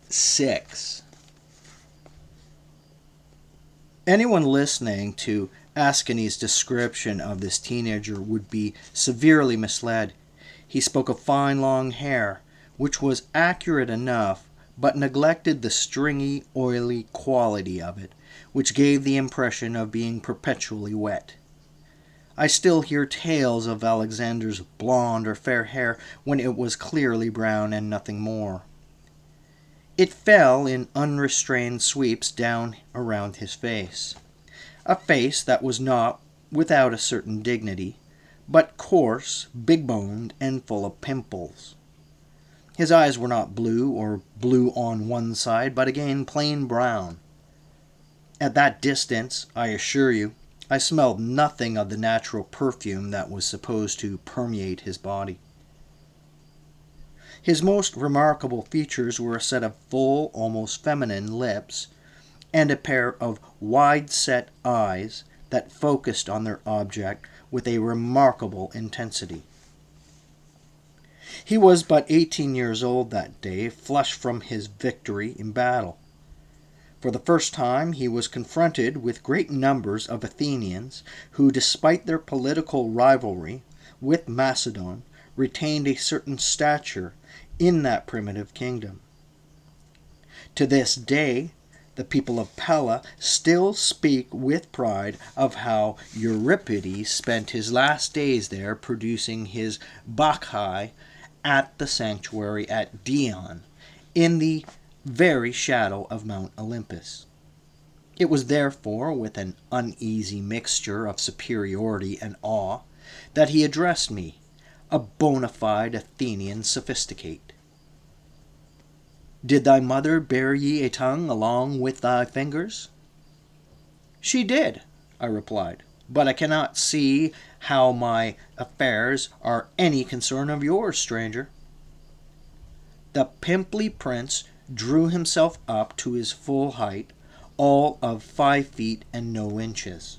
6. Anyone listening to Ascani's description of this teenager would be severely misled. He spoke of fine long hair, which was accurate enough, but neglected the stringy, oily quality of it, which gave the impression of being perpetually wet. I still hear tales of Alexander's blonde or fair hair when it was clearly brown and nothing more. It fell in unrestrained sweeps down around his face, a face that was not without a certain dignity, but coarse, big-boned, and full of pimples. His eyes were not blue, or blue on one side, but again plain brown. At that distance, I assure you, I smelled nothing of the natural perfume that was supposed to permeate his body. His most remarkable features were a set of full, almost feminine lips, and a pair of wide-set eyes that focused on their object with a remarkable intensity. He was but 18 years old that day, flushed from his victory in battle. For the first time he was confronted with great numbers of Athenians who, despite their political rivalry with Macedon, retained a certain stature in that primitive kingdom. To this day, the people of Pella still speak with pride of how Euripides spent his last days there producing his Bacchae at the sanctuary at Dion, in the very shadow of Mount Olympus. It was therefore with an uneasy mixture of superiority and awe that he addressed me, a bona fide Athenian sophisticate. "Did thy mother bear ye a tongue along with thy fingers?" "She did," I replied, "but I cannot see how my affairs are any concern of yours, stranger." The pimply prince drew himself up to his full height, all of 5 feet and no inches.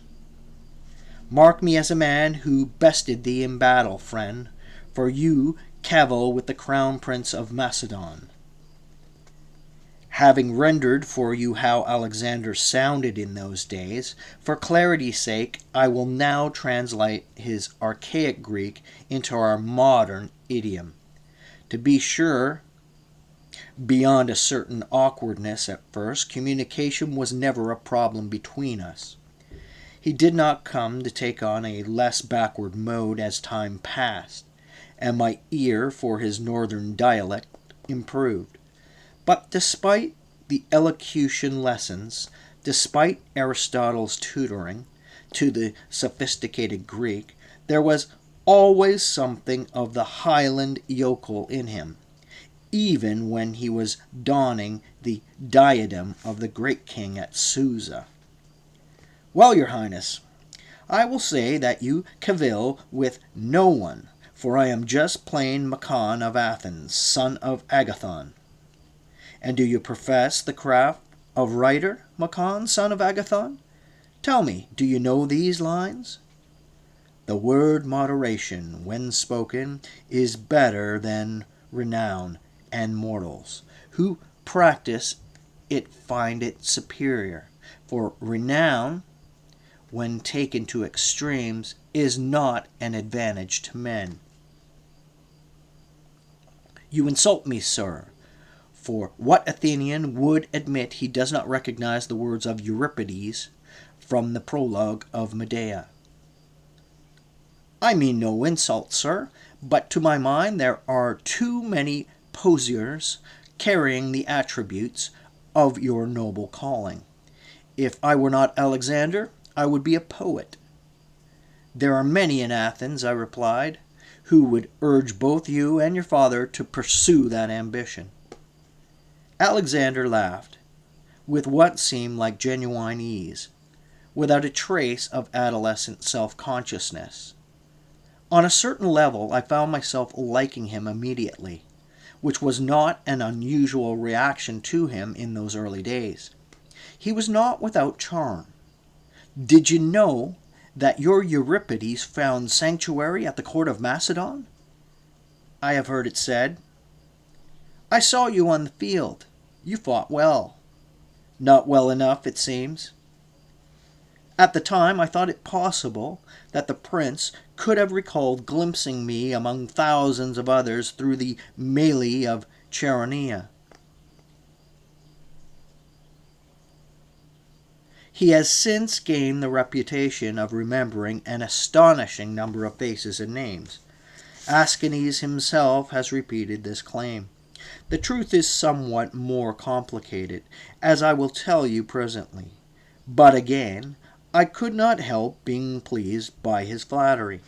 "Mark me as a man who bested thee in battle, friend, for you cavil with the crown prince of Macedon. Having rendered for you how Alexander sounded in those days, for clarity's sake I will now translate his archaic Greek into our modern idiom. To be sure, beyond a certain awkwardness at first, communication was never a problem between us. He did not come to take on a less backward mode as time passed, and my ear for his northern dialect improved. But despite the elocution lessons, despite Aristotle's tutoring to the sophisticated Greek, there was always something of the Highland yokel in him, even when he was donning the diadem of the great king at Susa. "Well, your highness, I will say that you cavil with no one, for I am just plain Machon of Athens, son of Agathon." "And do you profess the craft of writer, Machon, son of Agathon? Tell me, do you know these lines? The word moderation, when spoken, is better than renown, and mortals who practice it find it superior. For renown, when taken to extremes, is not an advantage to men." "You insult me, sir. For what Athenian would admit he does not recognize the words of Euripides from the prologue of Medea?" "I mean no insult, sir, but to my mind there are too many poseurs carrying the attributes of your noble calling. If I were not Alexander, I would be a poet." "There are many in Athens," I replied, "who would urge both you and your father to pursue that ambition." Alexander laughed, with what seemed like genuine ease, without a trace of adolescent self-consciousness. On a certain level, I found myself liking him immediately, which was not an unusual reaction to him in those early days. He was not without charm. "Did you know that your Euripides found sanctuary at the court of Macedon?" "I have heard it said." "I saw you on the field. You fought well. Not well enough, it seems. At the time, I thought it possible that the prince could have recalled glimpsing me among thousands of others through the melee of Chaeronea. He has since gained the reputation of remembering an astonishing number of faces and names. Ascanius himself has repeated this claim. The truth is somewhat more complicated, as I will tell you presently. But again, I could not help being pleased by his flattery.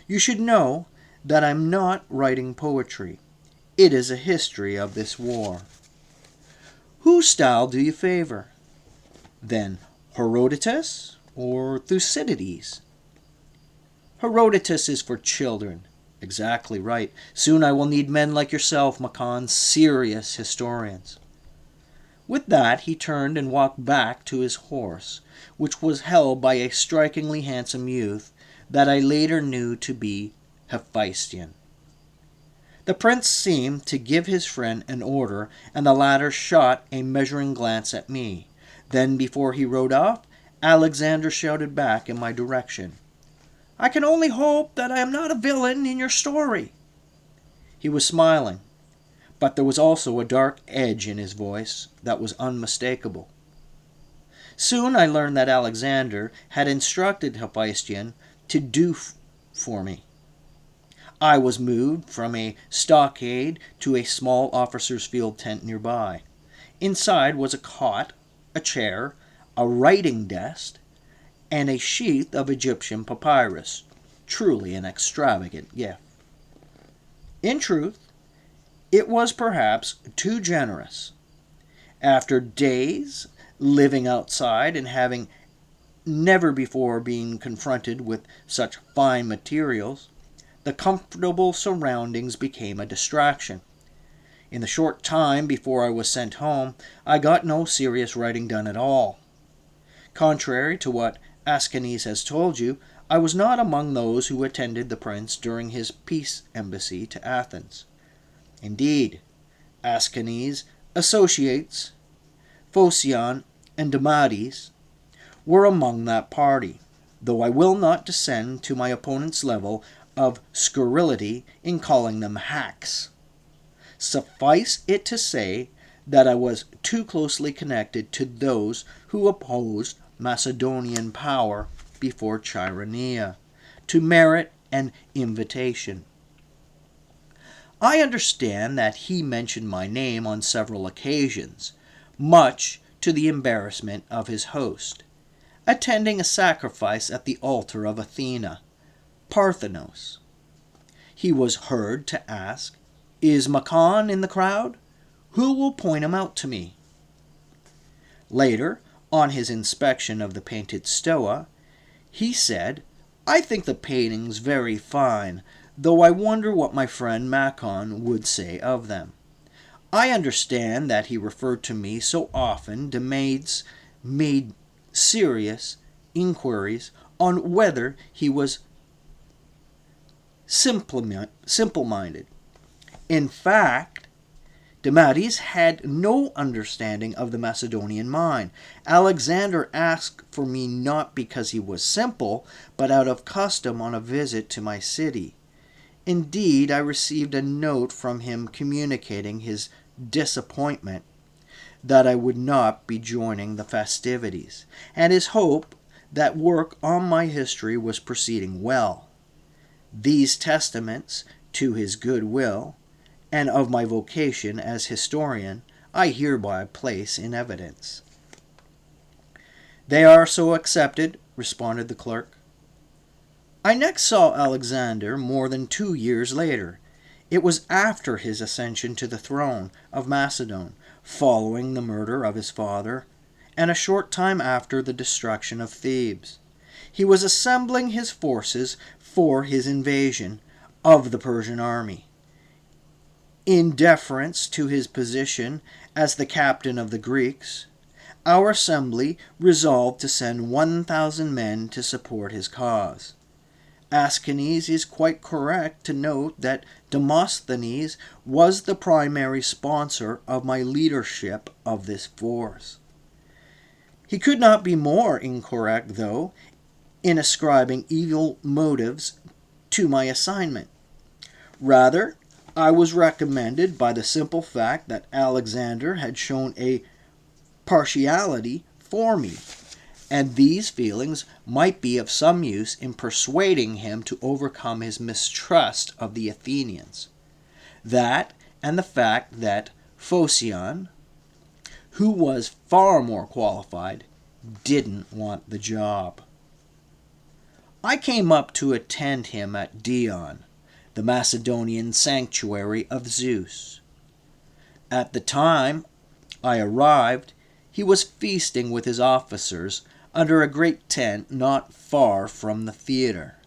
You should know that I am not writing poetry. It is a history of this war. Whose style do you favor? Then Herodotus or Thucydides? Herodotus is for children. Exactly right. Soon I will need men like yourself, Machon, serious historians. With that, he turned and walked back to his horse, which was held by a strikingly handsome youth that I later knew to be Hephaestion. The prince seemed to give his friend an order, and the latter shot a measuring glance at me. Then, before he rode off, Alexander shouted back in my direction, "I can only hope that I am not a villain in your story." He was smiling, but there was also a dark edge in his voice that was unmistakable. Soon I learned that Alexander had instructed Hephaestion to do for me. I was moved from a stockade to a small officer's field tent nearby. Inside was a cot, a chair, a writing desk, and a sheath of Egyptian papyrus. Truly an extravagant gift. In truth, it was perhaps too generous. After days living outside and having never before been confronted with such fine materials, the comfortable surroundings became a distraction. In the short time before I was sent home, I got no serious writing done at all. Contrary to what Ascanius has told you, I was not among those who attended the prince during his peace embassy to Athens. Indeed, Ascanius' associates, Phocion and Demades, were among that party, though I will not descend to my opponent's level of scurrility in calling them hacks. Suffice it to say that I was too closely connected to those who opposed Macedonian power before Chaeronea to merit an invitation. I understand that he mentioned my name on several occasions, much to the embarrassment of his host, attending a sacrifice at the altar of Athena, Parthenos. He was heard to ask, "Is Machon in the crowd? Who will point him out to me?" Later, on his inspection of the painted stoa, he said, "I think the paintings very fine, though I wonder what my friend Machon would say of them." I understand that he referred to me so often Demades made serious inquiries on whether he was simple-minded. In fact, Demades had no understanding of the Macedonian mind. Alexander asked for me not because he was simple, but out of custom on a visit to my city. Indeed, I received a note from him communicating his disappointment that I would not be joining the festivities, and his hope that work on my history was proceeding well. These testaments to his good will and of my vocation as historian I hereby place in evidence. "They are so accepted," responded the clerk. I next saw Alexander more than 2 years later. It was after his ascension to the throne of Macedon, following the murder of his father, and a short time after the destruction of Thebes. He was assembling his forces for his invasion of the Persian army. In deference to his position as the captain of the Greeks, our assembly resolved to send 1,000 men to support his cause. Aeschines is quite correct to note that Demosthenes was the primary sponsor of my leadership of this force. He could not be more incorrect, though, in ascribing evil motives to my assignment. Rather, I was recommended by the simple fact that Alexander had shown a partiality for me, and these feelings might be of some use in persuading him to overcome his mistrust of the Athenians. That, and the fact that Phocion, who was far more qualified, didn't want the job. I came up to attend him at Dion, the Macedonian sanctuary of Zeus. At the time I arrived, he was feasting with his officers under a great tent not far from the theater.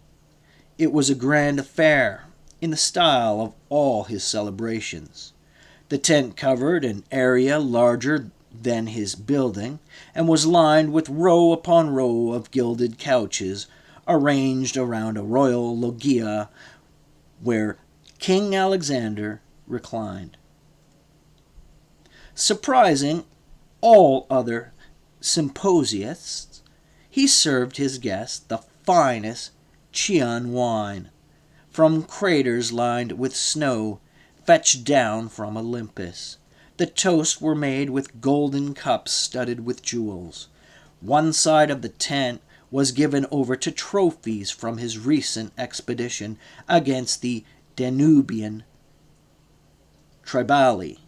It was a grand affair, in the style of all his celebrations. The tent covered an area larger than his building, and was lined with row upon row of gilded couches arranged around a royal loggia where King Alexander reclined. Surprising all other symposiasts, he served his guests the finest Chian wine, from craters lined with snow fetched down from Olympus. The toasts were made with golden cups studded with jewels. One side of the tent was given over to trophies from his recent expedition against the Danubian Tribali,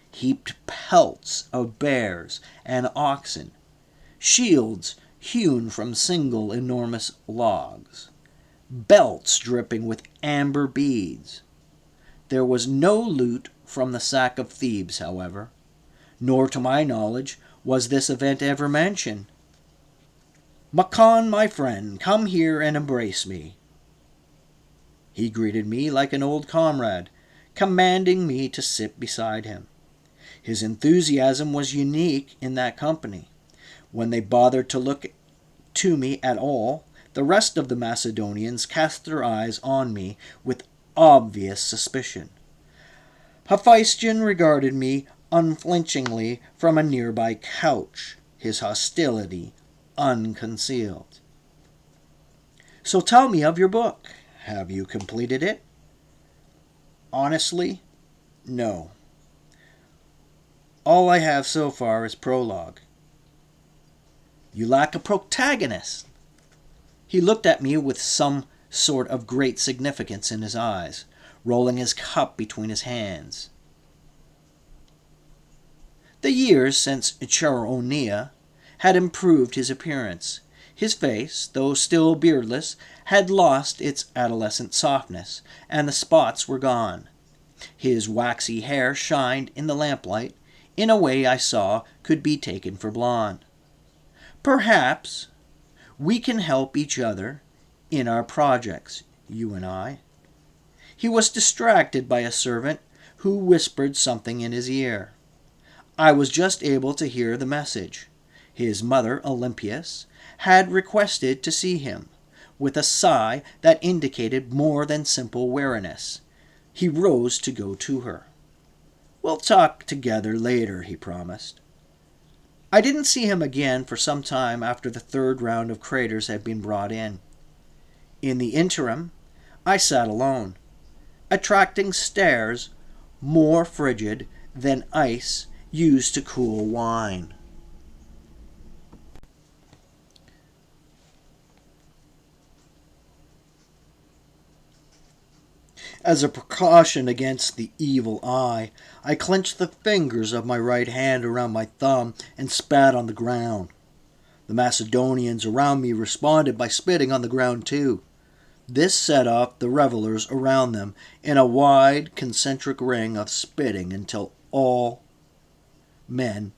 heaped pelts of bears and oxen, shields hewn from single enormous logs, belts dripping with amber beads. There was no loot from the sack of Thebes, however, nor to my knowledge was this event ever mentioned. "Machon, my friend, come here and embrace me." He greeted me like an old comrade, commanding me to sit beside him. His enthusiasm was unique in that company. When they bothered to look to me at all, the rest of the Macedonians cast their eyes on me with obvious suspicion. Hephaestion regarded me unflinchingly from a nearby couch, his hostility unconcealed. "So tell me of your book. Have you completed it?" "Honestly, no. All I have so far is prologue." "You lack a protagonist." He looked at me with some sort of great significance in his eyes, rolling his cup between his hands. The years since Chaeronea had improved his appearance. His face, though still beardless, had lost its adolescent softness, and the spots were gone. His waxy hair shined in the lamplight in a way I saw could be taken for blonde. "Perhaps we can help each other in our projects, you and I." He was distracted by a servant who whispered something in his ear. I was just able to hear the message. His mother, Olympias, had requested to see him, with a sigh that indicated more than simple weariness. He rose to go to her. "We'll talk together later," he promised. I didn't see him again for some time after the third round of craters had been brought in. In the interim, I sat alone, attracting stares more frigid than ice used to cool wine. As a precaution against the evil eye, I clenched the fingers of my right hand around my thumb and spat on the ground. The Macedonians around me responded by spitting on the ground too. This set off the revelers around them in a wide, concentric ring of spitting until all men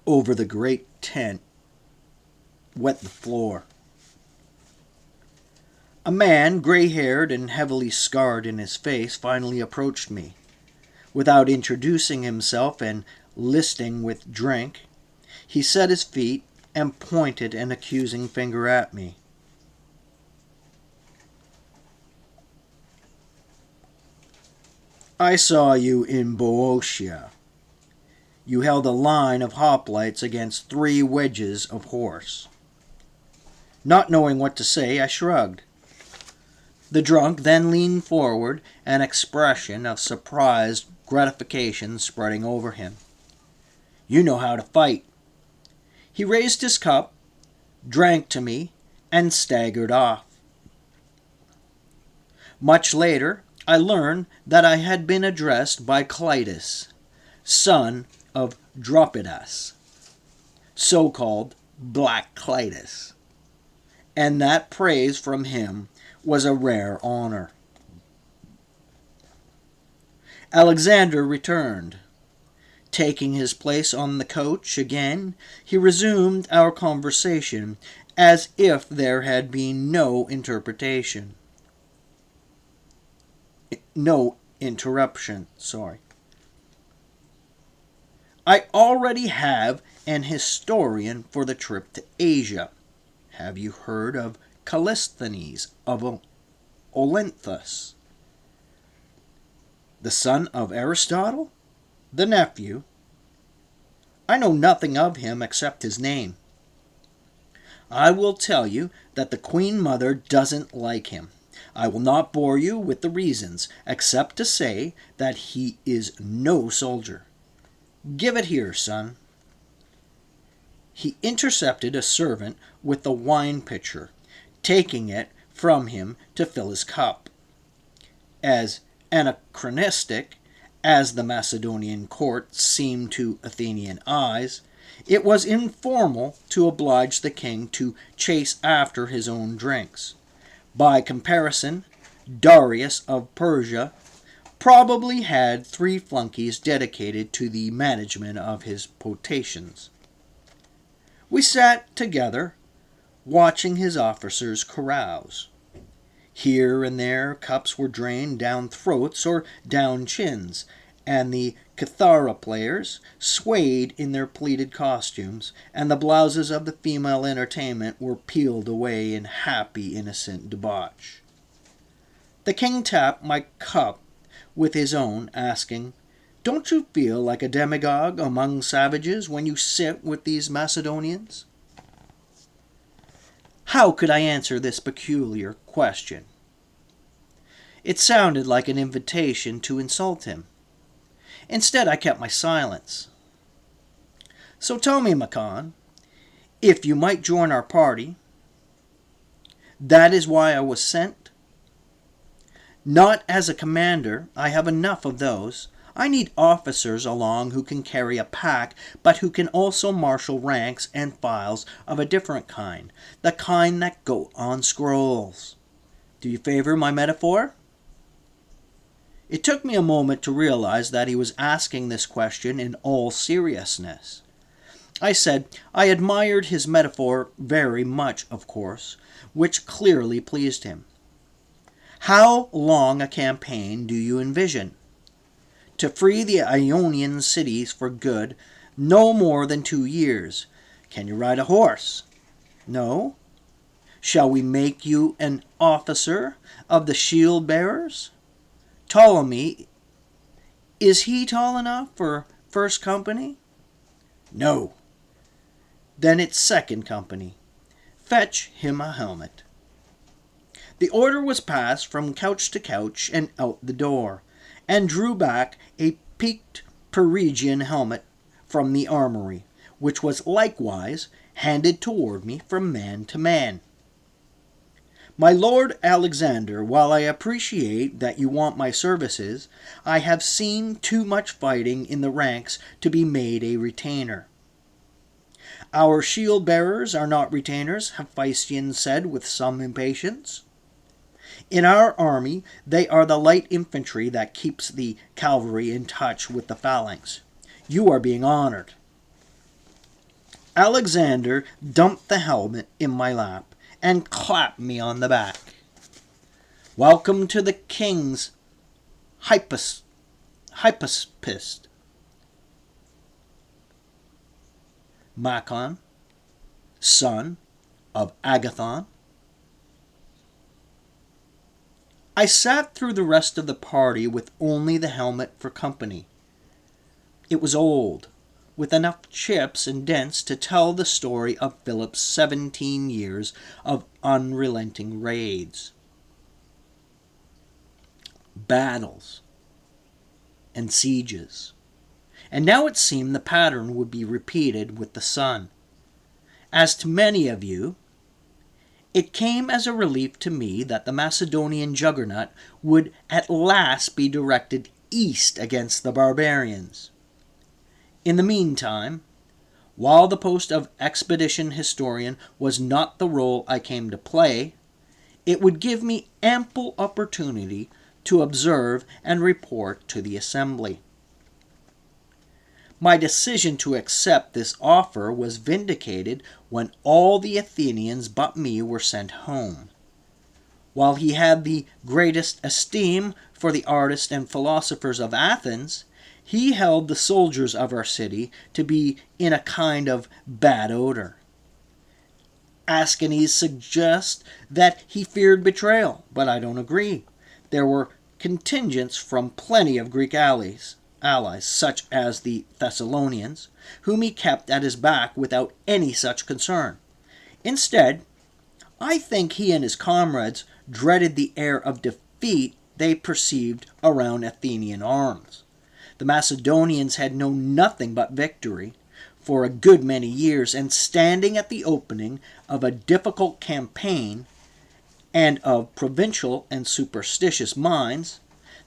over the great tent wet the floor. A man, gray-haired and heavily scarred in his face, finally approached me. Without introducing himself and listing with drink, he set his feet and pointed an accusing finger at me. I saw you in Boeotia. You held a line of hoplites against 3 wedges of horse. Not knowing what to say, I shrugged. The drunk then leaned forward, an expression of surprised gratification spreading over him. You know how to fight. He raised his cup, drank to me, and staggered off. Much later, I learned that I had been addressed by Clytus, son of Dropidas, so-called Black Clytus, and that praise from him was a rare honor. Alexander returned. Taking his place on the coach again, he resumed our conversation as if there had been no interruption. I already have an historian for the trip to Asia. Have you heard of Callisthenes of Olynthus, the son of Aristotle? The nephew. I know nothing of him except his name. I will tell you that the Queen Mother doesn't like him. I will not bore you with the reasons, except to say that he is no soldier. Give it here, son. He intercepted a servant with the wine pitcher, taking it from him to fill his cup. As anachronistic as the Macedonian court seemed to Athenian eyes, it was informal to oblige the king to chase after his own drinks. By comparison, Darius of Persia probably had 3 flunkies dedicated to the management of his potations. We sat together, watching his officers carouse. Here and there, cups were drained down throats or down chins, and the kithara players swayed in their pleated costumes, and the blouses of the female entertainment were peeled away in happy, innocent debauch. The king tapped my cup with his own, asking, "Don't you feel like a demagogue among savages when you sit with these Macedonians?" How could I answer this peculiar question? It sounded like an invitation to insult him. Instead, I kept my silence. So tell me, Machon, if you might join our party. That is why I was sent. Not as a commander, I have enough of those. I need officers along who can carry a pack, but who can also marshal ranks and files of a different kind, the kind that go on scrolls. Do you favor my metaphor? It took me a moment to realize that he was asking this question in all seriousness. I said I admired his metaphor very much, of course, which clearly pleased him. How long a campaign do you envision? To free the Ionian cities for good, no more than 2 years. Can you ride a horse? No. Shall we make you an officer of the shield-bearers? Ptolemy, is he tall enough for first company? No. Then it's second company. Fetch him a helmet. The order was passed from couch to couch and out the door, and drew back a peaked Perugian helmet from the armory, which was likewise handed toward me from man to man. My Lord Alexander, while I appreciate that you want my services, I have seen too much fighting in the ranks to be made a retainer. Our shield-bearers are not retainers, Hephaestion said with some impatience. In our army, they are the light infantry that keeps the cavalry in touch with the phalanx. You are being honored. Alexander dumped the helmet in my lap and clapped me on the back. Welcome to the king's hypaspist. Machon, son of Agathon. I sat through the rest of the party with only the helmet for company. It was old, with enough chips and dents to tell the story of Philip's 17 years of unrelenting raids, battles, and sieges. And now it seemed the pattern would be repeated with the sun. As to many of you, it came as a relief to me that the Macedonian juggernaut would at last be directed east against the barbarians. In the meantime, while the post of expedition historian was not the role I came to play, it would give me ample opportunity to observe and report to the assembly. My decision to accept this offer was vindicated when all the Athenians but me were sent home. While he had the greatest esteem for the artists and philosophers of Athens, he held the soldiers of our city to be in a kind of bad odor. Aeschines suggests that he feared betrayal, but I don't agree. There were contingents from plenty of Greek allies, such as the Thessalonians, whom he kept at his back without any such concern. Instead, I think he and his comrades dreaded the air of defeat they perceived around Athenian arms. The Macedonians had known nothing but victory for a good many years, and standing at the opening of a difficult campaign and of provincial and superstitious minds,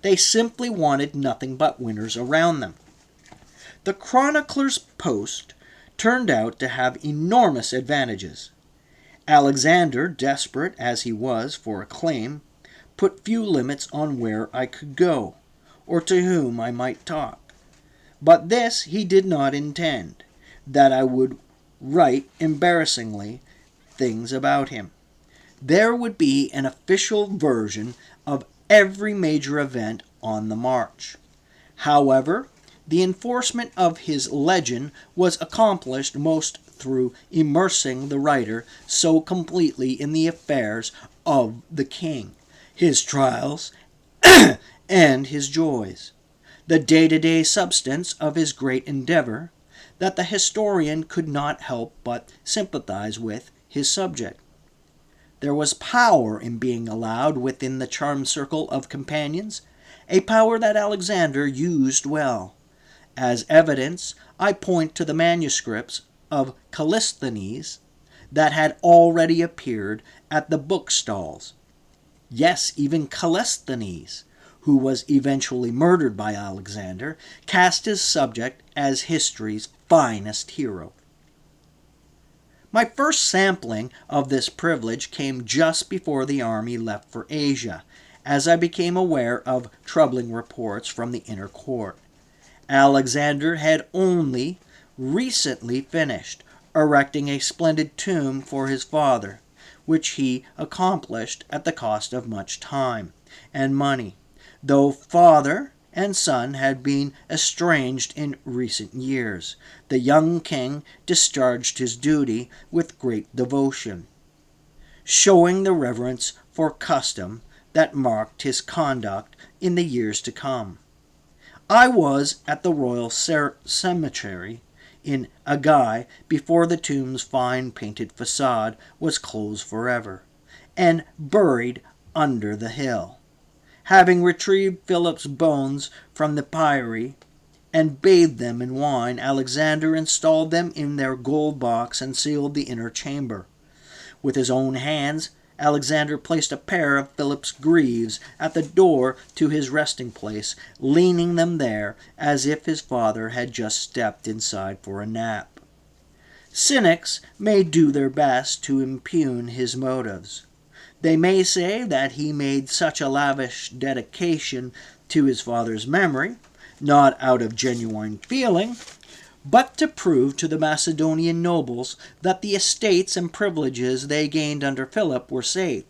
they simply wanted nothing but winners around them. The chronicler's post turned out to have enormous advantages. Alexander, desperate as he was for acclaim, put few limits on where I could go, or to whom I might talk. But this he did not intend, that I would write embarrassingly things about him. There would be an official version of every major event on the march. However, the enforcement of his legend was accomplished most through immersing the writer so completely in the affairs of the king, his trials, and his joys, the day-to-day substance of his great endeavor, that the historian could not help but sympathize with his subject. There was power in being allowed within the charmed circle of companions, a power that Alexander used well. As evidence, I point to the manuscripts of Callisthenes that had already appeared at the bookstalls. Yes, even Callisthenes, who was eventually murdered by Alexander, cast his subject as history's finest hero. My first sampling of this privilege came just before the army left for Asia, as I became aware of troubling reports from the inner court. Alexander had only recently finished erecting a splendid tomb for his father, which he accomplished at the cost of much time and money, though father and son had been estranged in recent years. The young king discharged his duty with great devotion, showing the reverence for custom that marked his conduct in the years to come. I was at the royal cemetery in Agai before the tomb's fine painted facade was closed forever, and buried under the hill. Having retrieved Philip's bones from the pyre and bathed them in wine, Alexander installed them in their gold box and sealed the inner chamber. With his own hands, Alexander placed a pair of Philip's greaves at the door to his resting place, leaning them there as if his father had just stepped inside for a nap. Cynics may do their best to impugn his motives. They may say that he made such a lavish dedication to his father's memory, not out of genuine feeling, but to prove to the Macedonian nobles that the estates and privileges they gained under Philip were safe.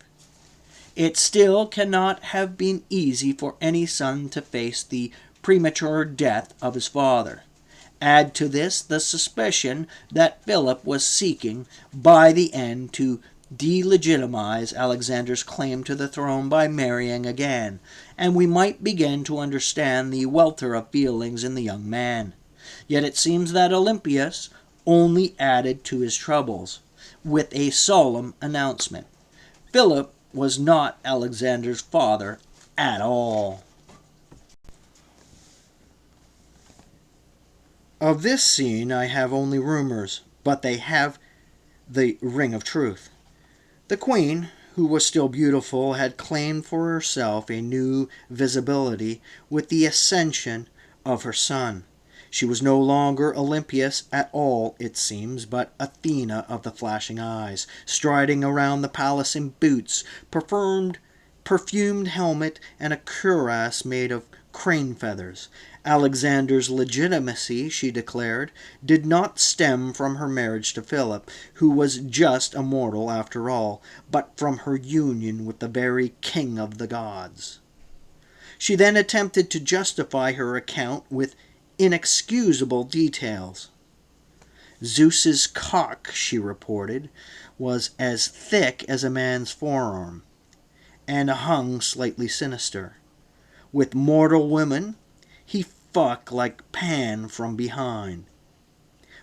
It still cannot have been easy for any son to face the premature death of his father, Add to this the suspicion that Philip was seeking by the end to delegitimize Alexander's claim to the throne by marrying again, and we might begin to understand the welter of feelings in the young man. Yet it seems that Olympias only added to his troubles with a solemn announcement. Philip was not Alexander's father at all. Of this scene I have only rumors, but they have the ring of truth. The queen, who was still beautiful, had claimed for herself a new visibility with the ascension of her son. She was no longer Olympias at all, it seems, but Athena of the flashing eyes, striding around the palace in boots, perfumed helmet, and a cuirass made of crane feathers. Alexander's legitimacy, she declared, did not stem from her marriage to Philip, who was just a mortal after all, but from her union with the very king of the gods. She then attempted to justify her account with inexcusable details. Zeus's cock, she reported, was as thick as a man's forearm, and hung slightly sinister. With mortal women, he fucked like Pan from behind.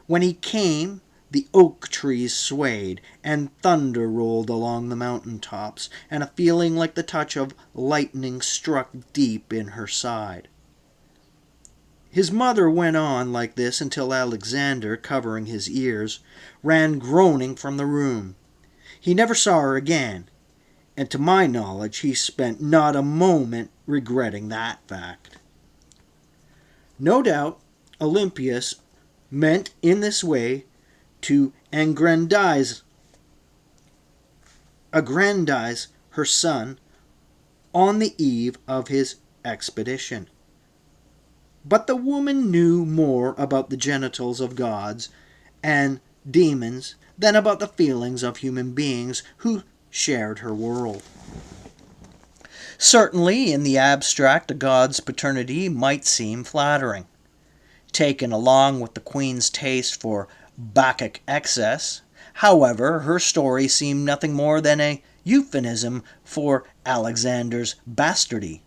When he came, the oak trees swayed, and thunder rolled along the mountain tops, and a feeling like the touch of lightning struck deep in her side. His mother went on like this until Alexander, covering his ears, ran groaning from the room. He never saw her again, and to my knowledge he spent not a moment regretting that fact. No doubt Olympias meant in this way to aggrandize her son on the eve of his expedition. But the woman knew more about the genitals of gods and demons than about the feelings of human beings who shared her world. Certainly, in the abstract, a god's paternity might seem flattering. Taken along with the queen's taste for Bacchic excess, however, her story seemed nothing more than a euphemism for Alexander's bastardy.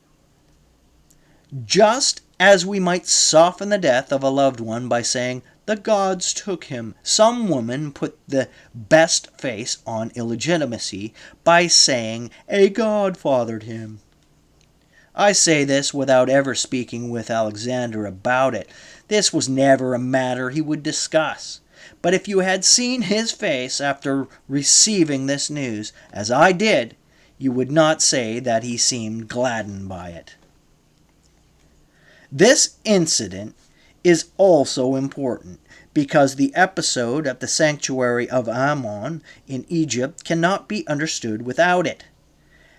Just as we might soften the death of a loved one by saying, "The gods took him," some women put the best face on illegitimacy by saying, "A god fathered him." I say this without ever speaking with Alexander about it. This was never a matter he would discuss. But if you had seen his face after receiving this news, as I did, you would not say that he seemed gladdened by it. This incident is also important because the episode at the sanctuary of Amman in Egypt cannot be understood without it.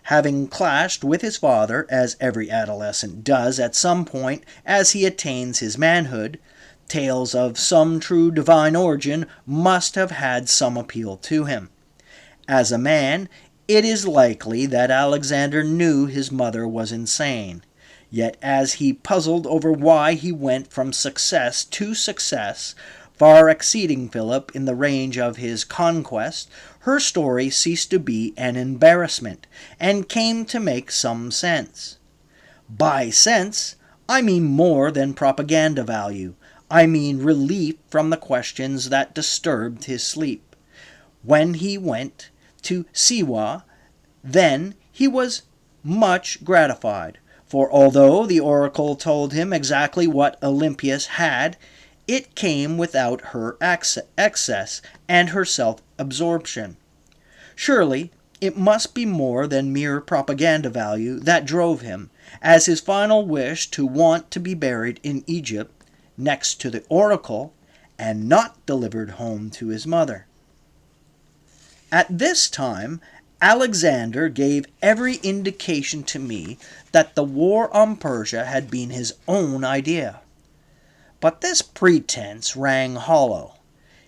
Having clashed with his father, as every adolescent does at some point as he attains his manhood, tales of some true divine origin must have had some appeal to him. As a man, it is likely that Alexander knew his mother was insane. Yet as he puzzled over why he went from success to success, far exceeding Philip in the range of his conquest, her story ceased to be an embarrassment, and came to make some sense. By sense, I mean more than propaganda value. I mean relief from the questions that disturbed his sleep. When he went to Siwa, then he was much gratified, for although the oracle told him exactly what Olympias had, it came without her excess and her self-absorption. Surely, it must be more than mere propaganda value that drove him, as his final wish to want to be buried in Egypt, next to the oracle, and not delivered home to his mother. At this time, Alexander gave every indication to me that the war on Persia had been his own idea. But this pretense rang hollow.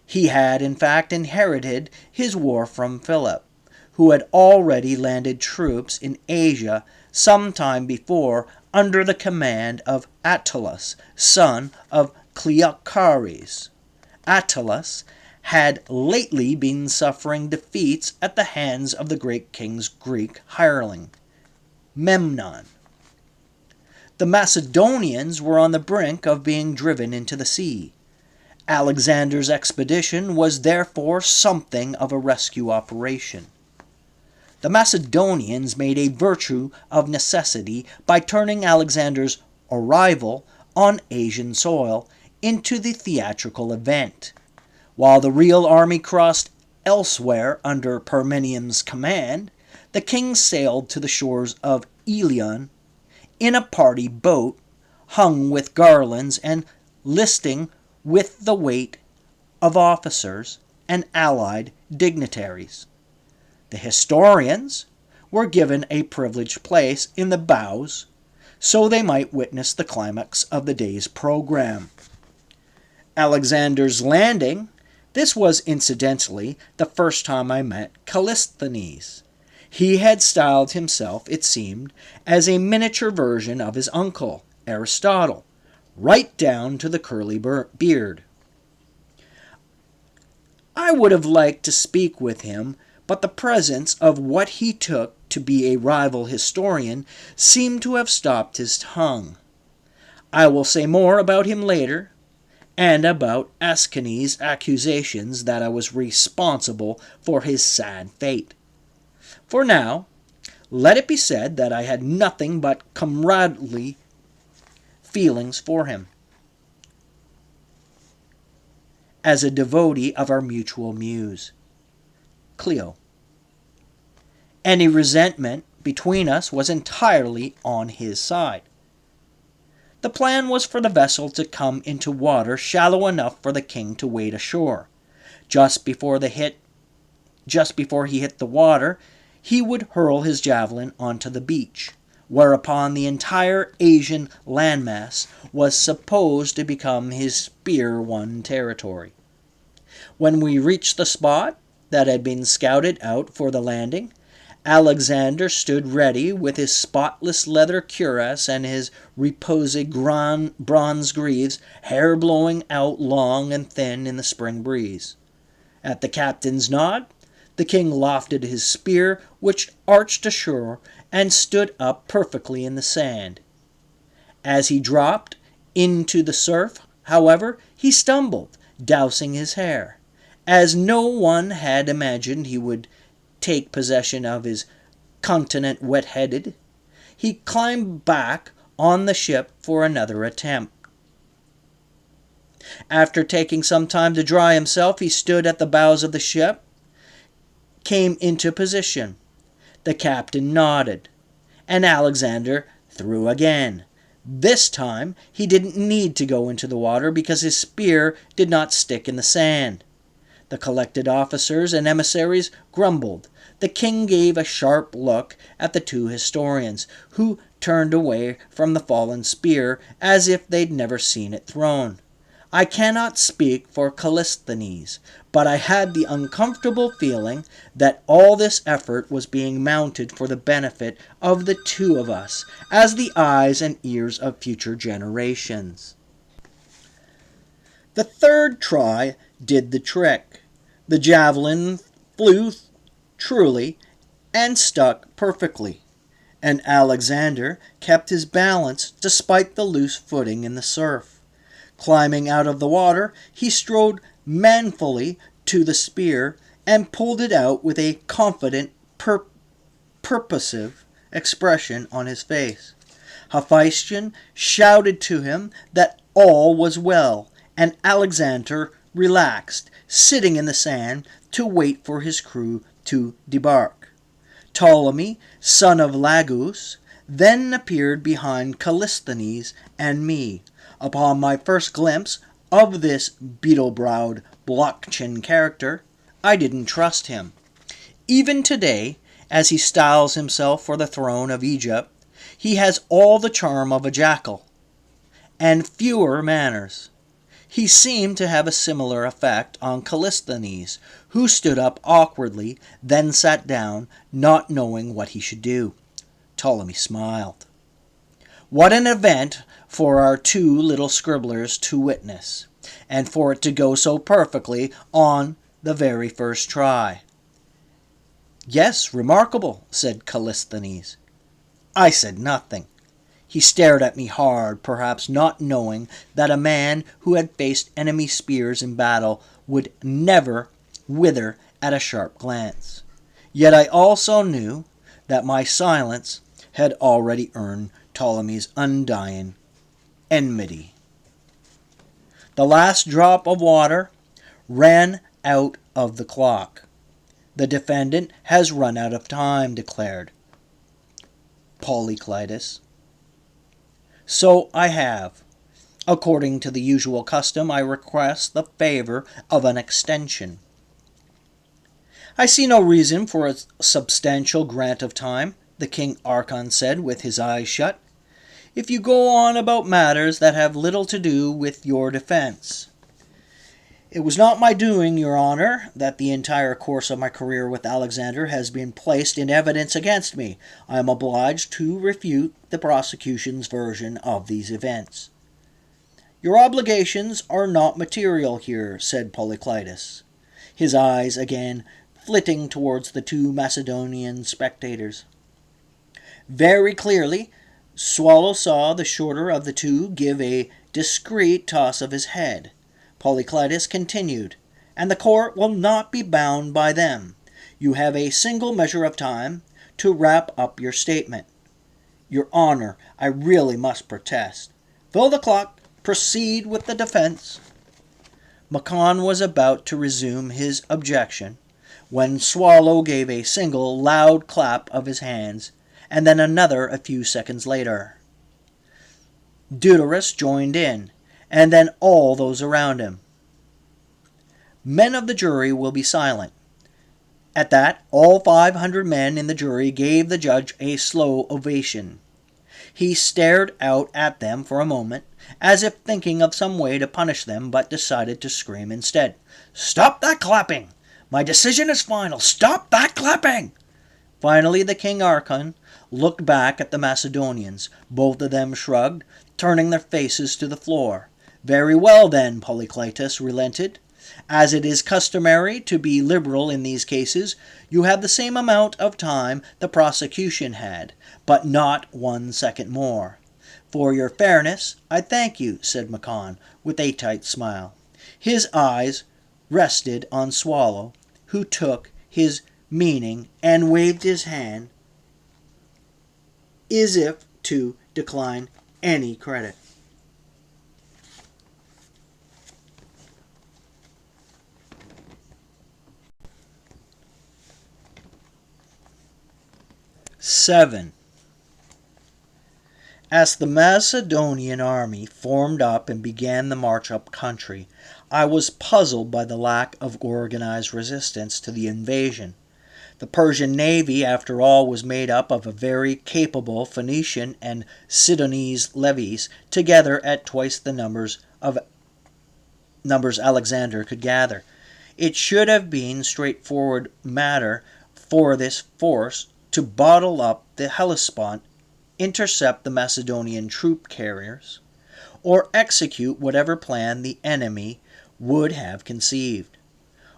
He had, in fact, inherited his war from Philip, who had already landed troops in Asia some time before under the command of Attalus, son of Cleochares. Attalus had lately been suffering defeats at the hands of the great king's Greek hireling, Memnon. The Macedonians were on the brink of being driven into the sea. Alexander's expedition was therefore something of a rescue operation. The Macedonians made a virtue of necessity by turning Alexander's arrival on Asian soil into the theatrical event. While the real army crossed elsewhere under Parmenium's command, the king sailed to the shores of Ilion in a party boat hung with garlands and listing with the weight of officers and allied dignitaries. The historians were given a privileged place in the bows so they might witness the climax of the day's program. Alexander's landing. This was incidentally the first time I met Callisthenes. He had styled himself, it seemed, as a miniature version of his uncle, Aristotle, right down to the curly beard. I would have liked to speak with him, but the presence of what he took to be a rival historian seemed to have stopped his tongue. I will say more about him later, and about Ascanius' accusations that I was responsible for his sad fate. For now, let it be said that I had nothing but comradely feelings for him, as a devotee of our mutual muse, Cleo. Any resentment between us was entirely on his side. The plan was for the vessel to come into water shallow enough for the king to wade ashore. Just before he hit the water, he would hurl his javelin onto the beach, whereupon the entire Asian landmass was supposed to become his spear-won territory. When we reached the spot that had been scouted out for the landing, Alexander stood ready with his spotless leather cuirass and his reposé bronze greaves, hair blowing out long and thin in the spring breeze. At the captain's nod, the king lofted his spear, which arched ashore and stood up perfectly in the sand. As he dropped into the surf, however, he stumbled, dousing his hair. As no one had imagined he would take possession of his continent wet-headed, he climbed back on the ship for another attempt. After taking some time to dry himself, he stood at the bows of the ship, came into position. The captain nodded, and Alexander threw again. This time, he didn't need to go into the water because his spear did not stick in the sand. The collected officers and emissaries grumbled. The king gave a sharp look at the two historians, who turned away from the fallen spear as if they'd never seen it thrown. I cannot speak for Callisthenes, but I had the uncomfortable feeling that all this effort was being mounted for the benefit of the two of us, as the eyes and ears of future generations. The third try did the trick. The javelin flew truly and stuck perfectly, and Alexander kept his balance despite the loose footing in the surf. Climbing out of the water, he strode manfully to the spear and pulled it out with a confident, purposive expression on his face. Hephaestion shouted to him that all was well, and Alexander relaxed, sitting in the sand to wait for his crew to debark. Ptolemy, son of Lagus, then appeared behind Callisthenes and me. Upon my first glimpse of this beetle-browed block-chin character, I didn't trust him. Even today, as he styles himself for the throne of Egypt, he has all the charm of a jackal, and fewer manners. He seemed to have a similar effect on Callisthenes, who stood up awkwardly, then sat down, not knowing what he should do. Ptolemy smiled. What an event for our two little scribblers to witness, and for it to go so perfectly on the very first try." "Yes, remarkable," said Callisthenes. I said nothing. He stared at me hard, perhaps not knowing that a man who had faced enemy spears in battle would never wither at a sharp glance. Yet I also knew that my silence had already earned Ptolemy's undying enmity. The last drop of water ran out of the clock. "The defendant has run out of time," declared Polyclitus. "So I have. According to the usual custom, I request the favor of an extension." "I see no reason for a substantial grant of time," the King Archon said with his eyes shut, "if you go on about matters that have little to do with your defense. It was not my doing, your honor, that the entire course of my career with Alexander has been placed in evidence against me. I am obliged to refute the prosecution's version of these events." "Your obligations are not material here," said Polyclitus, his eyes again flitting towards the two Macedonian spectators. Very clearly, Swallow saw the shorter of the two give a discreet toss of his head. Polyclitus continued, "And the court will not be bound by them. You have a single measure of time to wrap up your statement." "Your honor, I really must protest." "Fill the clock. Proceed with the defense." Machon was about to resume his objection when Swallow gave a single loud clap of his hands, and then another a few seconds later. Darius joined in, and then all those around him. "Men of the jury will be silent." At that, all 500 men in the jury gave the judge a slow ovation. He stared out at them for a moment, as if thinking of some way to punish them, but decided to scream instead. "Stop that clapping! My decision is final! Stop that clapping!" Finally, the King Archon looked back at the Macedonians. Both of them shrugged, turning their faces to the floor. "Very well, then," Polyclitus relented. "As it is customary to be liberal in these cases, you have the same amount of time the prosecution had, but not 1 second more." "For your fairness, I thank you," said Machon, with a tight smile. His eyes rested on Swallow, who took his meaning and waved his hand as if to decline any credit. Seven. As the Macedonian army formed up and began the march up country, I was puzzled by the lack of organized resistance to the invasion. The Persian navy, after all, was made up of a very capable Phoenician and Sidonese levies, together at twice the numbers Alexander could gather. It should have been straightforward matter for this force to bottle up the Hellespont, intercept the Macedonian troop carriers, or execute whatever plan the enemy would have conceived.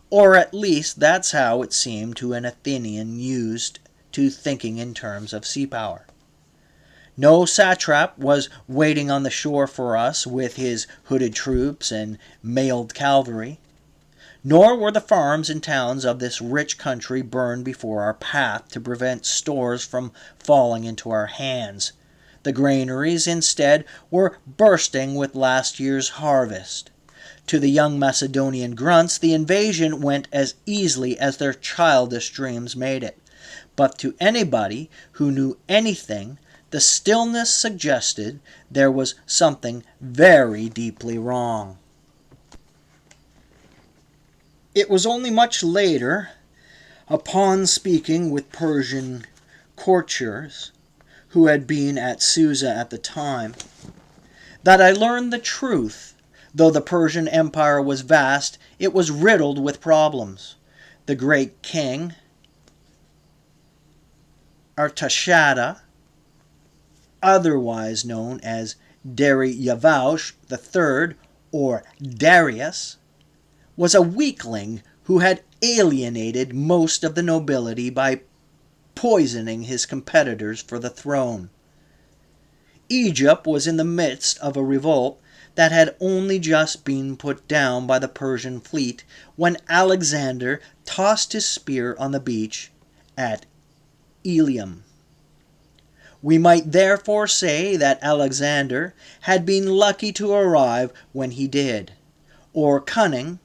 Or at least that's how it seemed to an Athenian used to thinking in terms of sea power. No satrap was waiting on the shore for us with his hooded troops and mailed cavalry. Nor were the farms and towns of this rich country burned before our path to prevent stores from falling into our hands. The granaries, instead, were bursting with last year's harvest. To the young Macedonian grunts, the invasion went as easily as their childish dreams made it. But to anybody who knew anything, the stillness suggested there was something very deeply wrong. It was only much later, upon speaking with Persian courtiers who had been at Susa at the time, that I learned the truth. Though the Persian Empire was vast, it was riddled with problems. The great king, Artashata, otherwise known as Darius III or Darius, was a weakling who had alienated most of the nobility by poisoning his competitors for the throne. Egypt was in the midst of a revolt that had only just been put down by the Persian fleet when Alexander tossed his spear on the beach at Ilium. We might therefore say that Alexander had been lucky to arrive when he did, or cunning,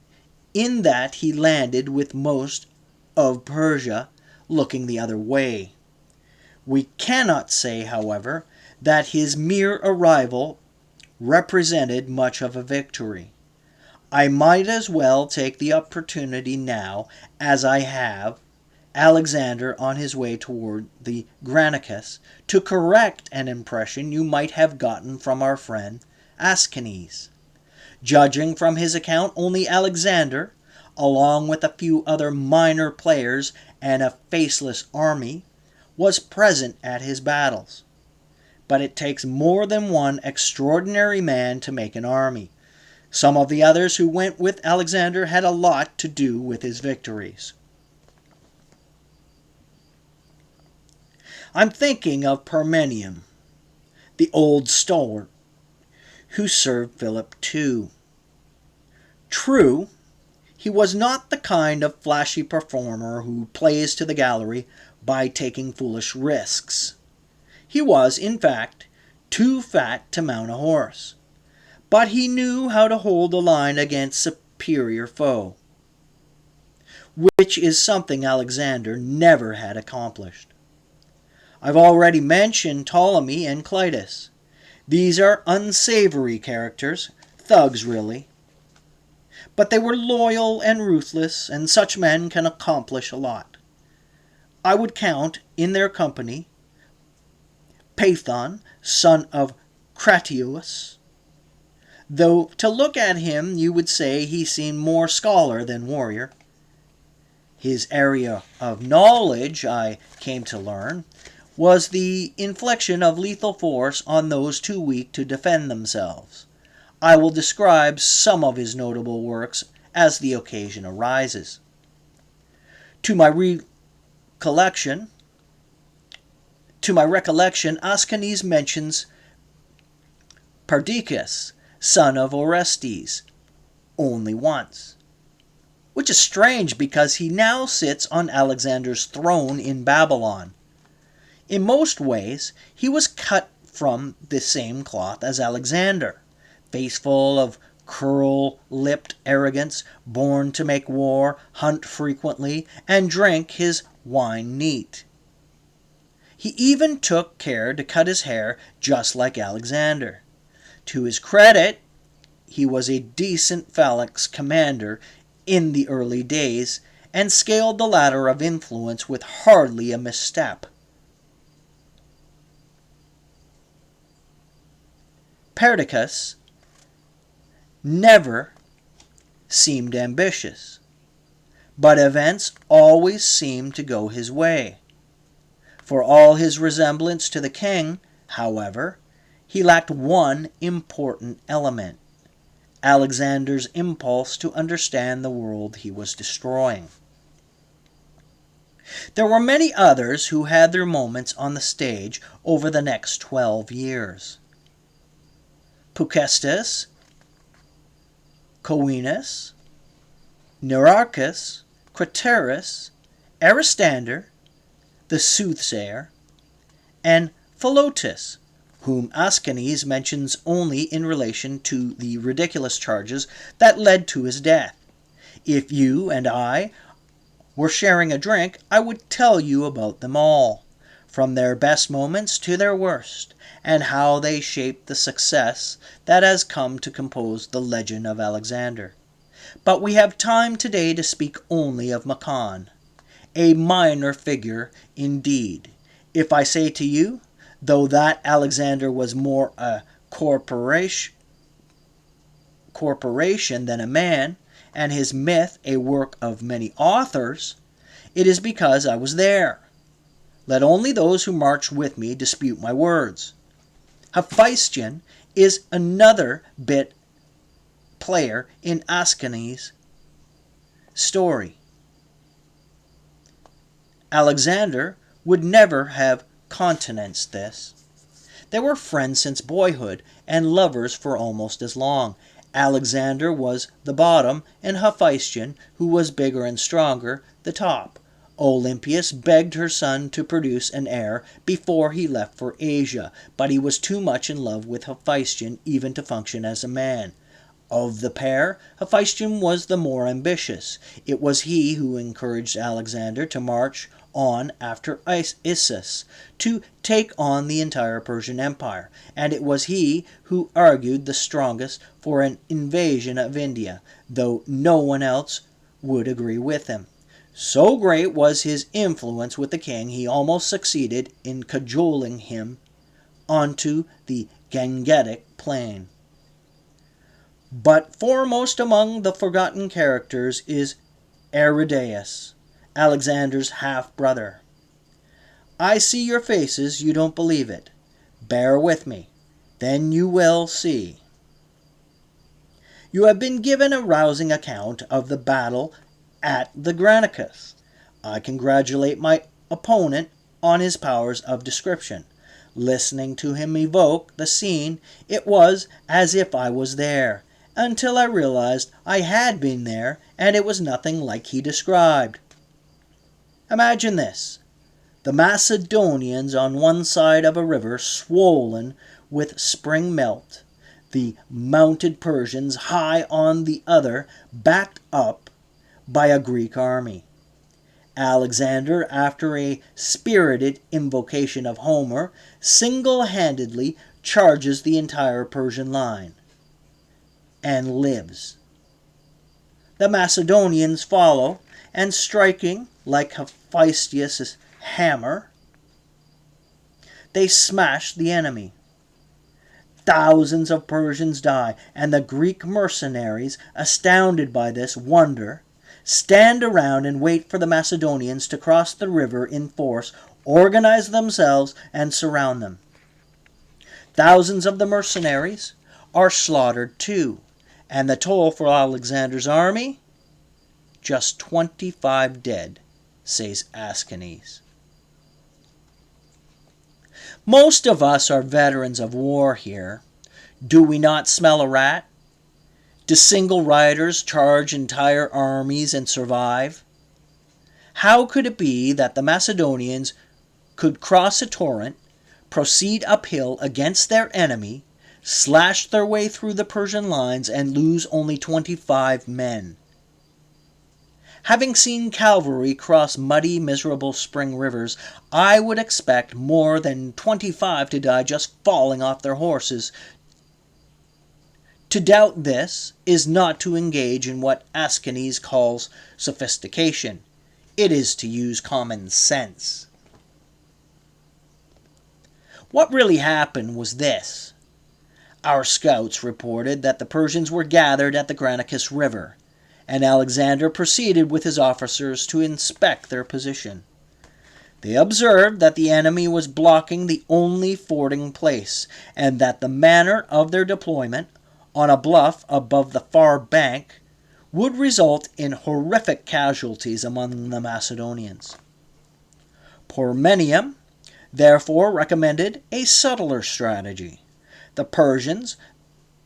in that he landed with most of Persia looking the other way. We cannot say, however, that his mere arrival represented much of a victory. I might as well take the opportunity now, as I have, Alexander on his way toward the Granicus, to correct an impression you might have gotten from our friend Ascanius. Judging from his account, only Alexander, along with a few other minor players and a faceless army, was present at his battles. But it takes more than one extraordinary man to make an army. Some of the others who went with Alexander had a lot to do with his victories. I'm thinking of Parmenion, the old stalwart, who served Philip too. True, he was not the kind of flashy performer who plays to the gallery by taking foolish risks. He was, in fact, too fat to mount a horse, but he knew how to hold the line against superior foe, which is something Alexander never had accomplished. I've already mentioned Ptolemy and Clitus. These are unsavory characters, thugs really. But they were loyal and ruthless, and such men can accomplish a lot. I would count in their company Pathon, son of Cratylus, though to look at him you would say he seemed more scholar than warrior. His area of knowledge, I came to learn, was the infliction of lethal force on those too weak to defend themselves. I will describe some of his notable works as the occasion arises. To my recollection, Ascanius mentions Perdiccas, son of Orestes, only once, which is strange because he now sits on Alexander's throne in Babylon. In most ways, he was cut from the same cloth as Alexander, face full of curl-lipped arrogance, born to make war, hunt frequently, and drink his wine neat. He even took care to cut his hair just like Alexander. To his credit, he was a decent phalanx commander in the early days, and scaled the ladder of influence with hardly a misstep. Perdiccas never seemed ambitious, but events always seemed to go his way. For all his resemblance to the king, however, he lacked one important element: Alexander's impulse to understand the world he was destroying. There were many others who had their moments on the stage over the next 12 years. Peucestes, Coenus, Nearchus, Craterus, Aristander, the soothsayer, and Philotas, whom Ascanius mentions only in relation to the ridiculous charges that led to his death. If you and I were sharing a drink, I would tell you about them all, from their best moments to their worst, and how they shaped the success that has come to compose the legend of Alexander. But we have time today to speak only of Machon, a minor figure indeed. If I say to you, though that Alexander was more a corporation than a man, and his myth a work of many authors, it is because I was there. Let only those who march with me dispute my words. Hephaestion is another bit player in Ascanius' story. Alexander would never have countenanced this. They were friends since boyhood and lovers for almost as long. Alexander was the bottom and Hephaestion, who was bigger and stronger, the top. Olympias begged her son to produce an heir before he left for Asia, but he was too much in love with Hephaestion even to function as a man. Of the pair, Hephaestion was the more ambitious. It was he who encouraged Alexander to march on after Issus, to take on the entire Persian Empire, and it was he who argued the strongest for an invasion of India, though no one else would agree with him. So great was his influence with the king, he almost succeeded in cajoling him onto the Gangetic plain. But foremost among the forgotten characters is Aridaeus, Alexander's half-brother. I see your faces, you don't believe it. Bear with me, then you will see. You have been given a rousing account of the battle at the Granicus. I congratulate my opponent on his powers of description. Listening to him evoke the scene, it was as if I was there, until I realized I had been there and it was nothing like he described. Imagine this. The Macedonians on one side of a river swollen with spring melt, the mounted Persians high on the other, backed up by a Greek army. Alexander, after a spirited invocation of Homer, single-handedly charges the entire Persian line and lives. The Macedonians follow, and striking like Hephaestus' hammer, they smash the enemy. Thousands of Persians die, and the Greek mercenaries, astounded by this wonder, stand around and wait for the Macedonians to cross the river in force, organize themselves, and surround them. Thousands of the mercenaries are slaughtered too, and the toll for Alexander's army? Just 25 dead, says Ascanius. Most of us are veterans of war here. Do we not smell a rat? Do single riders charge entire armies and survive? How could it be that the Macedonians could cross a torrent, proceed uphill against their enemy, slash their way through the Persian lines, and lose only 25 men? Having seen cavalry cross muddy, miserable spring rivers, I would expect more than 25 to die just falling off their horses. To doubt this is not to engage in what Ascanius calls sophistication. It is to use common sense. What really happened was this. Our scouts reported that the Persians were gathered at the Granicus River, and Alexander proceeded with his officers to inspect their position. They observed that the enemy was blocking the only fording place, and that the manner of their deployment, on a bluff above the far bank, would result in horrific casualties among the Macedonians. Parmenium therefore recommended a subtler strategy. The Persians,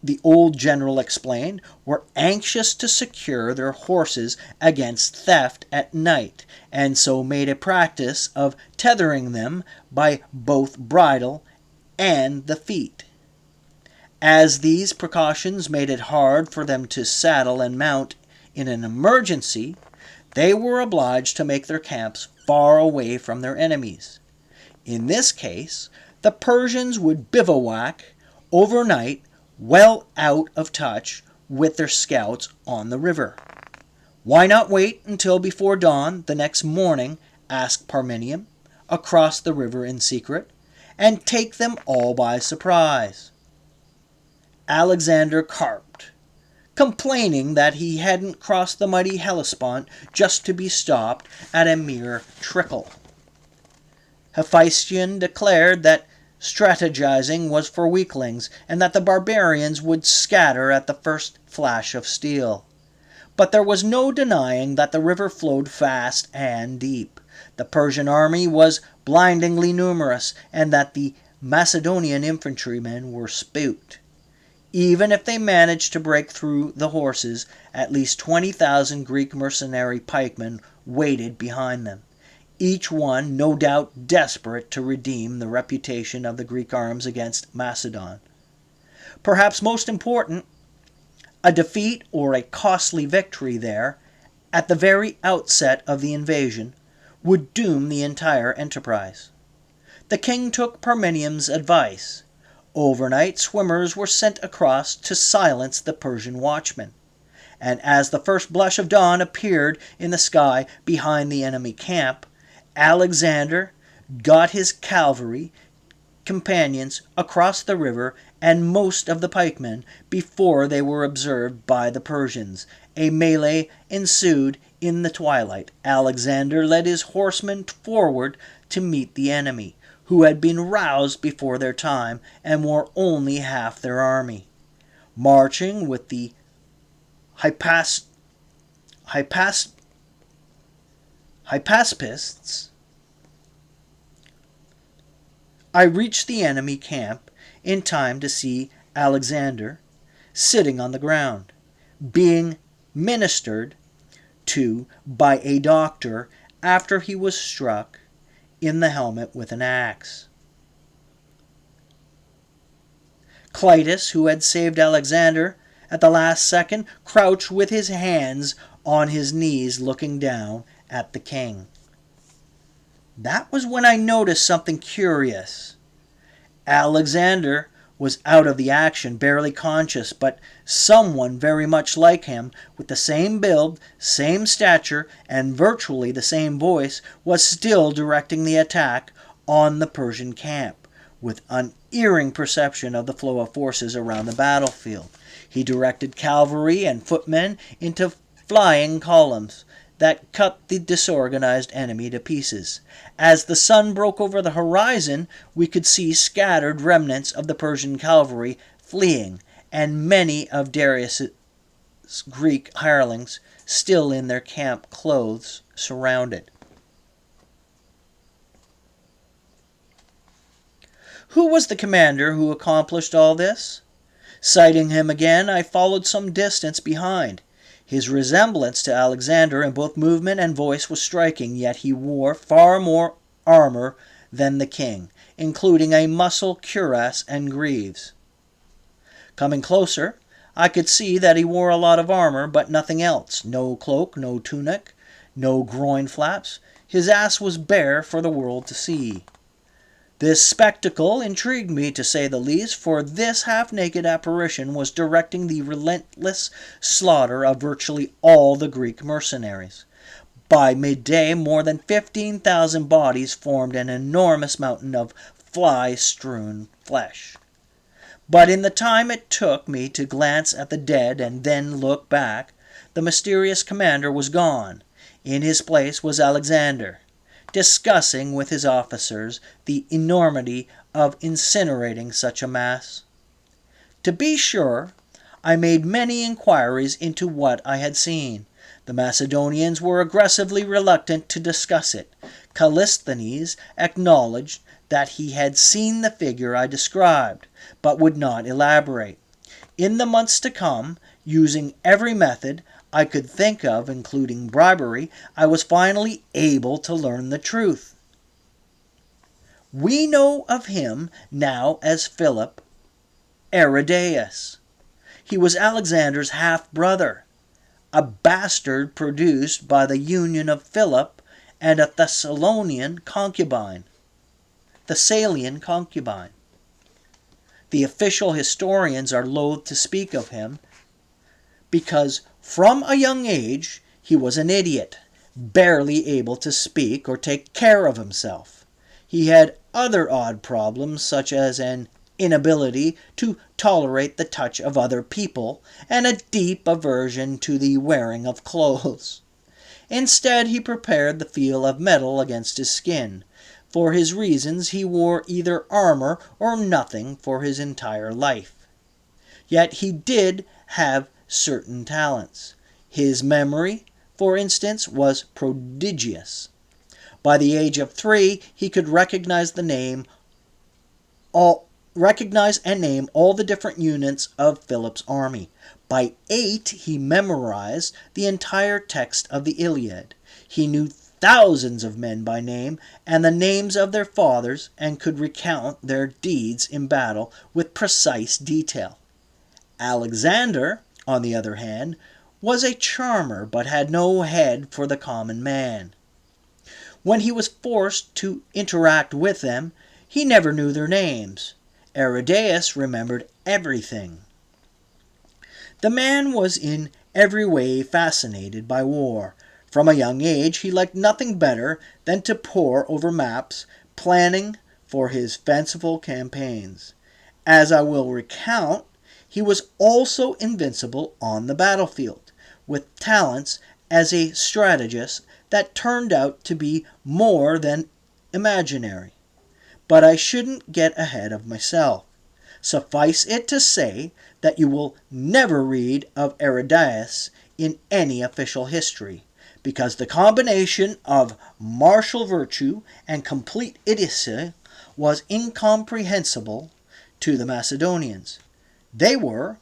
the old general explained, were anxious to secure their horses against theft at night, and so made a practice of tethering them by both bridle and the feet. As these precautions made it hard for them to saddle and mount in an emergency, they were obliged to make their camps far away from their enemies. In this case, the Persians would bivouac overnight well out of touch with their scouts on the river. Why not wait until before dawn the next morning, asked Parmenium, across the river in secret, and take them all by surprise? Alexander carped, complaining that he hadn't crossed the muddy Hellespont just to be stopped at a mere trickle. Hephaestion declared that strategizing was for weaklings, and that the barbarians would scatter at the first flash of steel. But there was no denying that the river flowed fast and deep. The Persian army was blindingly numerous, and that the Macedonian infantrymen were spooked. Even if they managed to break through the horses, at least 20,000 Greek mercenary pikemen waited behind them, each one no doubt desperate to redeem the reputation of the Greek arms against Macedon. Perhaps most important, a defeat or a costly victory there, at the very outset of the invasion, would doom the entire enterprise. The king took Parmenium's advice. Overnight, swimmers were sent across to silence the Persian watchmen, and as the first blush of dawn appeared in the sky behind the enemy camp, Alexander got his cavalry companions across the river and most of the pikemen before they were observed by the Persians. A melee ensued in the twilight. Alexander led his horsemen forward to meet the enemy, who had been roused before their time and were only half their army. Marching with the Hypaspists, I reached the enemy camp in time to see Alexander sitting on the ground, being ministered to by a doctor after he was struck in the helmet with an axe. Clytus, who had saved Alexander at the last second, crouched with his hands on his knees looking down at the king. That was when I noticed something curious. Alexander was out of the action, barely conscious, but someone very much like him, with the same build, same stature, and virtually the same voice, was still directing the attack on the Persian camp, with unerring perception of the flow of forces around the battlefield. He directed cavalry and footmen into flying columns that cut the disorganized enemy to pieces. As the sun broke over the horizon, we could see scattered remnants of the Persian cavalry fleeing, and many of Darius' Greek hirelings still in their camp clothes surrounded. Who was the commander who accomplished all this? Sighting him again, I followed some distance behind. His resemblance to Alexander in both movement and voice was striking, yet he wore far more armor than the king, including a muscle cuirass and greaves. Coming closer, I could see that he wore a lot of armor, but nothing else. No cloak, no tunic, no groin flaps. His ass was bare for the world to see. This spectacle intrigued me, to say the least, for this half-naked apparition was directing the relentless slaughter of virtually all the Greek mercenaries. By midday, more than 15,000 bodies formed an enormous mountain of fly-strewn flesh. But in the time it took me to glance at the dead and then look back, the mysterious commander was gone. In his place was Alexander, discussing with his officers the enormity of incinerating such a mass. To be sure, I made many inquiries into what I had seen. The Macedonians were aggressively reluctant to discuss it. Callisthenes acknowledged that he had seen the figure I described, but would not elaborate. In the months to come, using every method I could think of, including bribery, I was finally able to learn the truth. We know of him now as Philip Aridaeus. He was Alexander's half-brother, a bastard produced by the union of Philip and a Thessalian concubine. The official historians are loath to speak of him because from a young age he was an idiot, barely able to speak or take care of himself. He had other odd problems, such as an inability to tolerate the touch of other people and a deep aversion to the wearing of clothes. Instead, he prepared the feel of metal against his skin, for his reasons, he wore either armor or nothing for his entire life. Yet he did have certain talents. His memory, for instance, was prodigious. By the age of 3, he could recognize and name all the different units of Philip's army. By 8, he memorized the entire text of the Iliad. He knew thousands of men by name and the names of their fathers, and could recount their deeds in battle with precise detail. Alexander, on the other hand, was a charmer, but had no head for the common man. When he was forced to interact with them, he never knew their names. Aridaeus remembered everything. The man was in every way fascinated by war. From a young age, he liked nothing better than to pore over maps, planning for his fanciful campaigns. As I will recount, he was also invincible on the battlefield, with talents as a strategist that turned out to be more than imaginary. But I shouldn't get ahead of myself. Suffice it to say that you will never read of Aridaeus in any official history, because the combination of martial virtue and complete idiocy was incomprehensible to the Macedonians. They were,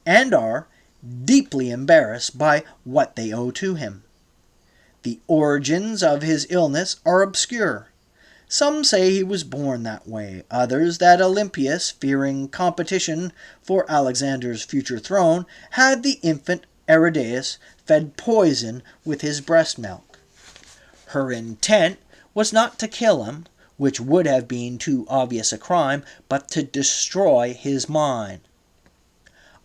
and are, deeply embarrassed by what they owe to him. The origins of his illness are obscure. Some say he was born that way, others that Olympias, fearing competition for Alexander's future throne, had the infant Aridaeus fed poison with his breast milk. Her intent was not to kill him, which would have been too obvious a crime, but to destroy his mind.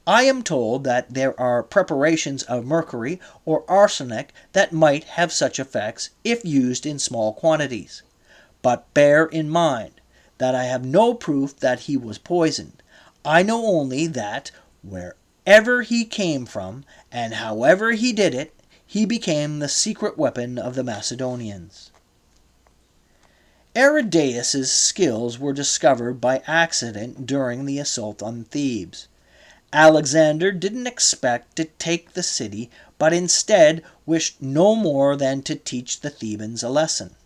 I am told that there are preparations of mercury or arsenic that might have such effects if used in small quantities. But bear in mind that I have no proof that he was poisoned. I know only that wherever he came from and however he did it, he became the secret weapon of the Macedonians. Aridaeus' skills were discovered by accident during the assault on Thebes. Alexander didn't expect to take the city, but instead wished no more than to teach the Thebans a lesson.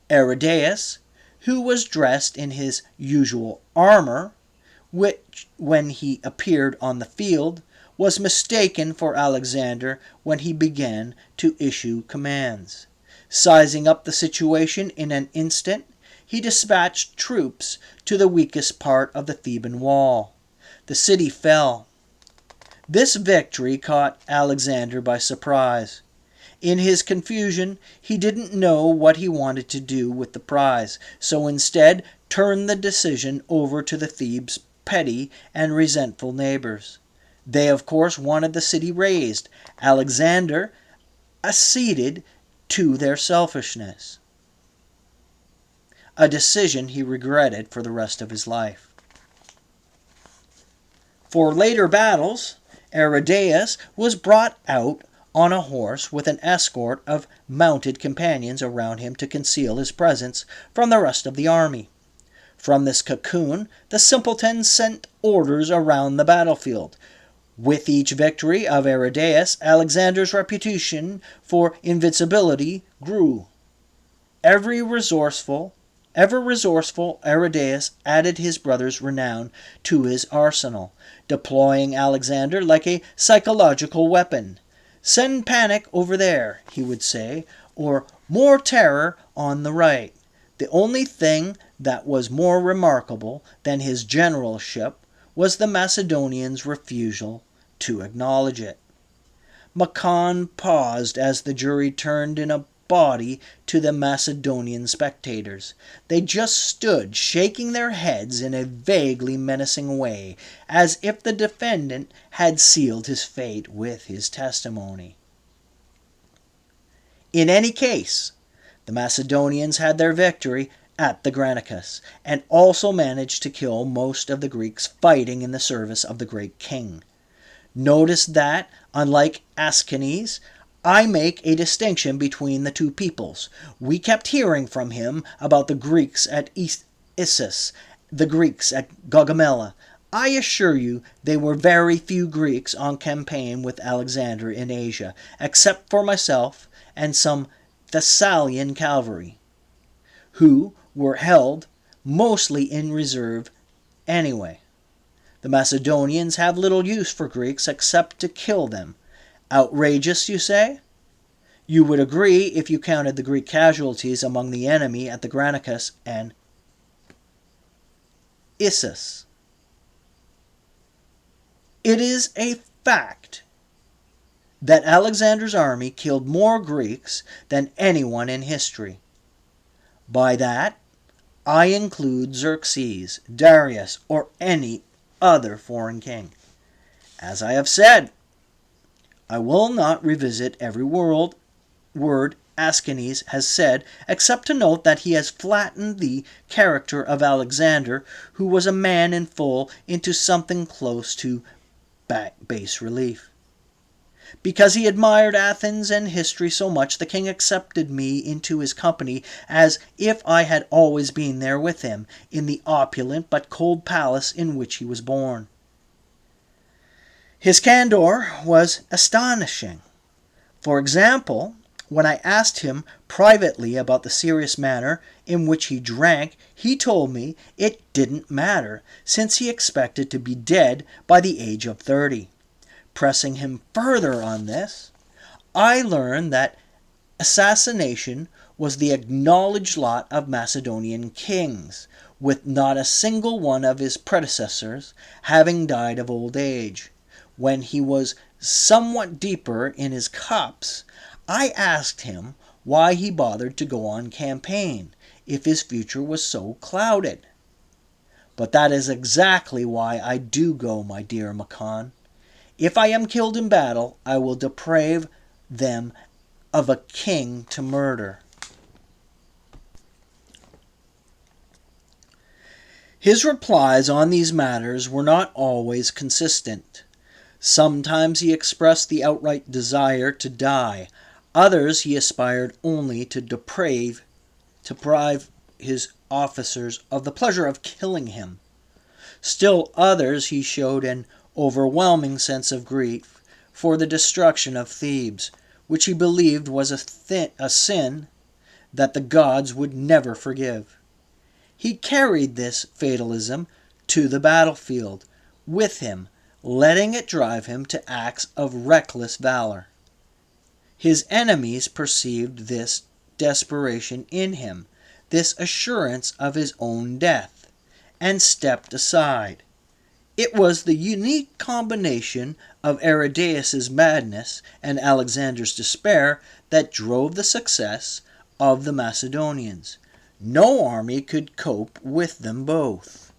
Aridaeus, who was dressed in his usual armor, which, when he appeared on the field, was mistaken for Alexander when he began to issue commands. Sizing up the situation in an instant, he dispatched troops to the weakest part of the Theban wall. The city fell. This victory caught Alexander by surprise. In his confusion, he didn't know what he wanted to do with the prize, so instead turned the decision over to the Thebes' petty and resentful neighbors. They, of course, wanted the city razed. Alexander acceded to their selfishness, a decision he regretted for the rest of his life. For later battles, Aridaeus was brought out on a horse with an escort of mounted companions around him to conceal his presence from the rest of the army. From this cocoon, the simpleton sent orders around the battlefield. With each victory of Aridaeus, Alexander's reputation for invincibility grew. Ever resourceful Aridaeus added his brother's renown to his arsenal, deploying Alexander like a psychological weapon. "Send panic over there," he would say, or "more terror on the right." The only thing that was more remarkable than his generalship was the Macedonians' refusal to acknowledge it. Machon paused as the jury turned in a body to the Macedonian spectators. They just stood shaking their heads in a vaguely menacing way, as if the defendant had sealed his fate with his testimony. In any case, the Macedonians had their victory at the Granicus, and also managed to kill most of the Greeks fighting in the service of the great king. Notice that, unlike Aeschines, I make a distinction between the two peoples. We kept hearing from him about the Greeks at Issus, the Greeks at Gaugamela. I assure you there were very few Greeks on campaign with Alexander in Asia, except for myself and some Thessalian cavalry, who were held mostly in reserve anyway. The Macedonians have little use for Greeks except to kill them. Outrageous, you say? You would agree if you counted the Greek casualties among the enemy at the Granicus and Issus. It is a fact that Alexander's army killed more Greeks than anyone in history. By that, I include Xerxes, Darius, or any other foreign king. As I have said, I will not revisit every word Aeschines has said, except to note that he has flattened the character of Alexander, who was a man in full, into something close to bas relief. Because he admired Athens and history so much, the king accepted me into his company as if I had always been there with him, in the opulent but cold palace in which he was born. His candor was astonishing. For example, when I asked him privately about the serious manner in which he drank, he told me it didn't matter, since he expected to be dead by the age of 30. Pressing him further on this, I learned that assassination was the acknowledged lot of Macedonian kings, with not a single one of his predecessors having died of old age. When he was somewhat deeper in his cups, I asked him why he bothered to go on campaign if his future was so clouded. But that is exactly why I do go, my dear Machon. If I am killed in battle, I will deprive them of a king to murder. His replies on these matters were not always consistent. Sometimes he expressed the outright desire to die. Others he aspired only to deprive his officers of the pleasure of killing him. Still others he showed an overwhelming sense of grief for the destruction of Thebes, which he believed was a sin that the gods would never forgive. He carried this fatalism to the battlefield with him, letting it drive him to acts of reckless valor. His enemies perceived this desperation in him, this assurance of his own death, and stepped aside. It was the unique combination of Aridaeus' madness and Alexander's despair that drove the success of the Macedonians. No army could cope with them both.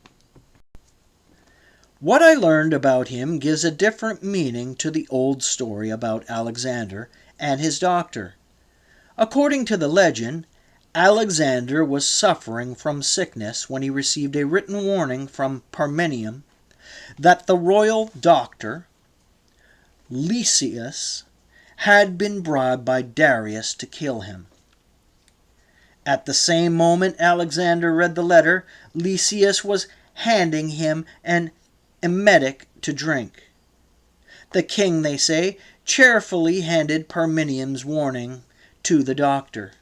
What I learned about him gives a different meaning to the old story about Alexander and his doctor. According to the legend, Alexander was suffering from sickness when he received a written warning from Parmenion that the royal doctor, Lysias, had been bribed by Darius to kill him. At the same moment Alexander read the letter, Lysias was handing him an emetic to drink. The king, they say, cheerfully handed Parmenion's warning to the doctor.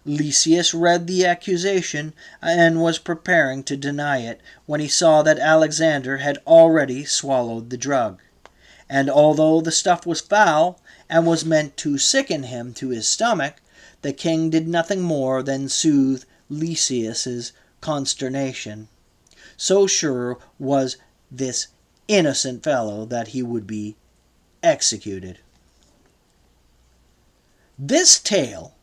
Lysias read the accusation and was preparing to deny it when he saw that Alexander had already swallowed the drug. And although the stuff was foul and was meant to sicken him to his stomach, the king did nothing more than soothe Lysias's consternation. So sure was this innocent fellow that he would be executed. This tale,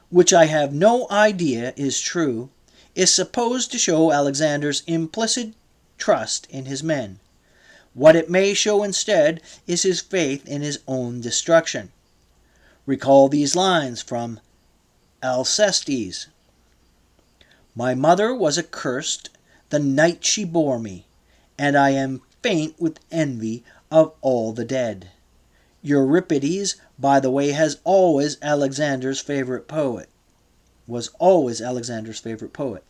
which I have no idea is true, is supposed to show Alexander's implicit trust in his men. What it may show instead is his faith in his own destruction. Recall these lines from Alcestis. My mother was accursed the night she bore me, and I am faint with envy of all the dead. Euripides, by the way, was always Alexander's favorite poet.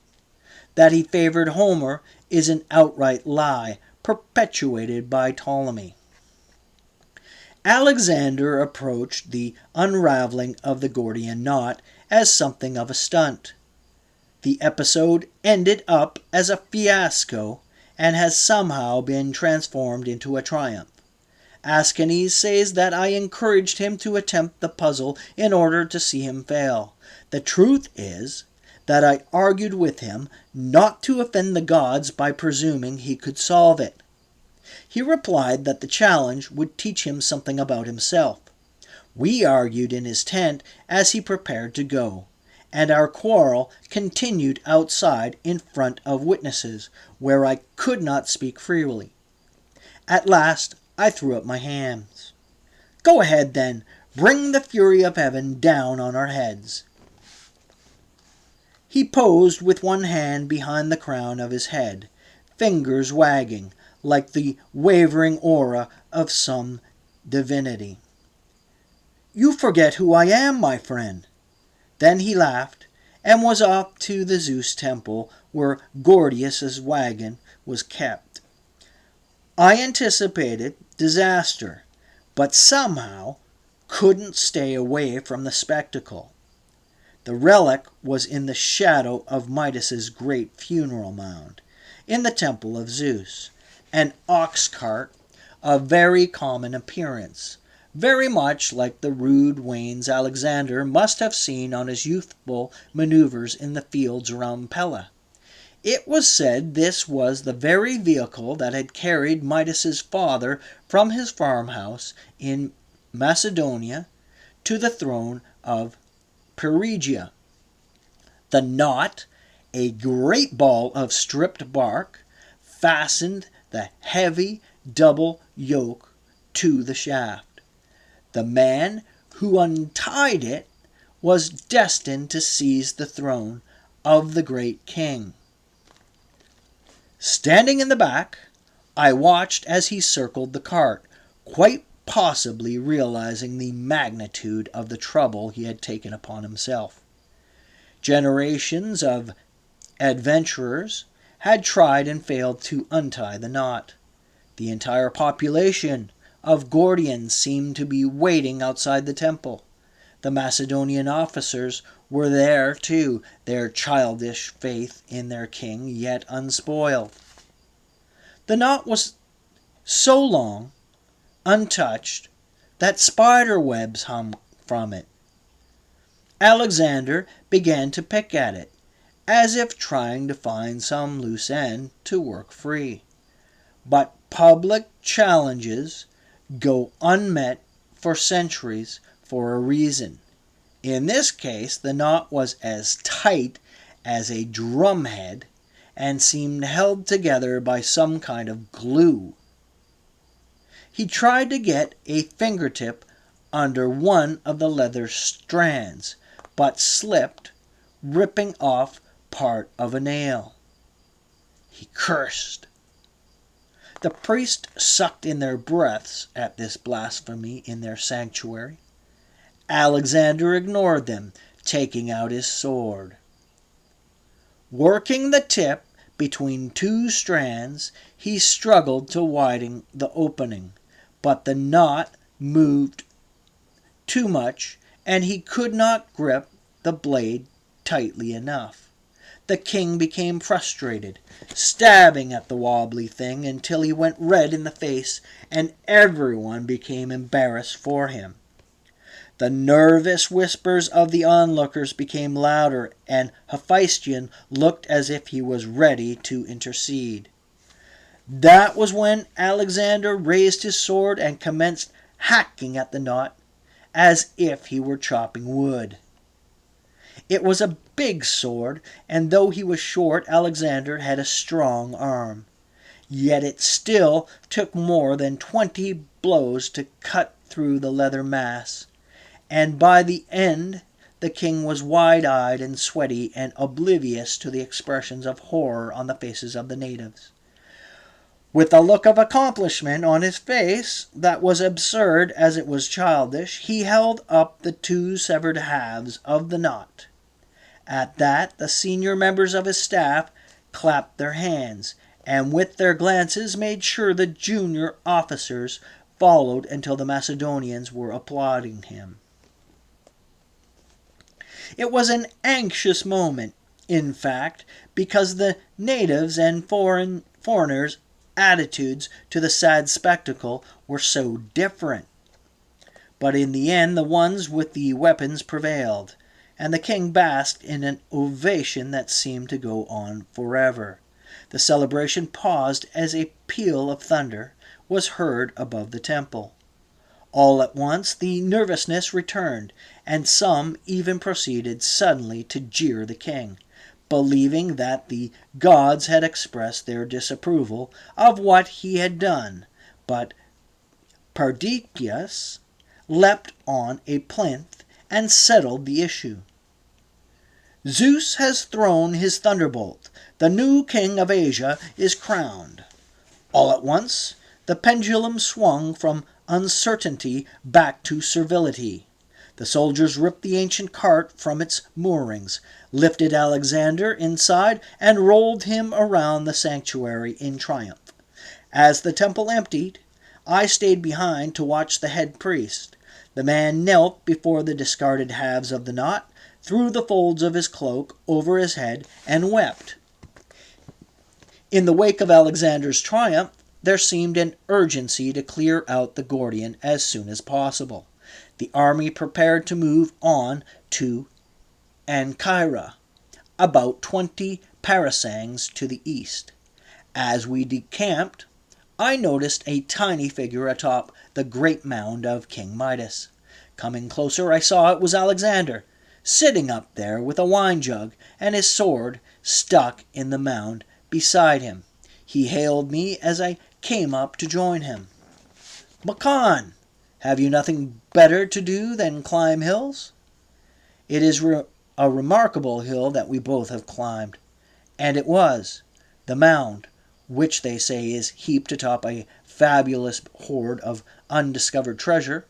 That he favored Homer is an outright lie, perpetuated by Ptolemy. Alexander approached the unraveling of the Gordian knot as something of a stunt. The episode ended up as a fiasco and has somehow been transformed into a triumph. Aeschines says that I encouraged him to attempt the puzzle in order to see him fail. The truth is that I argued with him not to offend the gods by presuming he could solve it. He replied that the challenge would teach him something about himself. We argued in his tent as he prepared to go, and our quarrel continued outside in front of witnesses, where I could not speak freely. At last, I threw up my hands. Go ahead, then. Bring the fury of heaven down on our heads. He posed with one hand behind the crown of his head, fingers wagging, like the wavering aura of some divinity. You forget who I am, my friend. Then he laughed, and was off to the Zeus temple, where Gordius's wagon was kept. I anticipated disaster, but somehow couldn't stay away from the spectacle. The relic was in the shadow of Midas's great funeral mound, in the temple of Zeus, an ox cart of very common appearance, very much like the rude wains Alexander must have seen on his youthful maneuvers in the fields around Pella. It was said this was the very vehicle that had carried Midas's father from his farmhouse in Macedonia to the throne of Perugia. The knot, a great ball of stripped bark, fastened the heavy double yoke to the shaft. The man who untied it was destined to seize the throne of the great king. Standing in the back, I watched as he circled the cart, quite possibly realizing the magnitude of the trouble he had taken upon himself. Generations of adventurers had tried and failed to untie the knot. The entire population of Gordian seemed to be waiting outside the temple. The Macedonian officers were there too, their childish faith in their king yet unspoiled. The knot was so long, untouched, that spider webs hung from it. Alexander began to pick at it, as if trying to find some loose end to work free. But public challenges go unmet for centuries for a reason. In this case, the knot was as tight as a drumhead and seemed held together by some kind of glue. He tried to get a fingertip under one of the leather strands, but slipped, ripping off part of a nail. He cursed. The priests sucked in their breaths at this blasphemy in their sanctuary. Alexander ignored them, taking out his sword. Working the tip between two strands, he struggled to widen the opening, but the knot moved too much, and he could not grip the blade tightly enough. The king became frustrated, stabbing at the wobbly thing until he went red in the face, and everyone became embarrassed for him. The nervous whispers of the onlookers became louder, and Hephaestion looked as if he was ready to intercede. That was when Alexander raised his sword and commenced hacking at the knot, as if he were chopping wood. It was a big sword, and though he was short, Alexander had a strong arm. Yet it still took more than 20 blows to cut through the leather mass, and by the end the king was wide-eyed and sweaty and oblivious to the expressions of horror on the faces of the natives. With a look of accomplishment on his face that was absurd as it was childish, he held up the two severed halves of the knot. At that, the senior members of his staff clapped their hands, and with their glances made sure the junior officers followed until the Macedonians were applauding him. It was an anxious moment, in fact, because the natives and foreigners' attitudes to the sad spectacle were so different. But in the end, the ones with the weapons prevailed, and the king basked in an ovation that seemed to go on forever. The celebration paused as a peal of thunder was heard above the temple. All at once the nervousness returned, and some even proceeded suddenly to jeer the king, believing that the gods had expressed their disapproval of what he had done. But Perdiccas leapt on a plinth and settled the issue. Zeus has thrown his thunderbolt. The new king of Asia is crowned. All at once, the pendulum swung from uncertainty back to servility. The soldiers ripped the ancient cart from its moorings, lifted Alexander inside, and rolled him around the sanctuary in triumph. As the temple emptied, I stayed behind to watch the head priest. The man knelt before the discarded halves of the knot, threw the folds of his cloak over his head, and wept. In the wake of Alexander's triumph, there seemed an urgency to clear out the Gordian as soon as possible. The army prepared to move on to Ancyra, about 20 parasangs to the east. As we decamped, I noticed a tiny figure atop the great mound of King Midas. Coming closer, I saw it was Alexander, sitting up there with a wine jug and his sword stuck in the mound beside him. He hailed me as I came up to join him. "Machon, have you nothing better to do than climb hills?" It is a remarkable hill that we both have climbed. And it was. The mound, which they say is heaped atop a fabulous hoard of undiscovered treasure,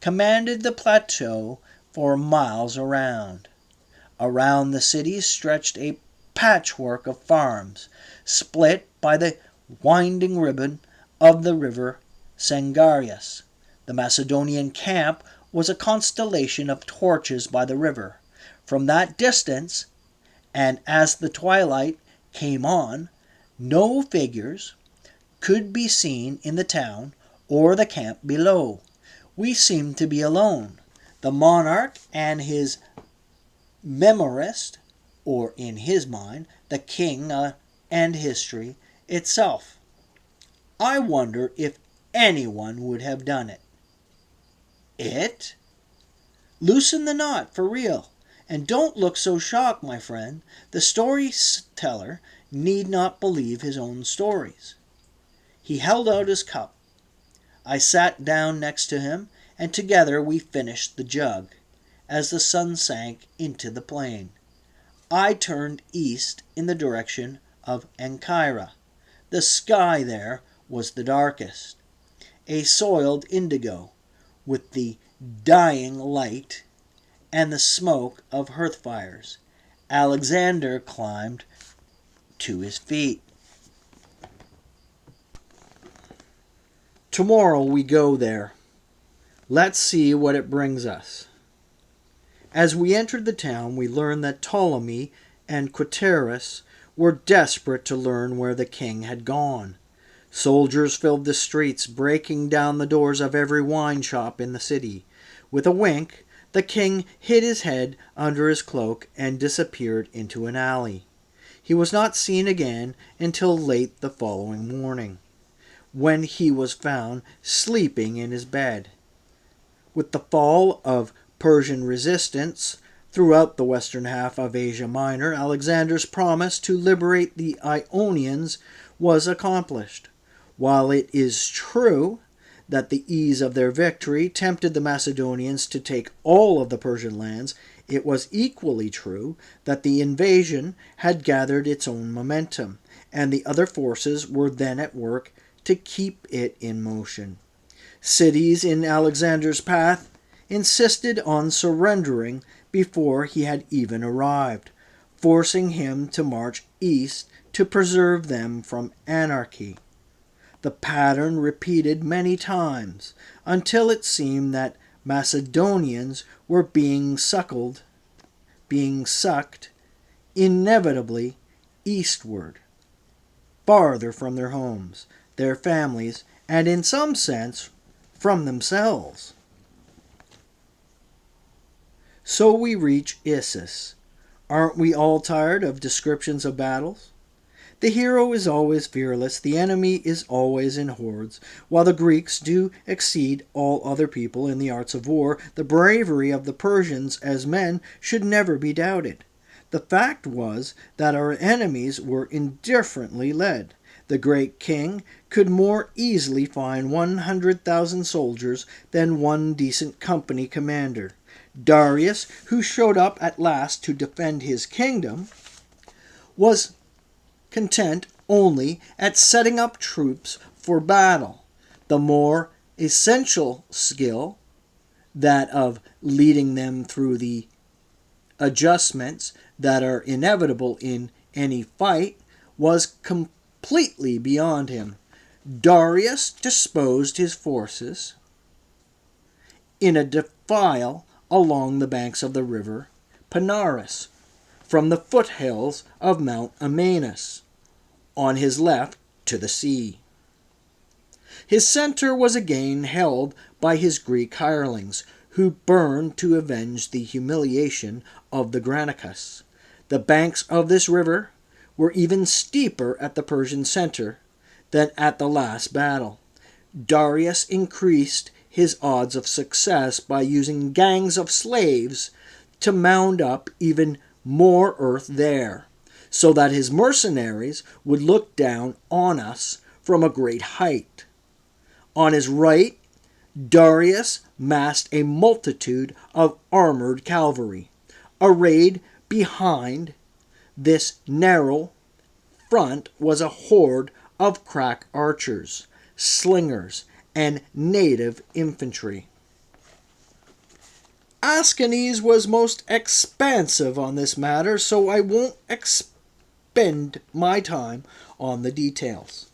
commanded the plateau for miles around. Around the city stretched a patchwork of farms, split by the winding ribbon of the river Sangarius. The Macedonian camp was a constellation of torches by the river. From that distance, and as the twilight came on, no figures could be seen in the town or the camp below. We seemed to be alone, the monarch and his memorist, or in his mind, the king and history itself. I wonder if anyone would have done it. It? Loosen the knot for real. And don't look so shocked, my friend. The storyteller need not believe his own stories. He held out his cup. I sat down next to him, and together we finished the jug. As the sun sank into the plain, I turned east in the direction of Ancyra. The sky there was the darkest, a soiled indigo, with the dying light and the smoke of hearth fires. Alexander climbed to his feet. Tomorrow we go there. Let's see what it brings us. As we entered the town, we learned that Ptolemy and Quaterus were desperate to learn where the king had gone. Soldiers filled the streets, breaking down the doors of every wine shop in the city. With a wink, the king hid his head under his cloak and disappeared into an alley. He was not seen again until late the following morning, when he was found sleeping in his bed. With the fall of Persian resistance throughout the western half of Asia Minor, Alexander's promise to liberate the Ionians was accomplished. While it is true that the ease of their victory tempted the Macedonians to take all of the Persian lands, it was equally true that the invasion had gathered its own momentum, and the other forces were then at work to keep it in motion. Cities in Alexander's path insisted on surrendering before he had even arrived, forcing him to march east to preserve them from anarchy. The pattern repeated many times until it seemed that Macedonians were being sucked inevitably eastward, farther from their homes, their families, and in some sense from themselves. So we reach Issus. Aren't we all tired of descriptions of battles? The hero is always fearless, the enemy is always in hordes. While the Greeks do exceed all other people in the arts of war, the bravery of the Persians as men should never be doubted. The fact was that our enemies were indifferently led. The great king could more easily find 100,000 soldiers than one decent company commander. Darius, who showed up at last to defend his kingdom, was content only at setting up troops for battle. The more essential skill, that of leading them through the adjustments that are inevitable in any fight, was completely beyond him. Darius disposed his forces in a defile along the banks of the river Panaris, from the foothills of Mount Amanus, on his left to the sea. His center was again held by his Greek hirelings, who burned to avenge the humiliation of the Granicus. The banks of this river were even steeper at the Persian center than at the last battle. Darius increased his odds of success by using gangs of slaves to mound up even more earth there, so that his mercenaries would look down on us from a great height. On his right, Darius massed a multitude of armored cavalry. Arrayed behind this narrow front was a horde of crack archers, slingers, and native infantry. Ascanius was most expansive on this matter, so I won't expend my time on the details.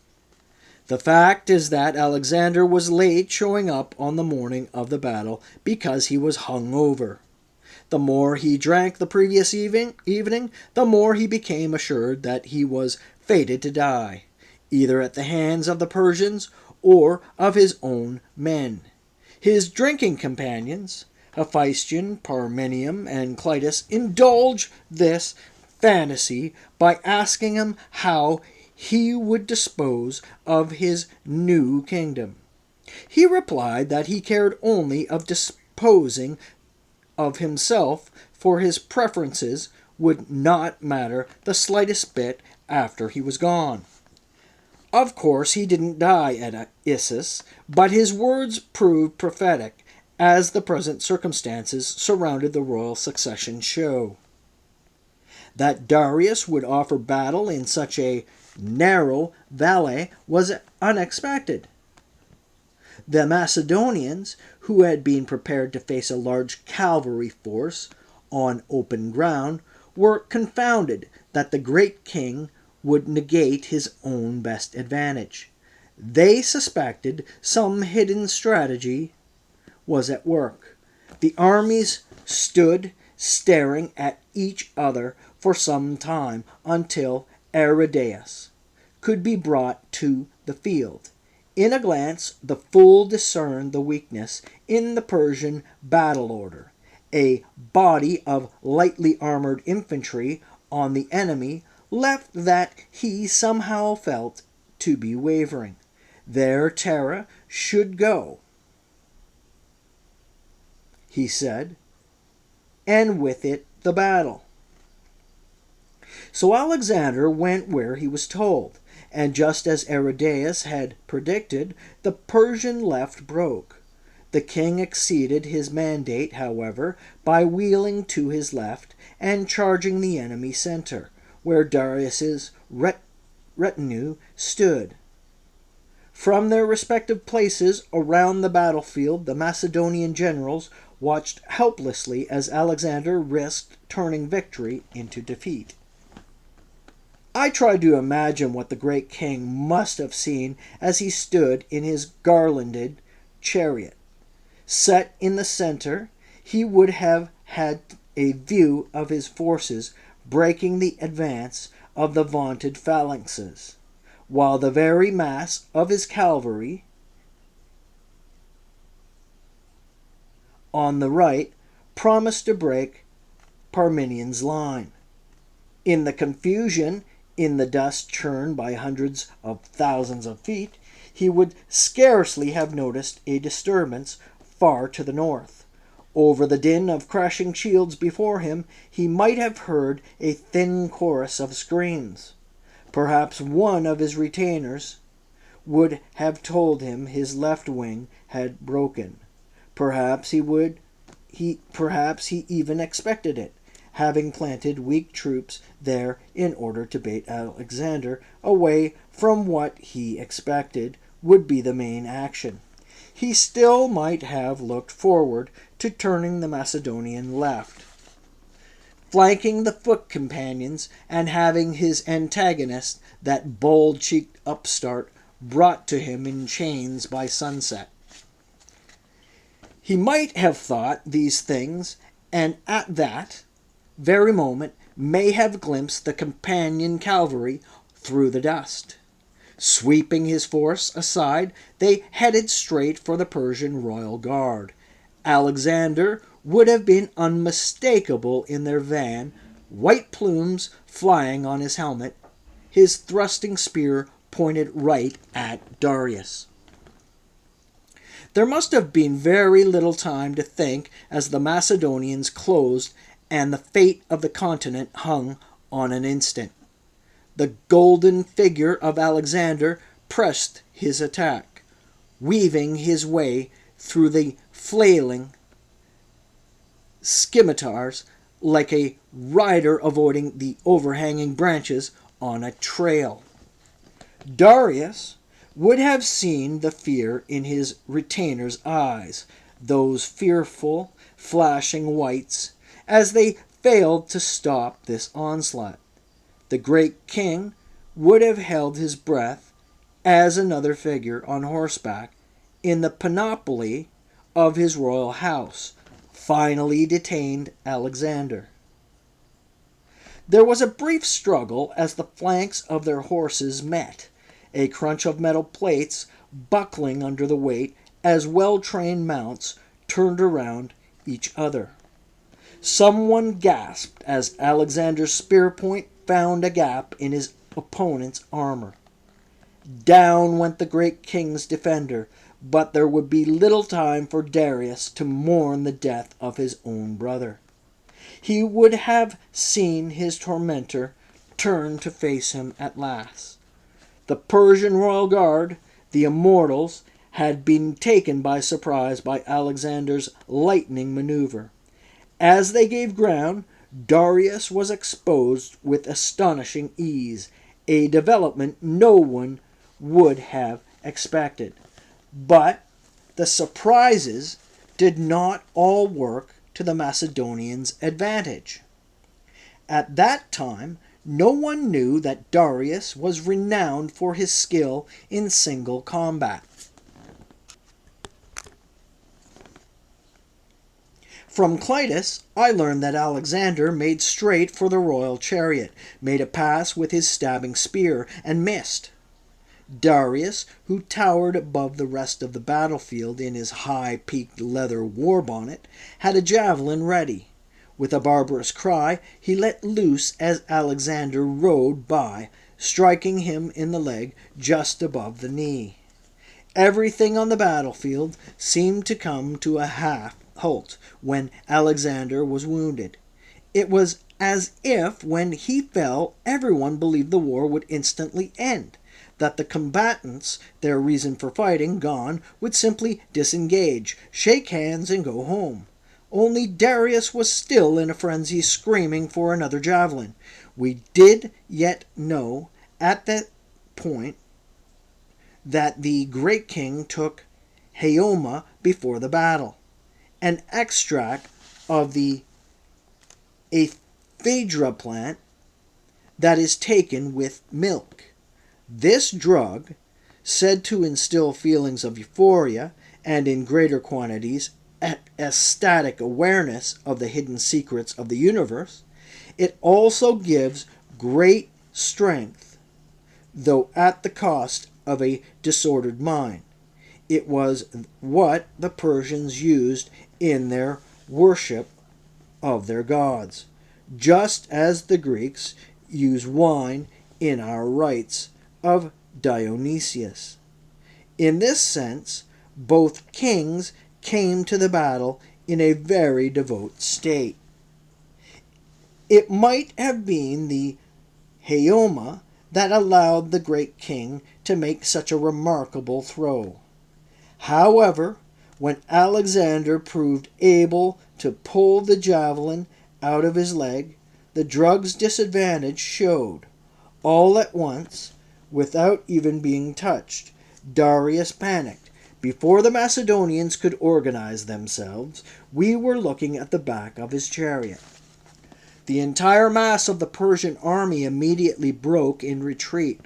The fact is that Alexander was late showing up on the morning of the battle because he was hungover. The more he drank the previous evening, the more he became assured that he was fated to die, either at the hands of the Persians or of his own men. His drinking companions, Hephaestion, Parmenium, and Clytus, indulged this fantasy by asking him how he would dispose of his new kingdom. He replied that he cared only of disposing of himself, for his preferences would not matter the slightest bit after he was gone. Of course, he didn't die at Issus, but his words proved prophetic, as the present circumstances surrounding the royal succession show. That Darius would offer battle in such a narrow valley was unexpected. The Macedonians, who had been prepared to face a large cavalry force on open ground, were confounded that the great king would negate his own best advantage. They suspected some hidden strategy was at work. The armies stood staring at each other for some time until Aridaeus could be brought to the field. In a glance, the fool discerned the weakness in the Persian battle order. A body of lightly armored infantry on the enemy left that he somehow felt to be wavering. Their Tyre should go, he said, and with it the battle. So Alexander went where he was told, and just as Aridaeus had predicted, the Persian left broke. The king exceeded his mandate, however, by wheeling to his left and charging the enemy center, where Darius's retinue stood. From their respective places around the battlefield, the Macedonian generals watched helplessly as Alexander risked turning victory into defeat. I tried to imagine what the great king must have seen as he stood in his garlanded chariot. Set in the center, he would have had a view of his forces breaking the advance of the vaunted phalanxes, while the very mass of his cavalry on the right promised to break Parmenian's line. In the confusion, in the dust churned by hundreds of thousands of feet, he would scarcely have noticed a disturbance far to the north. Over the din of crashing shields before him, he might have heard a thin chorus of screams. Perhaps one of his retainers would have told him his left wing had broken. Perhaps he even expected it, having planted weak troops there in order to bait Alexander away from what he expected would be the main action. He still might have looked forward to turning the Macedonian left, flanking the foot companions, and having his antagonist, that bold-cheeked upstart, brought to him in chains by sunset. He might have thought these things, and at that very moment may have glimpsed the companion cavalry through the dust. Sweeping his force aside, they headed straight for the Persian royal guard. Alexander would have been unmistakable in their van, white plumes flying on his helmet, his thrusting spear pointed right at Darius. There must have been very little time to think as the Macedonians closed and the fate of the continent hung on an instant. The golden figure of Alexander pressed his attack, weaving his way through the flailing scimitars like a rider avoiding the overhanging branches on a trail. Darius would have seen the fear in his retainer's eyes, those fearful, flashing whites, as they failed to stop this onslaught. The great king would have held his breath as another figure on horseback in the panoply of his royal house finally detained Alexander. There was a brief struggle as the flanks of their horses met, a crunch of metal plates buckling under the weight as well-trained mounts turned around each other. Someone gasped as Alexander's spear point found a gap in his opponent's armor. Down went the great king's defender, but there would be little time for Darius to mourn the death of his own brother. He would have seen his tormentor turn to face him at last. The Persian royal guard, the immortals, had been taken by surprise by Alexander's lightning maneuver. As they gave ground, Darius was exposed with astonishing ease, a development no one would have expected. But the surprises did not all work to the Macedonians' advantage. At that time, no one knew that Darius was renowned for his skill in single combat. From Clitus, I learned that Alexander made straight for the royal chariot, made a pass with his stabbing spear, and missed. Darius, who towered above the rest of the battlefield in his high-peaked leather war bonnet, had a javelin ready. With a barbarous cry, he let loose as Alexander rode by, striking him in the leg just above the knee. Everything on the battlefield seemed to come to a halt when Alexander was wounded. It was as if when he fell, everyone believed the war would instantly end, that the combatants, their reason for fighting gone, would simply disengage, shake hands, and go home. Only Darius was still in a frenzy, screaming for another javelin. We did yet know at that point that the great king took Haoma before the battle, an extract of the ephedra plant that is taken with milk. This drug, said to instill feelings of euphoria and in greater quantities ecstatic awareness of the hidden secrets of the universe, it also gives great strength, though at the cost of a disordered mind. It was what the Persians used in their worship of their gods, just as the Greeks use wine in our rites of Dionysius. In this sense, both kings came to the battle in a very devout state. It might have been the Haoma that allowed the great king to make such a remarkable throw. However, when Alexander proved able to pull the javelin out of his leg, the drug's disadvantage showed. All at once, without even being touched, Darius panicked. Before the Macedonians could organize themselves, we were looking at the back of his chariot. The entire mass of the Persian army immediately broke in retreat.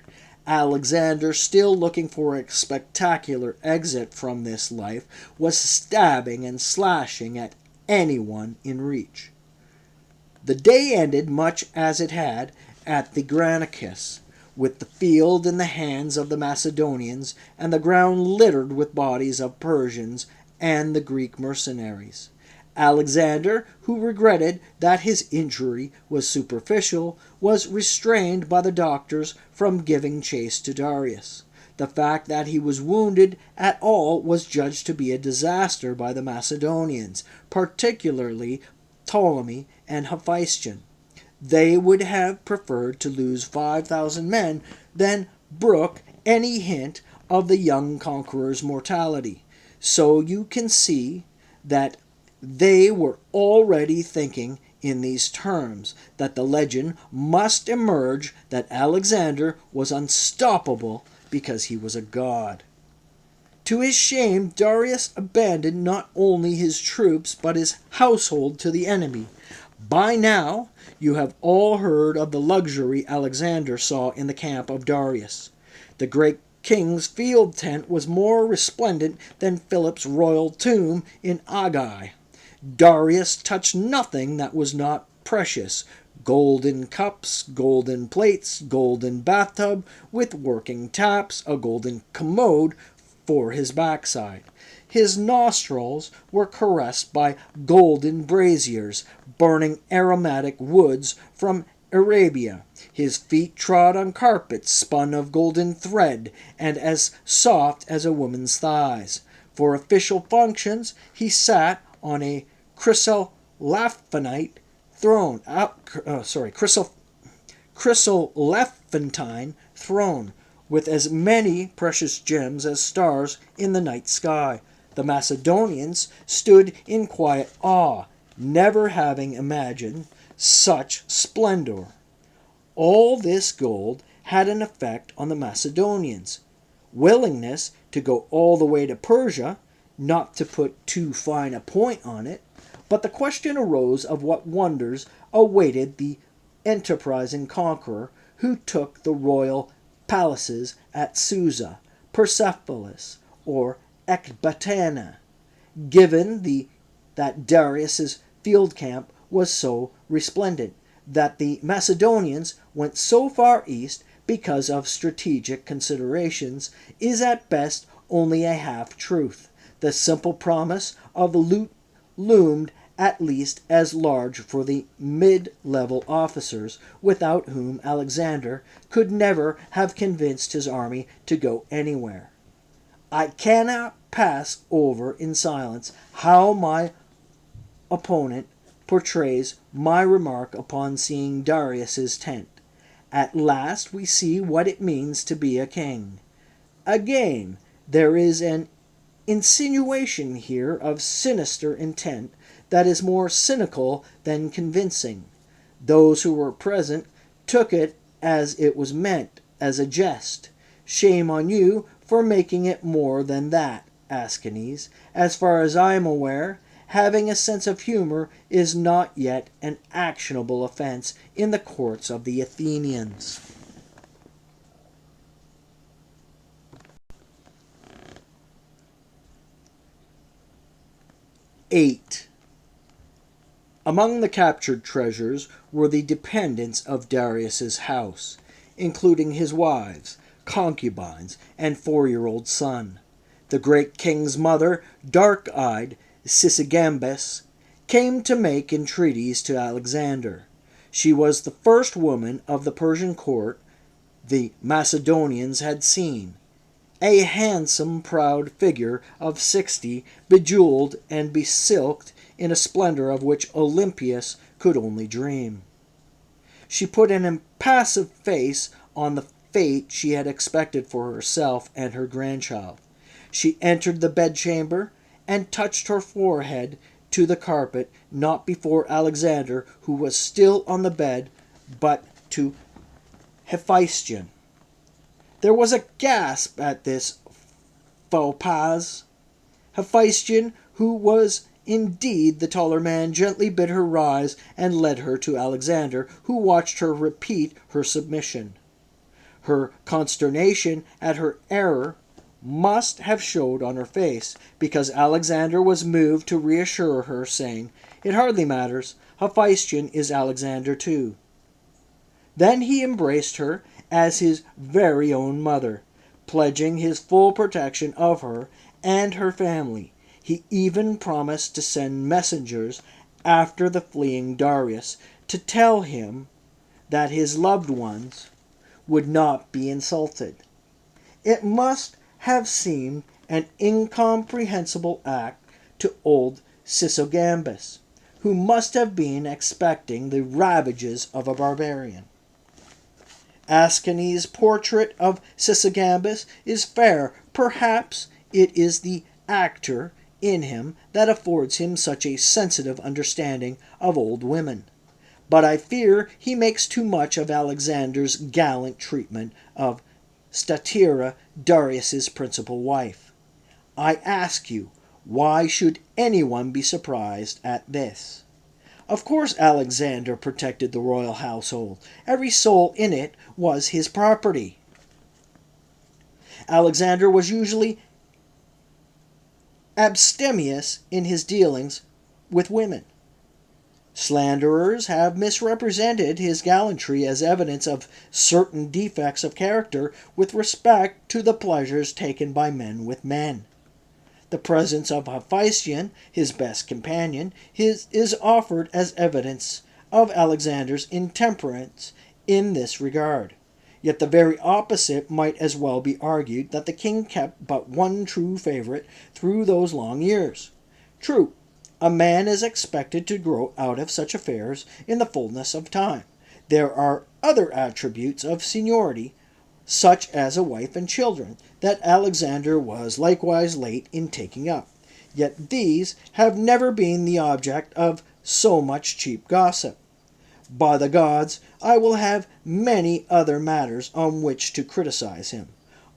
Alexander, still looking for a spectacular exit from this life, was stabbing and slashing at anyone in reach. The day ended much as it had at the Granicus, with the field in the hands of the Macedonians and the ground littered with bodies of Persians and the Greek mercenaries. Alexander, who regretted that his injury was superficial, was restrained by the doctors from giving chase to Darius. The fact that he was wounded at all was judged to be a disaster by the Macedonians, particularly Ptolemy and Hephaestion. They would have preferred to lose 5,000 men than brook any hint of the young conqueror's mortality. So you can see that they were already thinking in these terms, that the legend must emerge that Alexander was unstoppable because he was a god. To his shame, Darius abandoned not only his troops but his household to the enemy. By now, you have all heard of the luxury Alexander saw in the camp of Darius. The great king's field tent was more resplendent than Philip's royal tomb in Agai. Darius touched nothing that was not precious. Golden cups, golden plates, golden bathtub with working taps, a golden commode for his backside. His nostrils were caressed by golden braziers, burning aromatic woods from Arabia. His feet trod on carpets spun of golden thread and as soft as a woman's thighs. For official functions, he sat on a chryselephantine throne, chryselephantine throne, with as many precious gems as stars in the night sky. The Macedonians stood in quiet awe, never having imagined such splendor. All this gold had an effect on the Macedonians. Willingness to go all the way to Persia, not to put too fine a point on it, but the question arose of what wonders awaited the enterprising conqueror who took the royal palaces at Susa, Persepolis, or Ecbatana, given that Darius's field camp was so resplendent. That the Macedonians went so far east because of strategic considerations is at best only a half-truth. The simple promise of the loot loomed at least as large for the mid-level officers, without whom Alexander could never have convinced his army to go anywhere. I cannot pass over in silence how my opponent portrays my remark upon seeing Darius's tent. At last we see what it means to be a king. Again, there is an insinuation here of sinister intent that is more cynical than convincing. Those who were present took it as it was meant, as a jest. Shame on you for making it more than that, Ascanes. As far as I am aware, having a sense of humor is not yet an actionable offense in the courts of the Athenians. Eight. Among the captured treasures were the dependents of Darius's house, including his wives, concubines, and 4-year-old son. The great king's mother, dark-eyed Sisygambis, came to make entreaties to Alexander. She was the first woman of the Persian court the Macedonians had seen, a handsome, proud figure of 60, bejeweled and besilked in a splendor of which Olympias could only dream. She put an impassive face on the fate she had expected for herself and her grandchild. She entered the bedchamber and touched her forehead to the carpet, not before Alexander, who was still on the bed, but to Hephaestion. There was a gasp at this faux pas. Hephaestion, who was indeed the taller man, gently bid her rise and led her to Alexander, who watched her repeat her submission. Her consternation at her error must have showed on her face, because Alexander was moved to reassure her, saying, "It hardly matters. Hephaestion is Alexander too." Then he embraced her as his very own mother, pledging his full protection of her and her family. He even promised to send messengers after the fleeing Darius to tell him that his loved ones would not be insulted. It must have seemed an incomprehensible act to old Sisygambis, who must have been expecting the ravages of a barbarian. Ascanes' portrait of Sisygambis is fair. Perhaps it is the actor in him that affords him such a sensitive understanding of old women. But I fear he makes too much of Alexander's gallant treatment of Statira, Darius's principal wife. I ask you, why should anyone be surprised at this? Of course Alexander protected the royal household. Every soul in it was his property. Alexander was usually abstemious in his dealings with women. Slanderers have misrepresented his gallantry as evidence of certain defects of character with respect to the pleasures taken by men with men. The presence of Hephaestion, his best companion, is offered as evidence of Alexander's intemperance in this regard. Yet the very opposite might as well be argued, that the king kept but one true favorite through those long years. True, a man is expected to grow out of such affairs in the fullness of time. There are other attributes of seniority, such as a wife and children, that Alexander was likewise late in taking up. Yet these have never been the object of so much cheap gossip. By the gods, I will have many other matters on which to criticize him.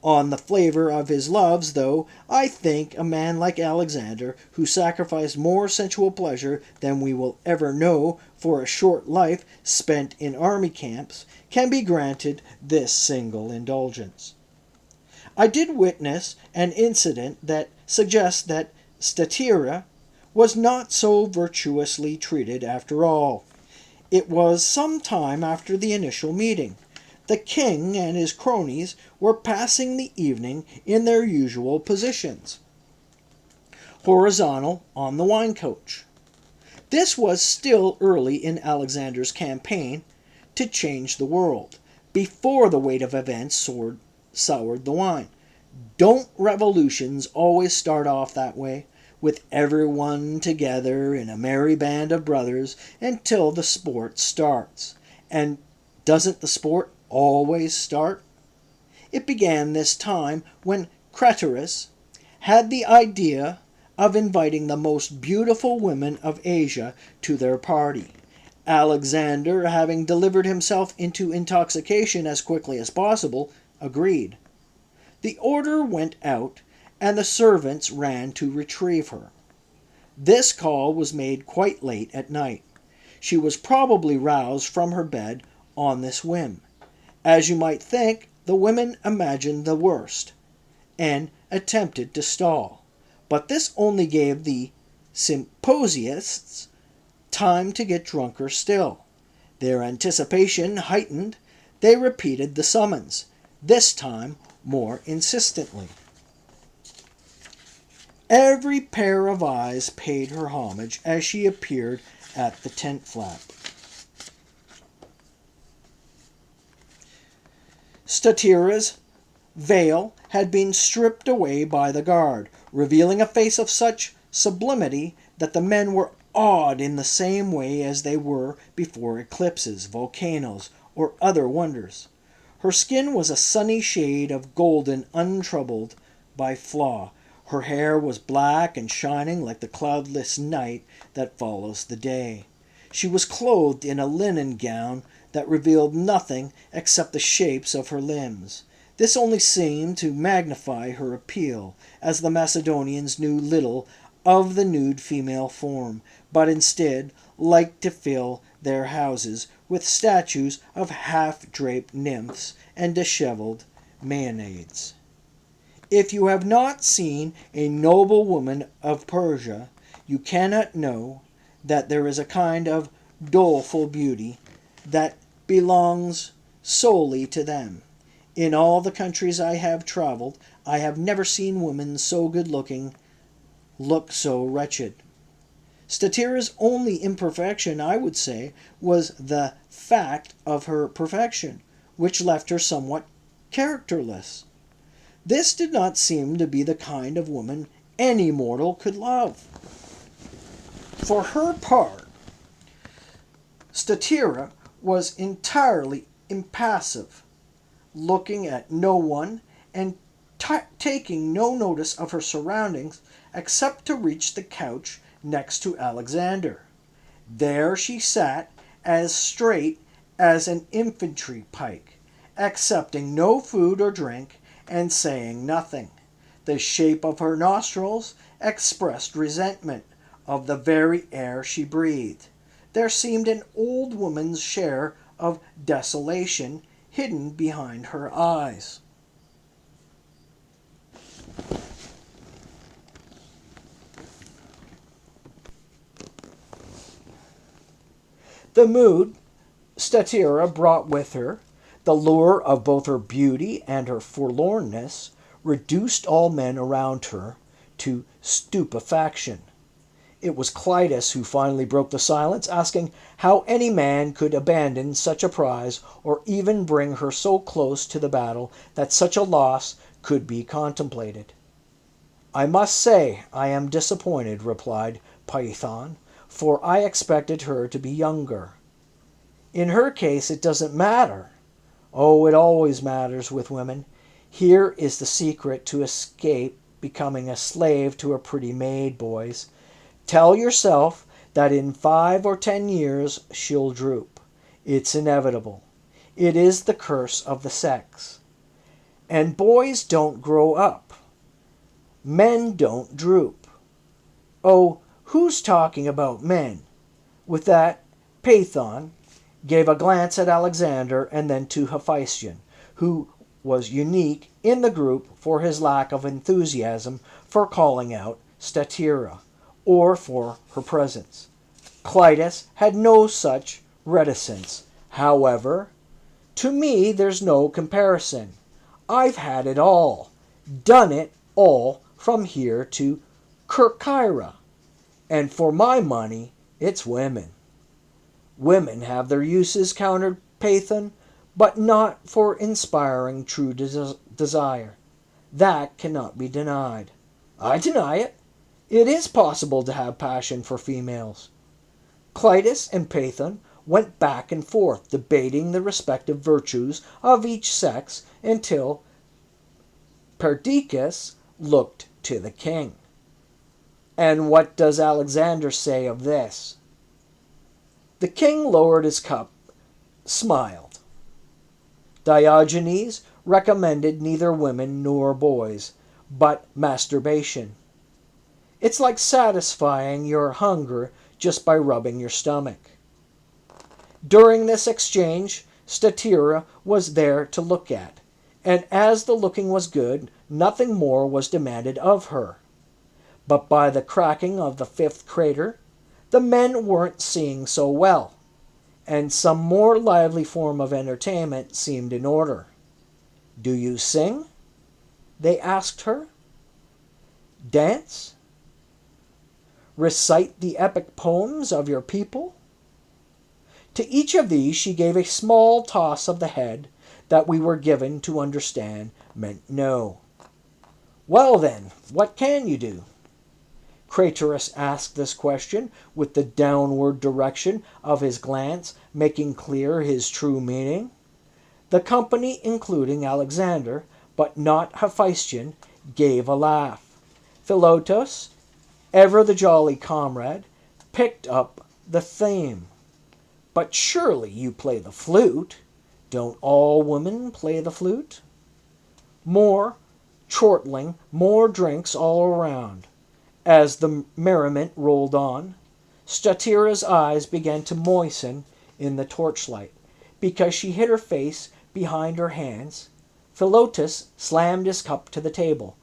On the flavor of his loves, though, I think a man like Alexander, who sacrificed more sensual pleasure than we will ever know for a short life spent in army camps, can be granted this single indulgence. I did witness an incident that suggests that Statira was not so virtuously treated after all. It was some time after the initial meeting. The king and his cronies were passing the evening in their usual positions, horizontal on the wine coach. This was still early in Alexander's campaign to change the world, before the weight of events soured the wine. Don't revolutions always start off that way, with everyone together in a merry band of brothers until the sport starts? And doesn't the sport always start? It began this time when Craterus had the idea of inviting the most beautiful women of Asia to their party. Alexander, having delivered himself into intoxication as quickly as possible, agreed. The order went out, and the servants ran to retrieve her. This call was made quite late at night. She was probably roused from her bed on this whim. As you might think, the women imagined the worst, and attempted to stall. But this only gave the symposiists time to get drunker still. Their anticipation heightened, they repeated the summons, this time more insistently. Every pair of eyes paid her homage as she appeared at the tent flap. Statira's veil had been stripped away by the guard, revealing a face of such sublimity that the men were awed in the same way as they were before eclipses, volcanoes, or other wonders. Her skin was a sunny shade of golden, untroubled by flaw. Her hair was black and shining like the cloudless night that follows the day. She was clothed in a linen gown that revealed nothing except the shapes of her limbs. This only seemed to magnify her appeal, as the Macedonians knew little of the nude female form, but instead liked to fill their houses with statues of half-draped nymphs and disheveled Maenads. If you have not seen a noble woman of Persia, you cannot know that there is a kind of doleful beauty that belongs solely to them. In all the countries I have traveled, I have never seen women so good-looking look so wretched. Statira's only imperfection, I would say, was the fact of her perfection, which left her somewhat characterless. This did not seem to be the kind of woman any mortal could love. For her part, Statira was entirely impassive, looking at no one and taking no notice of her surroundings except to reach the couch next to Alexander. There she sat as straight as an infantry pike, accepting no food or drink and saying nothing. The shape of her nostrils expressed resentment of the very air she breathed. There seemed an old woman's share of desolation hidden behind her eyes. The mood Statira brought with her, the lure of both her beauty and her forlornness, reduced all men around her to stupefaction. It was Clitus who finally broke the silence, asking how any man could abandon such a prize or even bring her so close to the battle that such a loss could be contemplated. "I must say I am disappointed," replied Python, "for I expected her to be younger." "In her case it doesn't matter." "Oh, it always matters with women. Here is the secret to escape becoming a slave to a pretty maid, boys. Tell yourself that in 5 or 10 years she'll droop. It's inevitable. It is the curse of the sex. And boys don't grow up. Men don't droop. Oh, who's talking about men?" With that, Python gave a glance at Alexander and then to Hephaestion, who was unique in the group for his lack of enthusiasm for calling out Statira, or for her presence. Clitus had no such reticence. "However, to me there's no comparison. I've had it all, done it all from here to Kerkyra, and for my money it's women." "Women have their uses," countered Python, "but not for inspiring true desire. That cannot be denied." "I deny it. It is possible to have passion for females." Clitus and Python went back and forth, debating the respective virtues of each sex until Perdiccas looked to the king. "And what does Alexander say of this?" The king lowered his cup, smiled. "Diogenes recommended neither women nor boys, but masturbation. It's like satisfying your hunger just by rubbing your stomach. During this exchange, Statira was there to look at, and as the looking was good, nothing more was demanded of her. But by the cracking of the fifth crater, the men weren't seeing so well, and some more lively form of entertainment seemed in order. "Do you sing?" they asked her. "Dance? Recite the epic poems of your people?" To each of these she gave a small toss of the head that we were given to understand meant no. "Well then, what can you do?" Craterus asked this question with the downward direction of his glance making clear his true meaning. The company, including Alexander, but not Hephaestion, gave a laugh. Philotas, ever the jolly comrade, picked up the theme. "But surely you play the flute? Don't all women play the flute?" More chortling, more drinks all around. As the merriment rolled on, Statira's eyes began to moisten in the torchlight, because she hid her face behind her hands. Philotas slammed his cup to the table.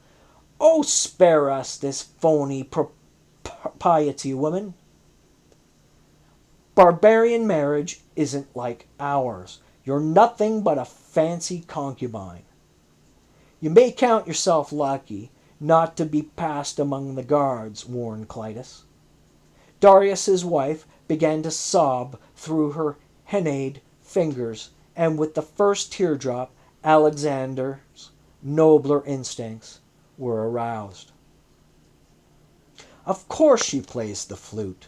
"Oh, spare us this phony piety, woman. Barbarian marriage isn't like ours. You're nothing but a fancy concubine. You may count yourself lucky not to be passed among the guards," warned Clitus. Darius's wife began to sob through her hennaed fingers, and with the first teardrop, Alexander's nobler instincts were aroused. "Of course she plays the flute.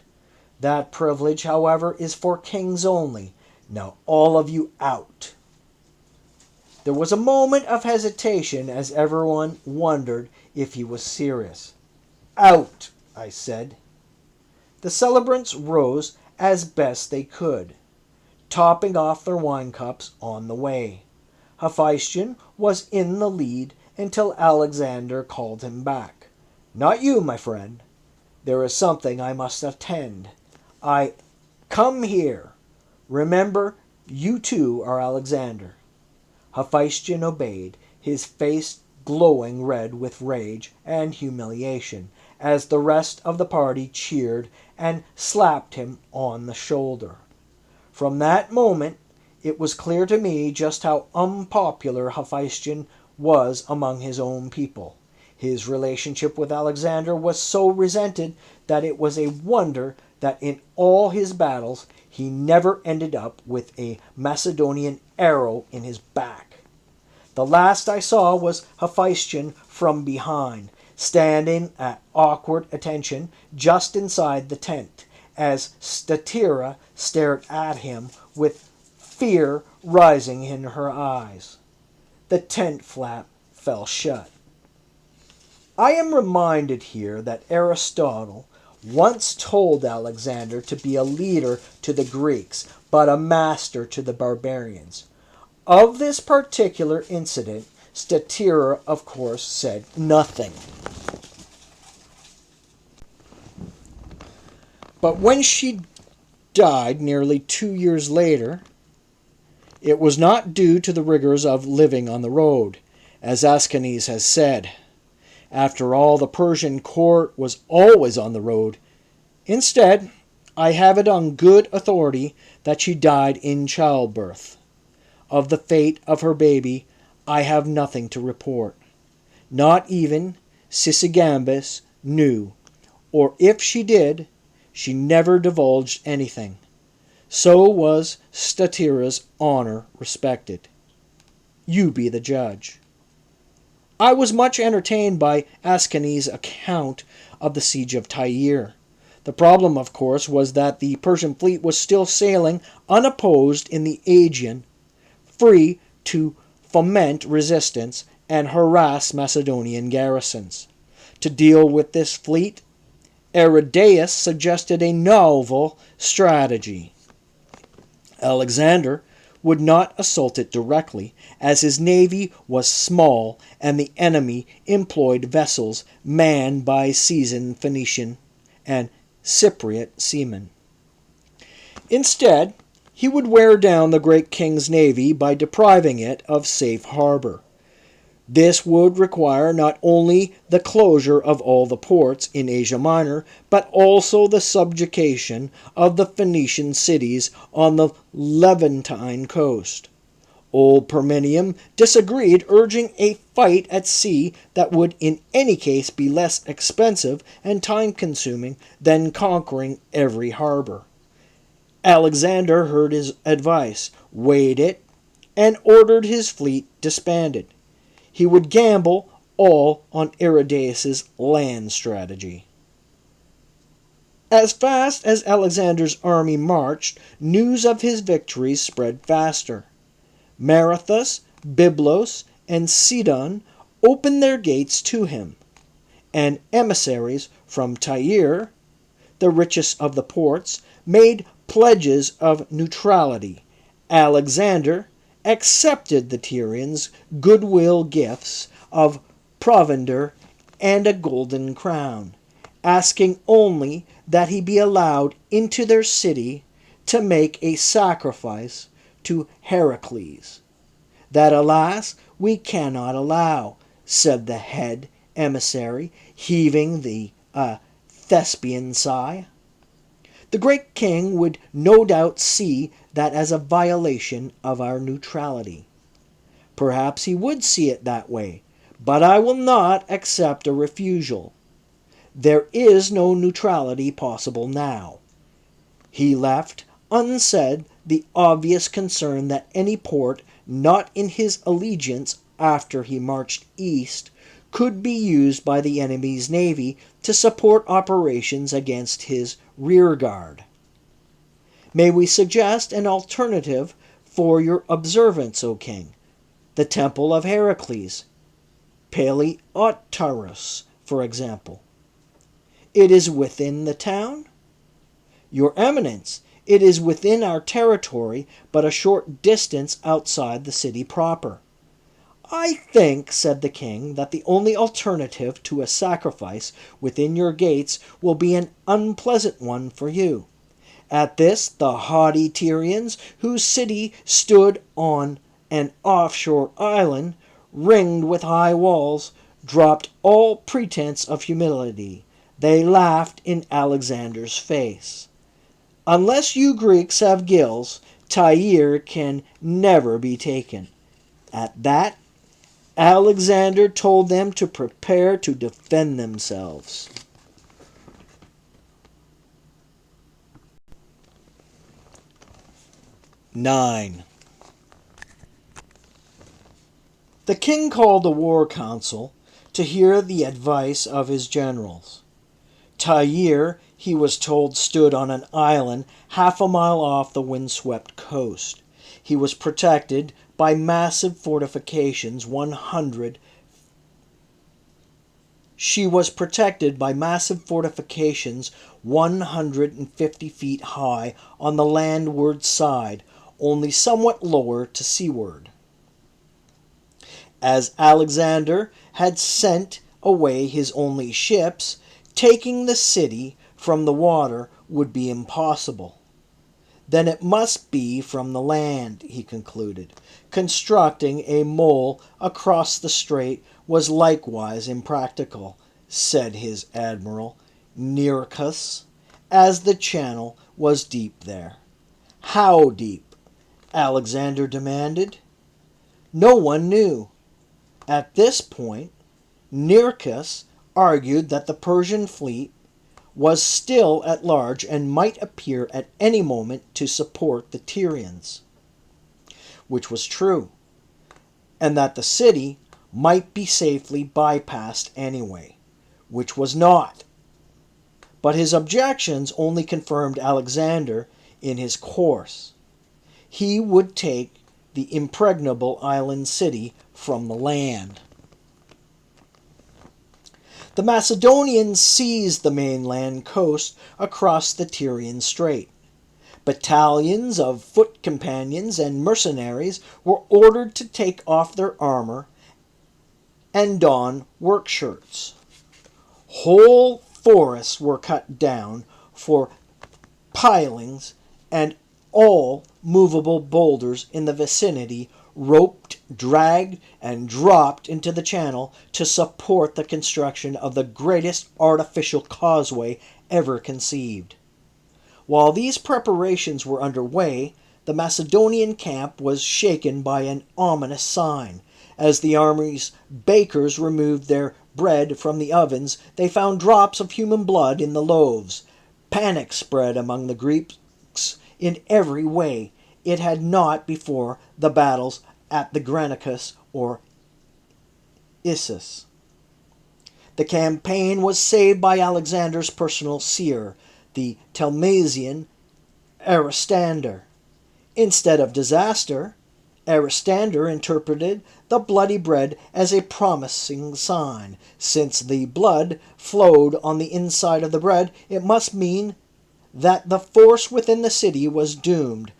That privilege, however, is for kings only. Now all of you out." There was a moment of hesitation as everyone wondered if he was serious. "Out," I said. The celebrants rose as best they could, topping off their wine cups on the way. Hephaestion was in the lead until Alexander called him back. "Not you, my friend. There is something I must attend. Come here. Remember, you too are Alexander." Hephaestion obeyed, his face glowing red with rage and humiliation, as the rest of the party cheered and slapped him on the shoulder. From that moment, it was clear to me just how unpopular Hephaestion was among his own people. His relationship with Alexander was so resented that it was a wonder that in all his battles he never ended up with a Macedonian arrow in his back. The last I saw was Hephaestion from behind, standing at awkward attention just inside the tent, as Statira stared at him with fear rising in her eyes. The tent flap fell shut. I am reminded here that Aristotle once told Alexander to be a leader to the Greeks, but a master to the barbarians. Of this particular incident, Statira, of course, said nothing. But when she died nearly 2 years later, it was not due to the rigors of living on the road, as Aeschines has said. After all, the Persian court was always on the road. Instead, I have it on good authority that she died in childbirth. Of the fate of her baby, I have nothing to report. Not even Sisygambis knew, or if she did, she never divulged anything. So was Statira's honor respected. You be the judge. I was much entertained by Aeschines' account of the siege of Tyre. The problem, of course, was that the Persian fleet was still sailing unopposed in the Aegean, free to foment resistance and harass Macedonian garrisons. To deal with this fleet, Aridaeus suggested a novel strategy. Alexander would not assault it directly, as his navy was small and the enemy employed vessels manned by seasoned Phoenician and Cypriot seamen. Instead, he would wear down the great king's navy by depriving it of safe harbor. This would require not only the closure of all the ports in Asia Minor, but also the subjugation of the Phoenician cities on the Levantine coast. Old Parmenium disagreed, urging a fight at sea that would in any case be less expensive and time-consuming than conquering every harbor. Alexander heard his advice, weighed it, and ordered his fleet disbanded. He would gamble all on Aridaeus' land strategy. As fast as Alexander's army marched, news of his victories spread faster. Marathus, Byblos, and Sidon opened their gates to him, and emissaries from Tyre, the richest of the ports, made pledges of neutrality. Alexander accepted the Tyrians' goodwill gifts of provender and a golden crown, asking only that he be allowed into their city to make a sacrifice to Heracles. That, alas, we cannot allow, said the head emissary, heaving the Thespian sigh. The great king would no doubt see that as a violation of our neutrality. Perhaps he would see it that way, but I will not accept a refusal. There is no neutrality possible now. He left unsaid the obvious concern that any port not in his allegiance after he marched east could be used by the enemy's navy to support operations against his rearguard. May we suggest an alternative for your observance, O king? The temple of Heracles, Paleotarus, for example. It is within the town? Your Eminence, it is within our territory, but a short distance outside the city proper. I think, said the king, that the only alternative to a sacrifice within your gates will be an unpleasant one for you. At this, the haughty Tyrians, whose city stood on an offshore island, ringed with high walls, dropped all pretense of humility. They laughed in Alexander's face. Unless you Greeks have gills, Tyre can never be taken. At that, Alexander told them to prepare to defend themselves. (9) The king called a war council to hear the advice of his generals. Tyre, he was told, stood on an island half a mile off the windswept coast. He was protected by massive fortifications 150 feet high on the landward side, only somewhat lower to seaward. As Alexander had sent away his only ships, taking the city from the water would be impossible. Then it must be from the land, he concluded. Constructing a mole across the strait was likewise impractical, said his admiral, Nikos, as the channel was deep there. How deep? Alexander demanded. No one knew. At this point, Nikos argued that the Persian fleet was still at large and might appear at any moment to support the Tyrians, which was true, and that the city might be safely bypassed anyway, which was not. But his objections only confirmed Alexander in his course. He would take the impregnable island city from the land. The Macedonians seized the mainland coast across the Tyrian Strait, Battalions of foot companions and mercenaries were ordered to take off their armor and don work shirts. Whole forests were cut down for pilings, and all movable boulders in the vicinity roped, dragged, and dropped into the channel to support the construction of the greatest artificial causeway ever conceived. While these preparations were underway, the Macedonian camp was shaken by an ominous sign. As the army's bakers removed their bread from the ovens, they found drops of human blood in the loaves. Panic spread among the Greeks in every way. It had not before the battles at the Granicus or Issus. The campaign was saved by Alexander's personal seer, the Telmasian Aristander. Instead of disaster, Aristander interpreted the bloody bread as a promising sign. Since the blood flowed on the inside of the bread, it must mean that the force within the city was doomed,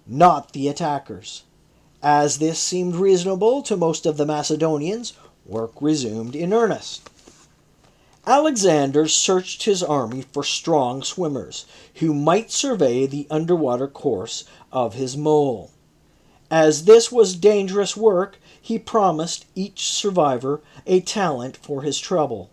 not the attackers. As this seemed reasonable to most of the Macedonians, work resumed in earnest. Alexander searched his army for strong swimmers who might survey the underwater course of his mole. As this was dangerous work, he promised each survivor a talent for his trouble.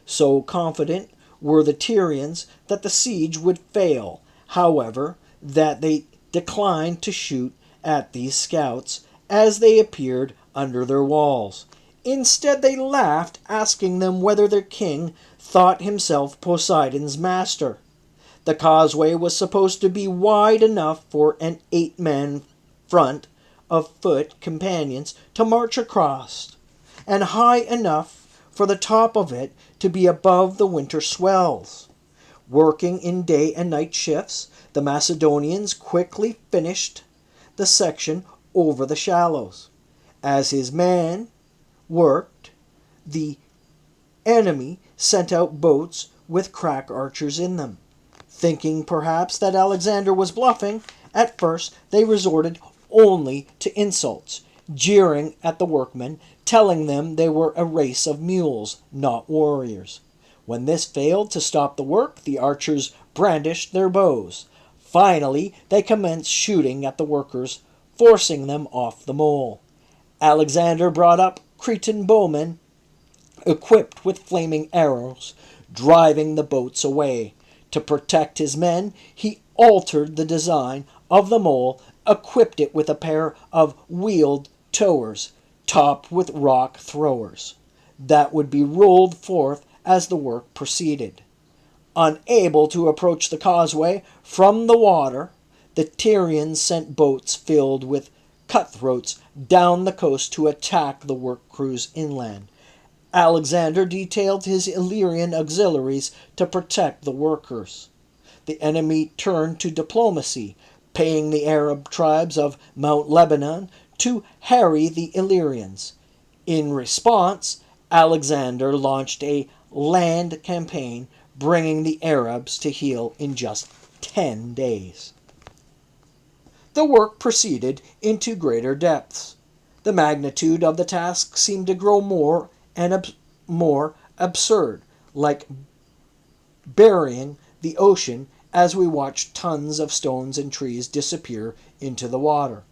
So confident were the Tyrians that the siege would fail, however, that they declined to shoot at these scouts as they appeared under their walls. Instead, they laughed, asking them whether their king thought himself Poseidon's master. The causeway was supposed to be wide enough for an 8-man front of foot companions to march across, and high enough for the top of it to be above the winter swells. Working in day and night shifts, the Macedonians quickly finished the section over the shallows. As his men worked, the enemy sent out boats with crack archers in them. Thinking perhaps that Alexander was bluffing, at first they resorted only to insults, jeering at the workmen, telling them they were a race of mules, not warriors. When this failed to stop the work, the archers brandished their bows. Finally, they commenced shooting at the workers, forcing them off the mole. Alexander brought up Cretan bowmen equipped with flaming arrows, driving the boats away. To protect his men, he altered the design of the mole, equipped it with a pair of wheeled towers, topped with rock throwers, that would be rolled forth as the work proceeded. Unable to approach the causeway from the water, the Tyrians sent boats filled with cutthroats down the coast to attack the work crews inland. Alexander detailed his Illyrian auxiliaries to protect the workers. The enemy turned to diplomacy, paying the Arab tribes of Mount Lebanon to harry the Illyrians. In response, Alexander launched a land campaign, bringing the Arabs to heel in just 10 days. The work proceeded into greater depths. The magnitude of the task seemed to grow more and more absurd, like burying the ocean as we watched tons of stones and trees disappear into the water.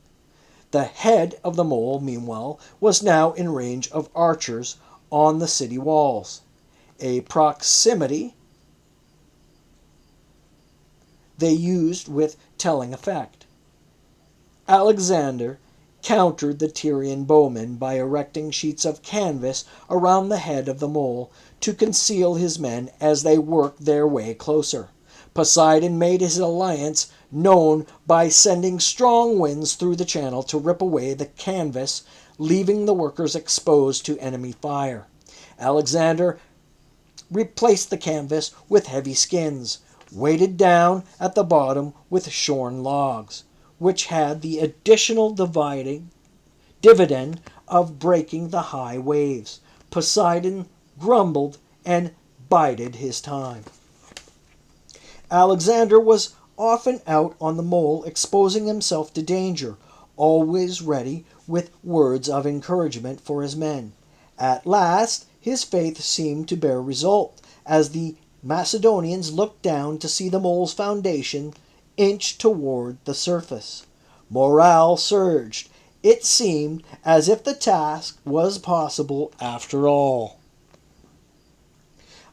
The head of the mole, meanwhile, was now in range of archers on the city walls, a proximity they used with telling effect. Alexander countered the Tyrian bowmen by erecting sheets of canvas around the head of the mole to conceal his men as they worked their way closer. Poseidon made his alliance known by sending strong winds through the channel to rip away the canvas, leaving the workers exposed to enemy fire. Alexander replaced the canvas with heavy skins, weighted down at the bottom with shorn logs, which had the additional dividend of breaking the high waves. Poseidon grumbled and bided his time. Alexander was often out on the mole exposing himself to danger, always ready with words of encouragement for his men. At last his faith seemed to bear result, as the Macedonians looked down to see the mole's foundation inch toward the surface. Morale surged. It seemed as if the task was possible after all.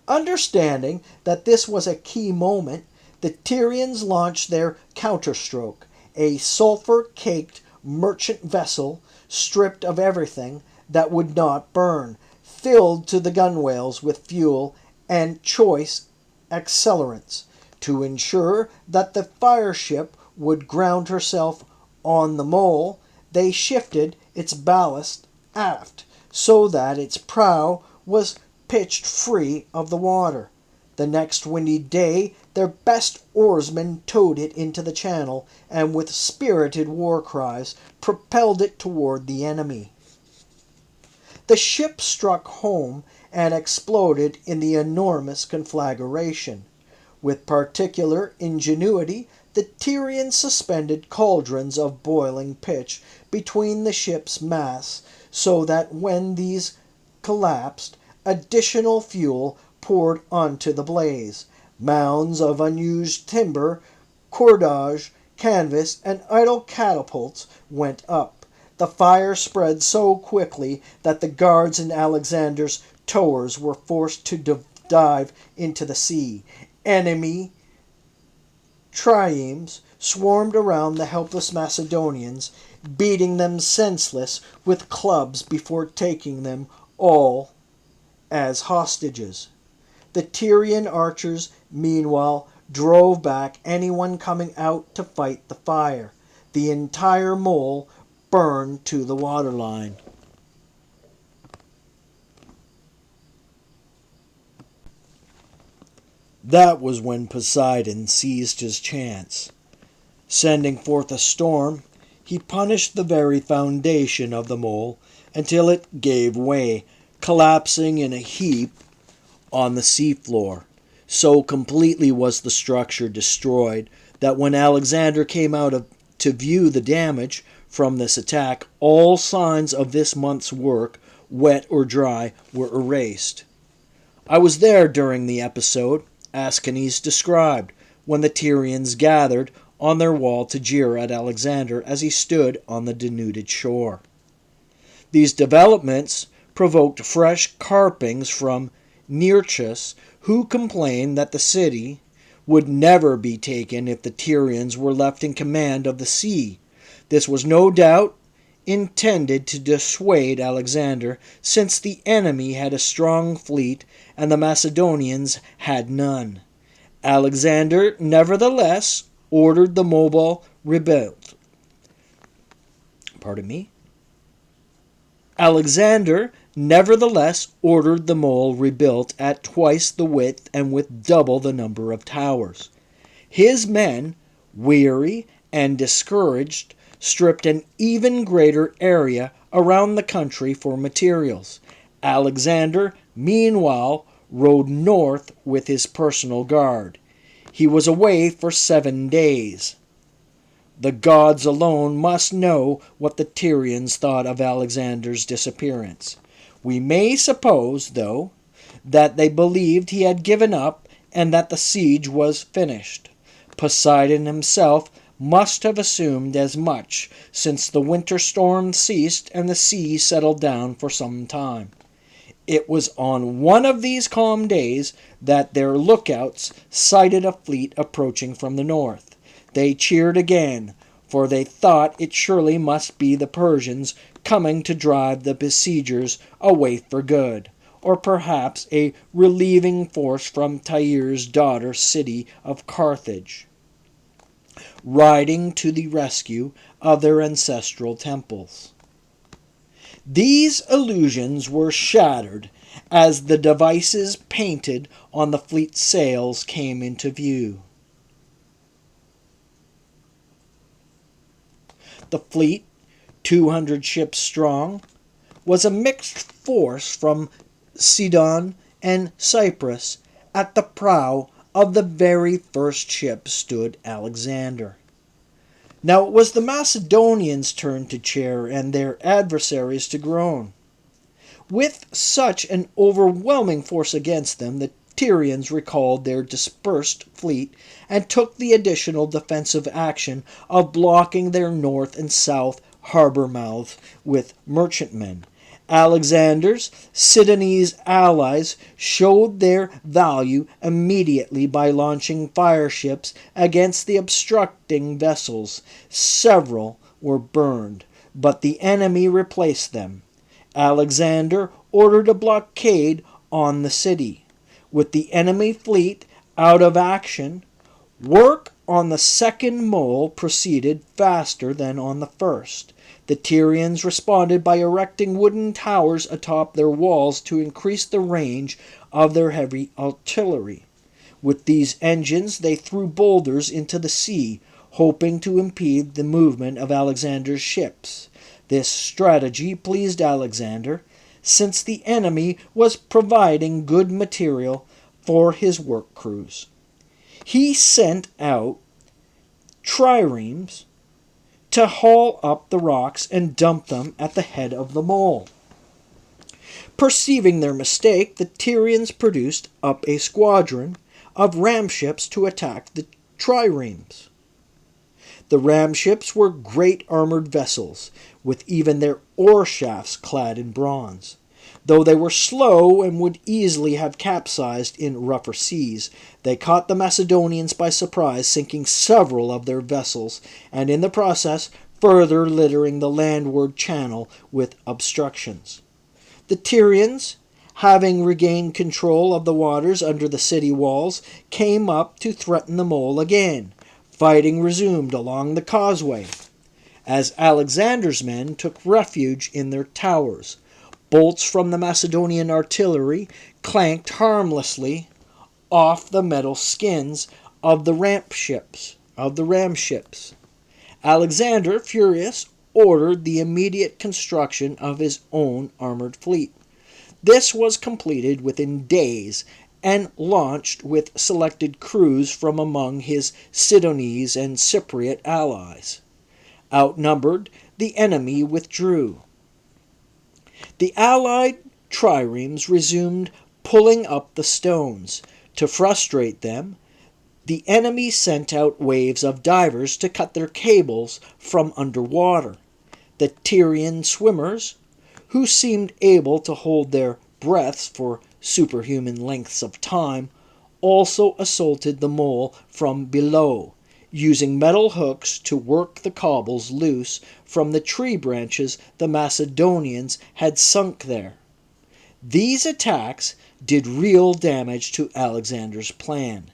Understanding that this was a key moment, the Tyrians launched their counterstroke, a sulfur-caked merchant vessel stripped of everything that would not burn, filled to the gunwales with fuel and choice accelerants. To ensure that the fireship would ground herself on the mole, they shifted its ballast aft so that its prow was pitched free of the water. The next windy day, their best oarsmen towed it into the channel and with spirited war cries propelled it toward the enemy. The ship struck home and exploded in the enormous conflagration. With particular ingenuity, the Tyrians suspended cauldrons of boiling pitch between the ship's masts so that when these collapsed, additional fuel poured onto the blaze. Mounds of unused timber, cordage, canvas, and idle catapults went up. The fire spread so quickly that the guards in Alexander's towers were forced to dive into the sea. Enemy triremes swarmed around the helpless Macedonians, beating them senseless with clubs before taking them all as hostages. The Tyrian archers, meanwhile, drove back anyone coming out to fight the fire. The entire mole burned to the waterline. That was when Poseidon seized his chance. Sending forth a storm, he punished the very foundation of the mole until it gave way, collapsing in a heap on the seafloor. So completely was the structure destroyed that when Alexander came out to view the damage from this attack, all signs of this month's work, wet or dry, were erased. I was there during the episode Ascanius described, when the Tyrians gathered on their wall to jeer at Alexander as he stood on the denuded shore. These developments provoked fresh carpings from Nearchus, who complained that the city would never be taken if the Tyrians were left in command of the sea. This was no doubt intended to dissuade Alexander, since the enemy had a strong fleet and the Macedonians had none. Alexander nevertheless ordered the mole rebuilt. Alexander nevertheless ordered the mole rebuilt at twice the width and with double the number of towers. His men, weary and discouraged, stripped an even greater area around the country for materials. Alexander, meanwhile, rode north with his personal guard. He was away for 7 days. The gods alone must know what the Tyrians thought of Alexander's disappearance. We may suppose, though, that they believed he had given up and that the siege was finished. Poseidon himself must have assumed as much, since the winter storm ceased and the sea settled down for some time. It was on one of these calm days that their lookouts sighted a fleet approaching from the north. They cheered again, for they thought it surely must be the Persians coming to drive the besiegers away for good, or perhaps a relieving force from Tyre's daughter city of Carthage, riding to the rescue of their ancestral temples. These illusions were shattered as the devices painted on the fleet's sails came into view. The fleet, 200 ships strong, was a mixed force from Sidon and Cyprus. At the prow, of the very first ship stood Alexander. Now it was the Macedonians' turn to cheer and their adversaries to groan. With such an overwhelming force against them, the Tyrians recalled their dispersed fleet and took the additional defensive action of blocking their north and south harbor mouths with merchantmen. Alexander's Sidonese allies showed their value immediately by launching fireships against the obstructing vessels. Several were burned, but the enemy replaced them. Alexander ordered a blockade on the city. With the enemy fleet out of action, work on the second mole proceeded faster than on the first. The Tyrians responded by erecting wooden towers atop their walls to increase the range of their heavy artillery. With these engines, they threw boulders into the sea, hoping to impede the movement of Alexander's ships. This strategy pleased Alexander, since the enemy was providing good material for his work crews. He sent out triremes to haul up the rocks and dump them at the head of the mole. Perceiving their mistake, the Tyrians produced up a squadron of ram ships to attack the triremes. The ram ships were great armored vessels, with even their oar shafts clad in bronze. Though they were slow and would easily have capsized in rougher seas, they caught the Macedonians by surprise, sinking several of their vessels, and in the process further littering the landward channel with obstructions. The Tyrians, having regained control of the waters under the city walls, came up to threaten the mole again. Fighting resumed along the causeway, as Alexander's men took refuge in their towers. Bolts from the Macedonian artillery clanked harmlessly off the metal skins of the ram ships. Alexander, furious, ordered the immediate construction of his own armored fleet. This was completed within days and launched with selected crews from among his Sidonese and Cypriot allies. Outnumbered, the enemy withdrew. The allied triremes resumed pulling up the stones. To frustrate them, the enemy sent out waves of divers to cut their cables from underwater. The Tyrian swimmers, who seemed able to hold their breaths for superhuman lengths of time, also assaulted the mole from below, using metal hooks to work the cobbles loose from the tree branches the Macedonians had sunk there. These attacks did real damage to Alexander's plan.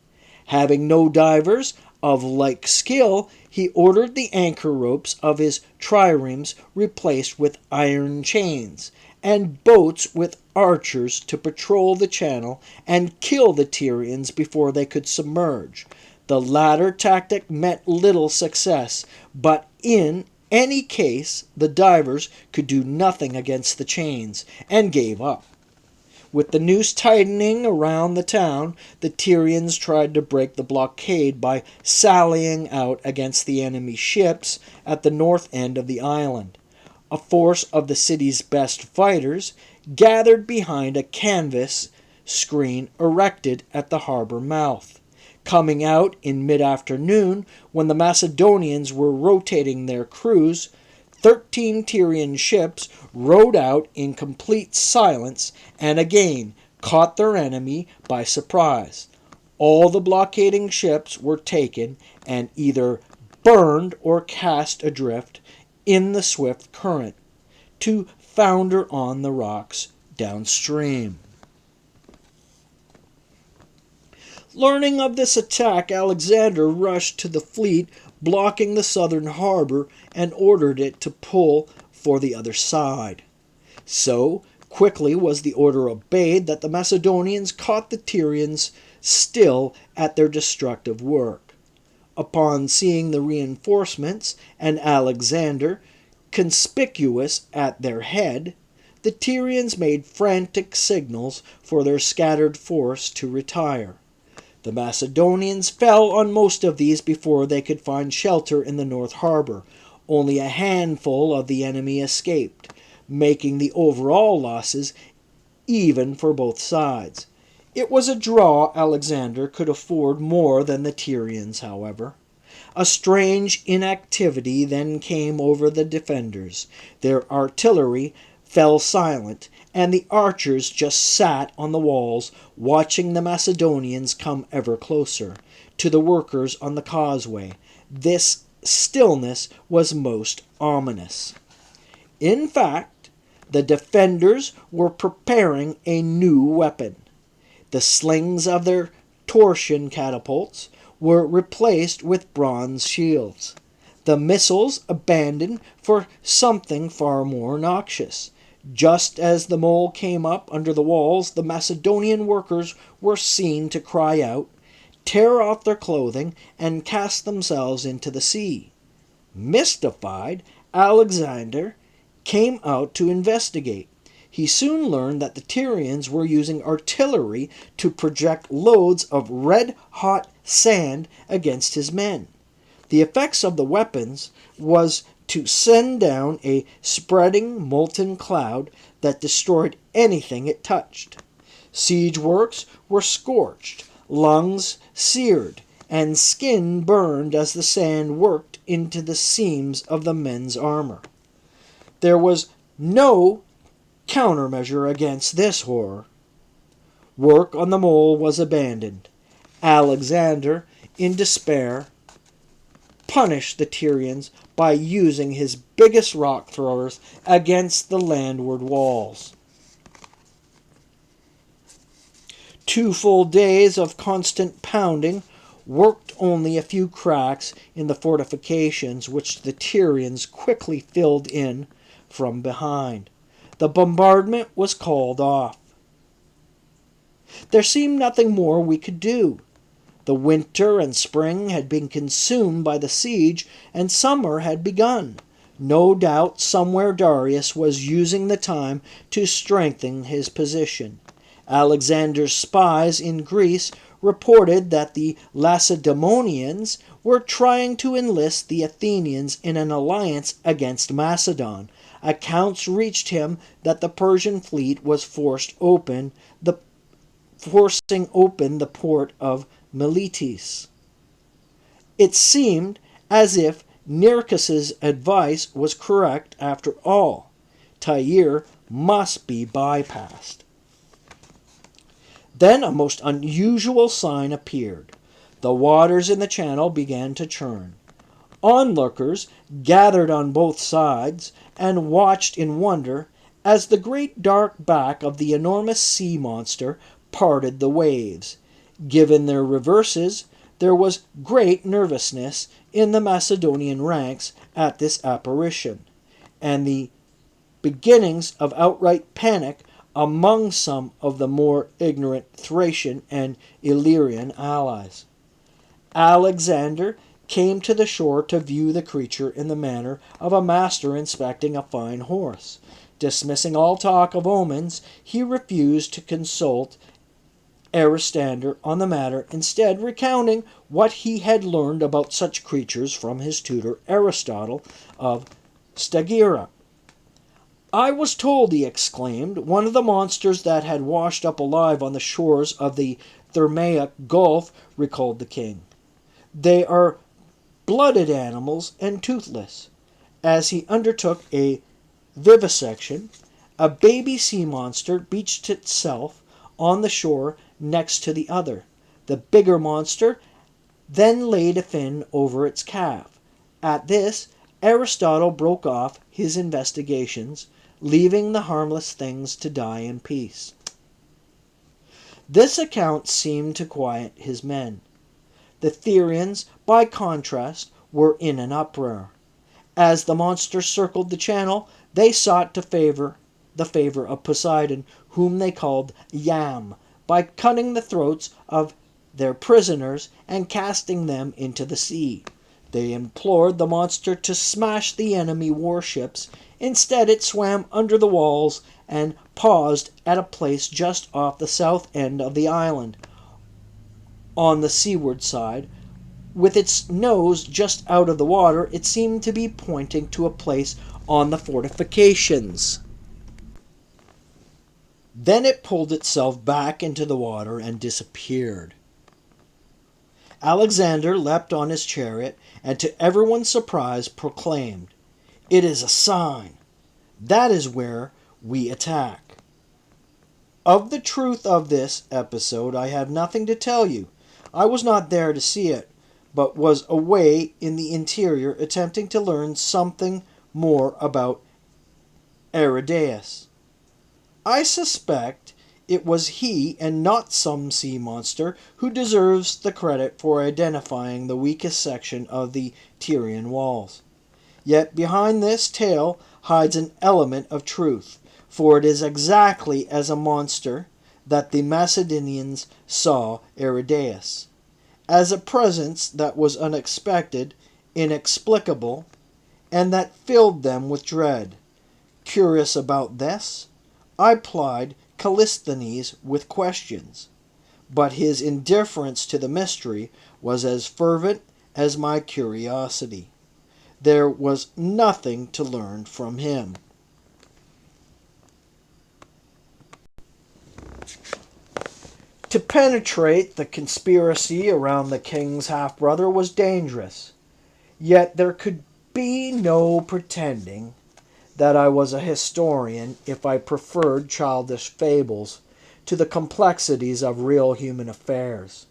Having no divers of like skill, he ordered the anchor ropes of his triremes replaced with iron chains, and boats with archers to patrol the channel and kill the Tyrians before they could submerge. The latter tactic met little success, but in any case the divers could do nothing against the chains, and gave up. With the noose tightening around the town, the Tyrians tried to break the blockade by sallying out against the enemy ships at the north end of the island. A force of the city's best fighters gathered behind a canvas screen erected at the harbor mouth. Coming out in mid-afternoon, when the Macedonians were rotating their crews, 13 Tyrian ships rowed out in complete silence and again caught their enemy by surprise. All the blockading ships were taken and either burned or cast adrift in the swift current, to founder on the rocks downstream. Learning of this attack, Alexander rushed to the fleet blocking the southern harbor and ordered it to pull for the other side. So quickly was the order obeyed that the Macedonians caught the Tyrians still at their destructive work. Upon seeing the reinforcements and Alexander conspicuous at their head, the Tyrians made frantic signals for their scattered force to retire. The Macedonians fell on most of these before they could find shelter in the North Harbor. Only a handful of the enemy escaped, making the overall losses even for both sides. It was a draw. Alexander could afford more than the Tyrians, however. A strange inactivity then came over the defenders. Their artillery fell silent, and the archers just sat on the walls, watching the Macedonians come ever closer to the workers on the causeway. This stillness was most ominous. In fact, the defenders were preparing a new weapon. The slings of their torsion catapults were replaced with bronze shields. The missiles abandoned for something far more noxious. Just as the mole came up under the walls, the Macedonian workers were seen to cry out, tear off their clothing, and cast themselves into the sea. Mystified, Alexander came out to investigate. He soon learned that the Tyrians were using artillery to project loads of red-hot sand against his men. The effects of the weapons was to send down a spreading molten cloud that destroyed anything it touched. Siege works were scorched, lungs seared, and skin burned as the sand worked into the seams of the men's armor. There was no countermeasure against this horror. Work on the mole was abandoned. Alexander, in despair, punished the Tyrians by using his biggest rock throwers against the landward walls. 2 full days of constant pounding worked only a few cracks in the fortifications, which the Tyrians quickly filled in from behind. The bombardment was called off. There seemed nothing more we could do. The winter and spring had been consumed by the siege, and summer had begun. No doubt somewhere Darius was using the time to strengthen his position. Alexander's spies in Greece reported that the Lacedaemonians were trying to enlist the Athenians in an alliance against Macedon. Accounts reached him that the Persian fleet was forcing open the port of Miletus. It seemed as if Nikos's advice was correct after all. Tyre must be bypassed. Then a most unusual sign appeared. The waters in the channel began to churn. Onlookers gathered on both sides and watched in wonder as the great dark back of the enormous sea monster parted the waves. Given their reverses, there was great nervousness in the Macedonian ranks at this apparition, and the beginnings of outright panic among some of the more ignorant Thracian and Illyrian allies. Alexander came to the shore to view the creature in the manner of a master inspecting a fine horse. Dismissing all talk of omens, he refused to consult Aristander on the matter, instead recounting what he had learned about such creatures from his tutor Aristotle of Stagira. "I was told," he exclaimed, "one of the monsters that had washed up alive on the shores of the Thermaic Gulf," recalled the king. "They are blooded animals and toothless." As he undertook a vivisection, a baby sea monster beached itself on the shore next to the other. The bigger monster then laid a fin over its calf. At this, Aristotle broke off his investigations, leaving the harmless things to die in peace. This account seemed to quiet his men. The Therians, by contrast, were in an uproar. As the monster circled the channel, they sought the favor of Poseidon, whom they called Yam, by cutting the throats of their prisoners and casting them into the sea. They implored the monster to smash the enemy warships. Instead, it swam under the walls and paused at a place just off the south end of the island. on the seaward side. With its nose just out of the water, it seemed to be pointing to a place on the fortifications. Then it pulled itself back into the water and disappeared. Alexander leapt on his chariot, and to everyone's surprise proclaimed, "It is a sign. That is where we attack." Of the truth of this episode I have nothing to tell you. I was not there to see it, but was away in the interior attempting to learn something more about Aridaeus. I suspect it was he and not some sea monster who deserves the credit for identifying the weakest section of the Tyrian walls. Yet behind this tale hides an element of truth, for it is exactly as a monster that the Macedonians saw Aridaeus, as a presence that was unexpected, inexplicable, and that filled them with dread. Curious about this, I plied Callisthenes with questions, but his indifference to the mystery was as fervent as my curiosity. There was nothing to learn from him. To penetrate the conspiracy around the king's half-brother was dangerous, yet there could be no pretending that I was a historian if I preferred childish fables to the complexities of real human affairs.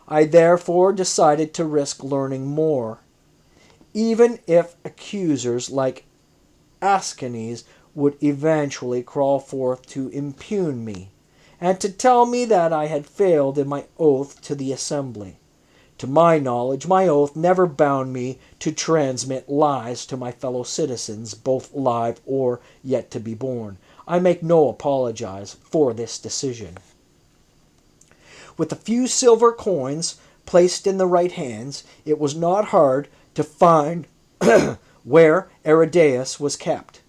I therefore decided to risk learning more, even if accusers like Ascanes would eventually crawl forth to impugn me, and to tell me that I had failed in my oath to the assembly. To my knowledge, my oath never bound me to transmit lies to my fellow citizens, both alive or yet to be born. I make no apologies for this decision. With a few silver coins placed in the right hands, it was not hard to find where Aridaeus was kept.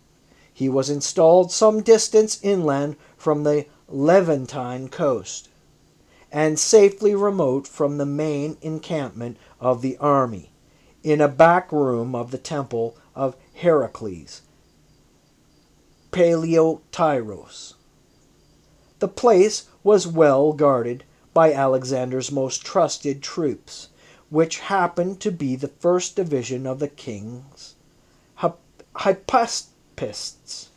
He was installed some distance inland from the Levantine coast, and safely remote from the main encampment of the army, in a back room of the temple of Heracles, Paleotyros. The place was well guarded by Alexander's most trusted troops, which happened to be the first division of the king's hypaspists.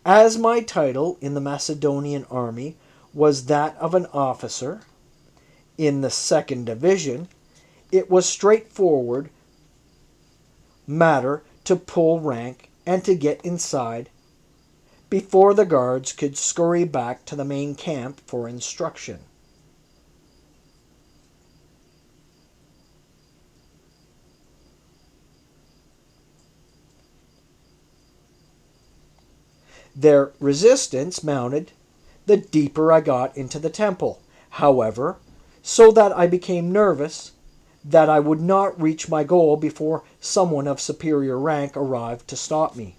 As my title in the Macedonian army was that of an officer in the second division, it was straightforward matter to pull rank and to get inside before the guards could scurry back to the main camp for instruction. Their resistance mounted the deeper I got into the temple, however, so that I became nervous that I would not reach my goal before someone of superior rank arrived to stop me.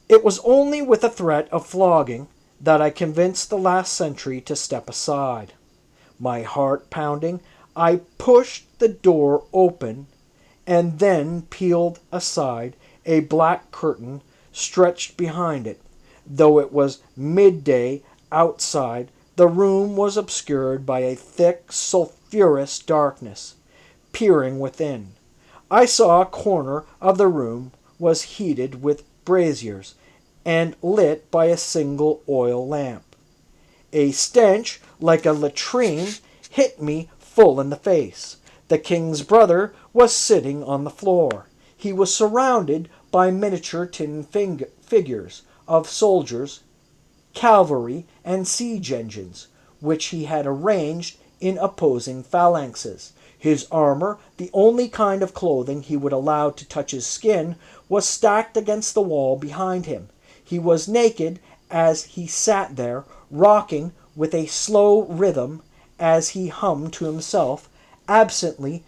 It was only with a threat of flogging that I convinced the last sentry to step aside. My heart pounding, I pushed the door open and then peeled aside a black curtain stretched behind it. Though it was midday outside, the room was obscured by a thick, sulphurous darkness. Peering within, I saw a corner of the room was heated with braziers and lit by a single oil lamp. A stench like a latrine hit me full in the face. The king's brother was sitting on the floor. He was surrounded by miniature tin figures of soldiers, cavalry, and siege engines, which he had arranged in opposing phalanxes. His armor, the only kind of clothing he would allow to touch his skin, was stacked against the wall behind him. He was naked as he sat there, rocking with a slow rhythm as he hummed to himself, absently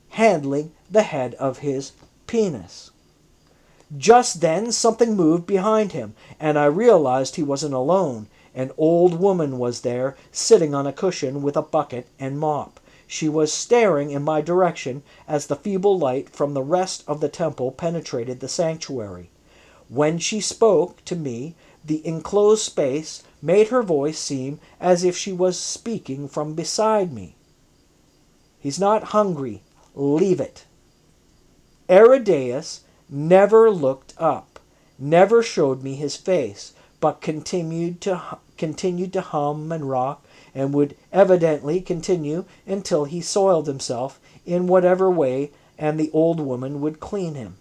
handling the head of his penis. Just then something moved behind him, and I realized he wasn't alone. An old woman was there, sitting on a cushion with a bucket and mop. She was staring in my direction as the feeble light from the rest of the temple penetrated the sanctuary. When she spoke to me, the enclosed space made her voice seem as if she was speaking from beside me. He's not hungry. Leave it. Aridaeus never looked up, never showed me his face, but continued to hum and rock, and would evidently continue until he soiled himself in whatever way, and the old woman would clean him.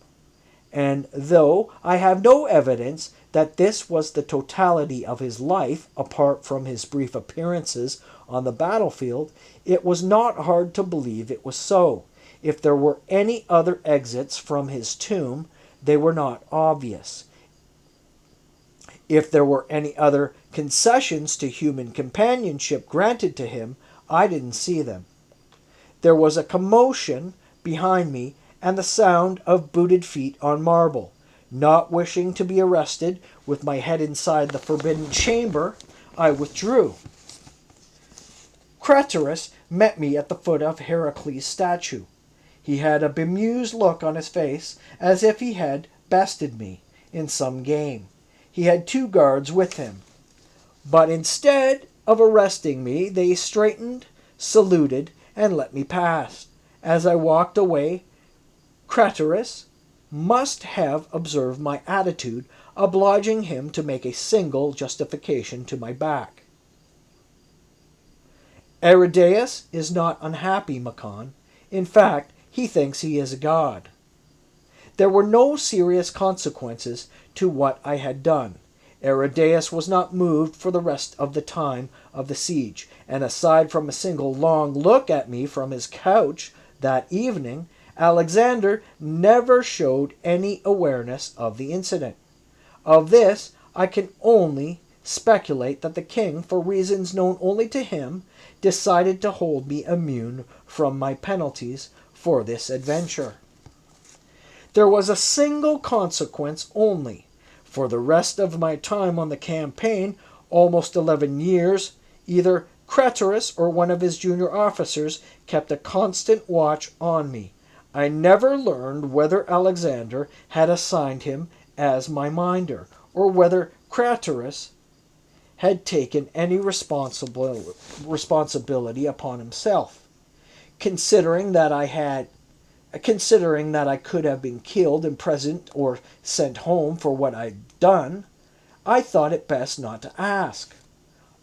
And though I have no evidence that this was the totality of his life, apart from his brief appearances on the battlefield, it was not hard to believe it was so. If there were any other exits from his tomb, they were not obvious. If there were any other concessions to human companionship granted to him, I didn't see them. There was a commotion behind me and the sound of booted feet on marble. Not wishing to be arrested with my head inside the forbidden chamber, I withdrew. Craterus met me at the foot of Heracles' statue. He had a bemused look on his face, as if he had bested me in some game. He had 2 guards with him. But instead of arresting me, they straightened, saluted, and let me pass. As I walked away, Craterus must have observed my attitude, obliging him to make a single justification to my back. Aridaeus is not unhappy, Machon. In fact, he thinks he is a god. There were no serious consequences to what I had done. Aridaeus was not moved for the rest of the time of the siege, and aside from a single long look at me from his couch that evening, Alexander never showed any awareness of the incident. Of this, I can only speculate that the king, for reasons known only to him, decided to hold me immune from my penalties for this adventure. There was a single consequence only. For the rest of my time on the campaign, almost 11 years, either Craterus or one of his junior officers kept a constant watch on me. I never learned whether Alexander had assigned him as my minder, or whether Craterus had taken any responsibility upon himself. Considering that I could have been killed, imprisoned, or sent home for what I'd done, I thought it best not to ask.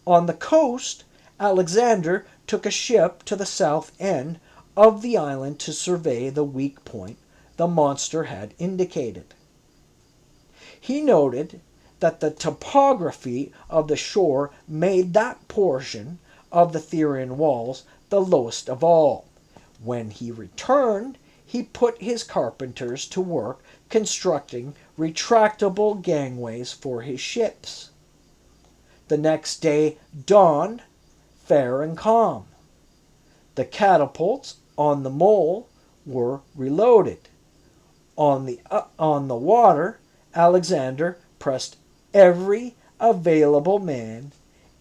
On the coast, Alexander took a ship to the south end of the island to survey the weak point the monster had indicated. He noted that the topography of the shore made that portion of the Tyrian walls the lowest of all. When he returned, he put his carpenters to work constructing retractable gangways for his ships. The next day dawned fair and calm. The catapults on the mole were reloaded. On the water, Alexander pressed every available man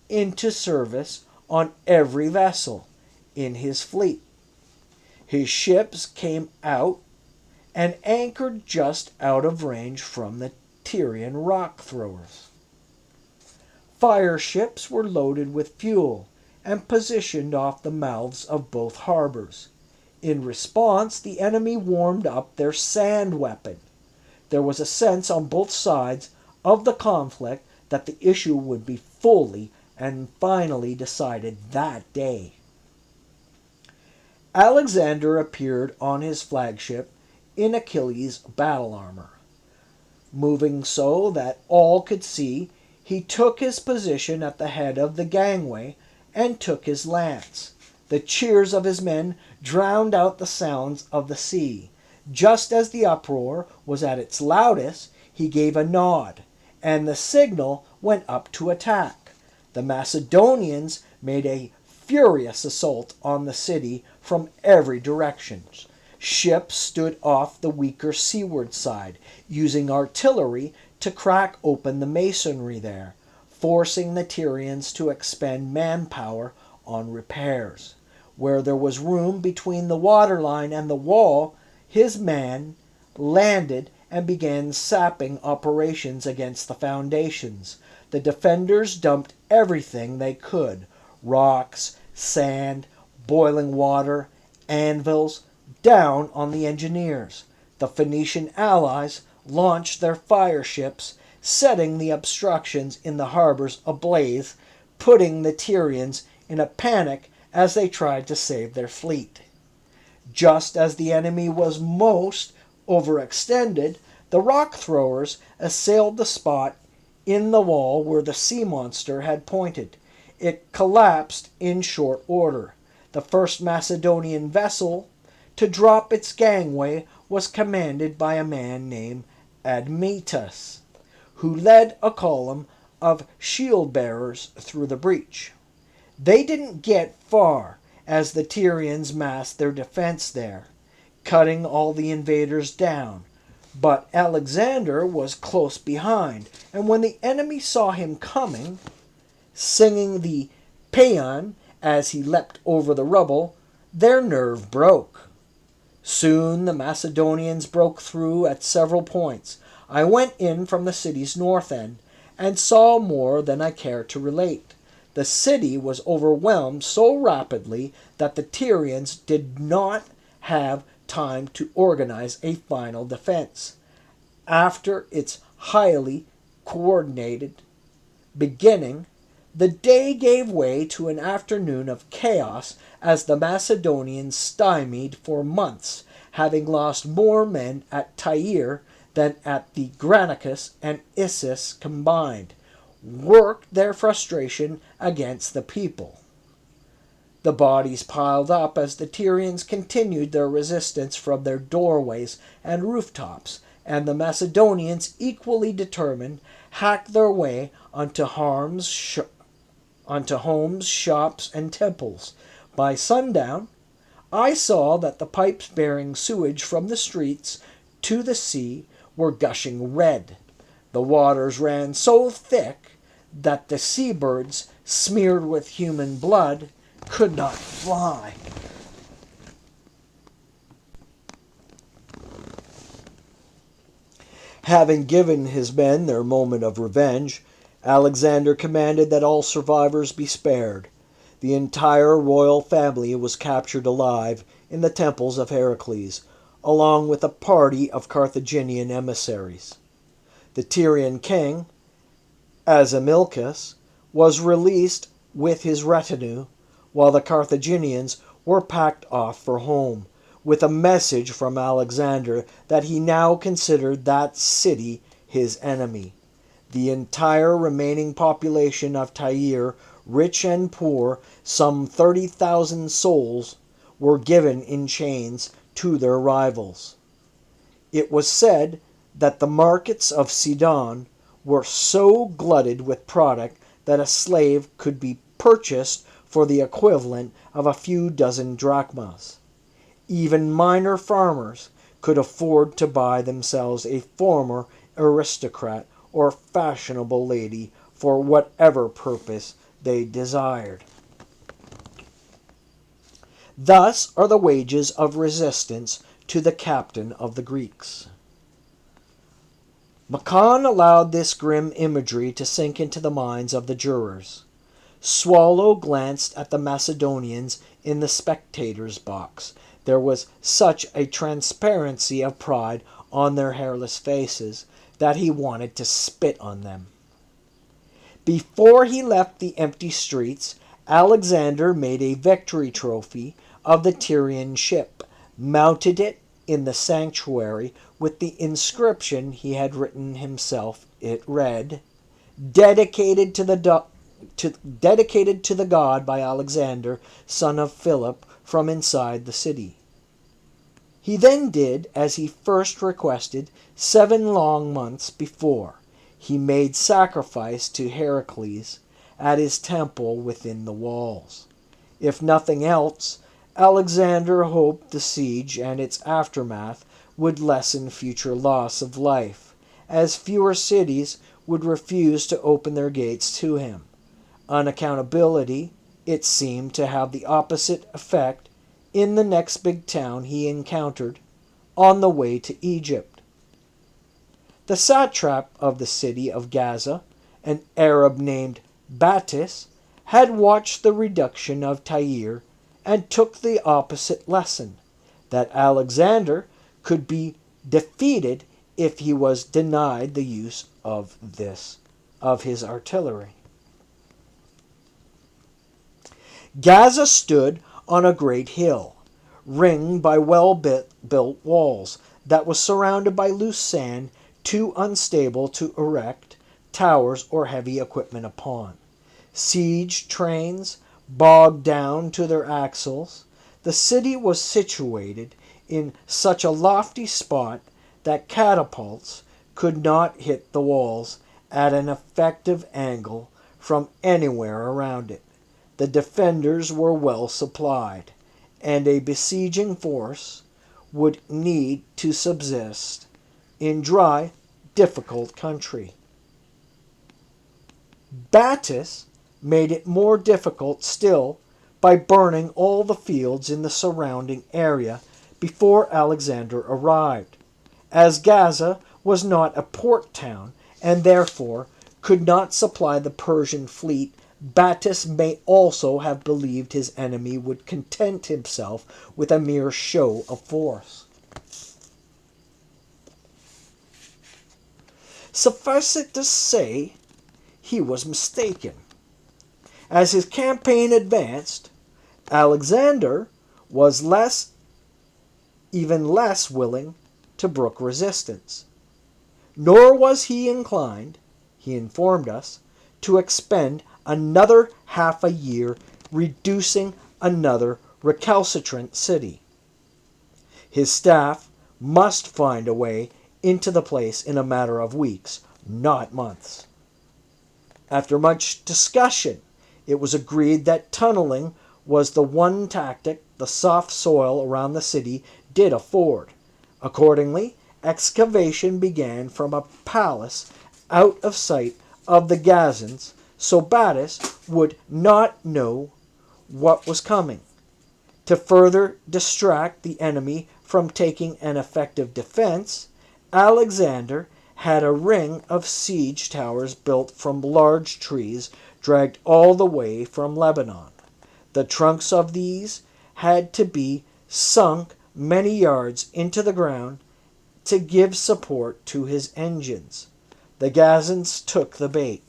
into service on every vessel in his fleet. His ships came out and anchored just out of range from the Tyrian rock throwers. Fire ships were loaded with fuel and positioned off the mouths of both harbors. In response, the enemy warmed up their sand weapon. There was a sense on both sides of the conflict that the issue would be fully and finally decided that day. Alexander appeared on his flagship in Achilles' battle armor. Moving so that all could see, he took his position at the head of the gangway and took his lance. The cheers of his men drowned out the sounds of the sea. Just as the uproar was at its loudest, he gave a nod, and the signal went up to attack. The Macedonians made a furious assault on the city from every direction. Ships stood off the weaker seaward side, using artillery to crack open the masonry there. forcing the Tyrians to expend manpower on repairs. Where there was room between the waterline and the wall, his men landed and began sapping operations against the foundations. The defenders dumped everything they could: rocks, sand, boiling water, anvils, down on the engineers. The Phoenician allies launched their fire ships, setting the obstructions in the harbors ablaze, putting the Tyrians in a panic as they tried to save their fleet. Just as the enemy was most overextended, the rock throwers assailed the spot in the wall where the sea monster had pointed. It collapsed in short order. The first Macedonian vessel to drop its gangway was commanded by a man named Admetus, who led a column of shield bearers through the breach. They didn't get far, as the Tyrians massed their defense there, cutting all the invaders down. But Alexander was close behind, and when the enemy saw him coming, singing the paean as he leapt over the rubble, their nerve broke. Soon the Macedonians broke through at several points. I went in from the city's north end, and saw more than I care to relate. The city was overwhelmed so rapidly that the Tyrians did not have time to organize a final defense. After its highly coordinated beginning, the day gave way to an afternoon of chaos as the Macedonians, stymied for months, having lost more men at Tyre than at the Granicus and Issus combined, worked their frustration against the people. The bodies piled up as the Tyrians continued their resistance from their doorways and rooftops, and the Macedonians, equally determined, hacked their way onto homes, shops, and temples. By sundown, I saw that the pipes bearing sewage from the streets to the sea were gushing red. The waters ran so thick that the seabirds, smeared with human blood, could not fly. Having given his men their moment of revenge, Alexander commanded that all survivors be spared. The entire royal family was captured alive in the temples of Heracles, along with a party of Carthaginian emissaries. The Tyrian king, Amilcus, was released with his retinue, while the Carthaginians were packed off for home, with a message from Alexander that he now considered that city his enemy. The entire remaining population of Tyre, rich and poor, some 30,000 souls, were given in chains to their rivals. It was said that the markets of Sidon were so glutted with product that a slave could be purchased for the equivalent of a few dozen drachmas. Even minor farmers could afford to buy themselves a former aristocrat or fashionable lady for whatever purpose they desired. Thus are the wages of resistance to the captain of the Greeks. Machon allowed this grim imagery to sink into the minds of the jurors. Swallow glanced at the Macedonians in the spectators' box. There was such a transparency of pride on their hairless faces that he wanted to spit on them. Before he left the empty streets, Alexander made a victory trophy of the Tyrian ship, mounted it in the sanctuary with the inscription he had written himself. It read, dedicated to the god by Alexander, son of Philip, from inside the city. He then did as he first requested 7 long months before. He made sacrifice to Heracles at his temple within the walls. If nothing else, Alexander hoped the siege and its aftermath would lessen future loss of life, as fewer cities would refuse to open their gates to him. Unaccountability, it seemed to have the opposite effect in the next big town he encountered on the way to Egypt. The satrap of the city of Gaza, an Arab named Battis, had watched the reduction of Tyre and took the opposite lesson, that Alexander could be defeated if he was denied the use of his artillery. Gaza stood on a great hill, ringed by well-built walls, that was surrounded by loose sand too unstable to erect towers or heavy equipment upon. Siege trains bogged down to their axles. The city was situated in such a lofty spot that catapults could not hit the walls at an effective angle from anywhere around it. The defenders were well supplied, and a besieging force would need to subsist in dry, difficult country. Battis made it more difficult still by burning all the fields in the surrounding area before Alexander arrived. As Gaza was not a port town and therefore could not supply the Persian fleet, Battis may also have believed his enemy would content himself with a mere show of force. Suffice it to say, he was mistaken. As his campaign advanced, Alexander was even less willing to brook resistance. Nor was he inclined, he informed us, to expend another half a year reducing another recalcitrant city. His staff must find a way into the place in a matter of weeks, not months. After much discussion, it was agreed that tunneling was the one tactic the soft soil around the city did afford. Accordingly, excavation began from a palace out of sight of the Gazans, so Battis would not know what was coming. To further distract the enemy from taking an effective defense, Alexander had a ring of siege towers built from large trees dragged all the way from Lebanon. The trunks of these had to be sunk many yards into the ground to give support to his engines. The Gazans took the bait.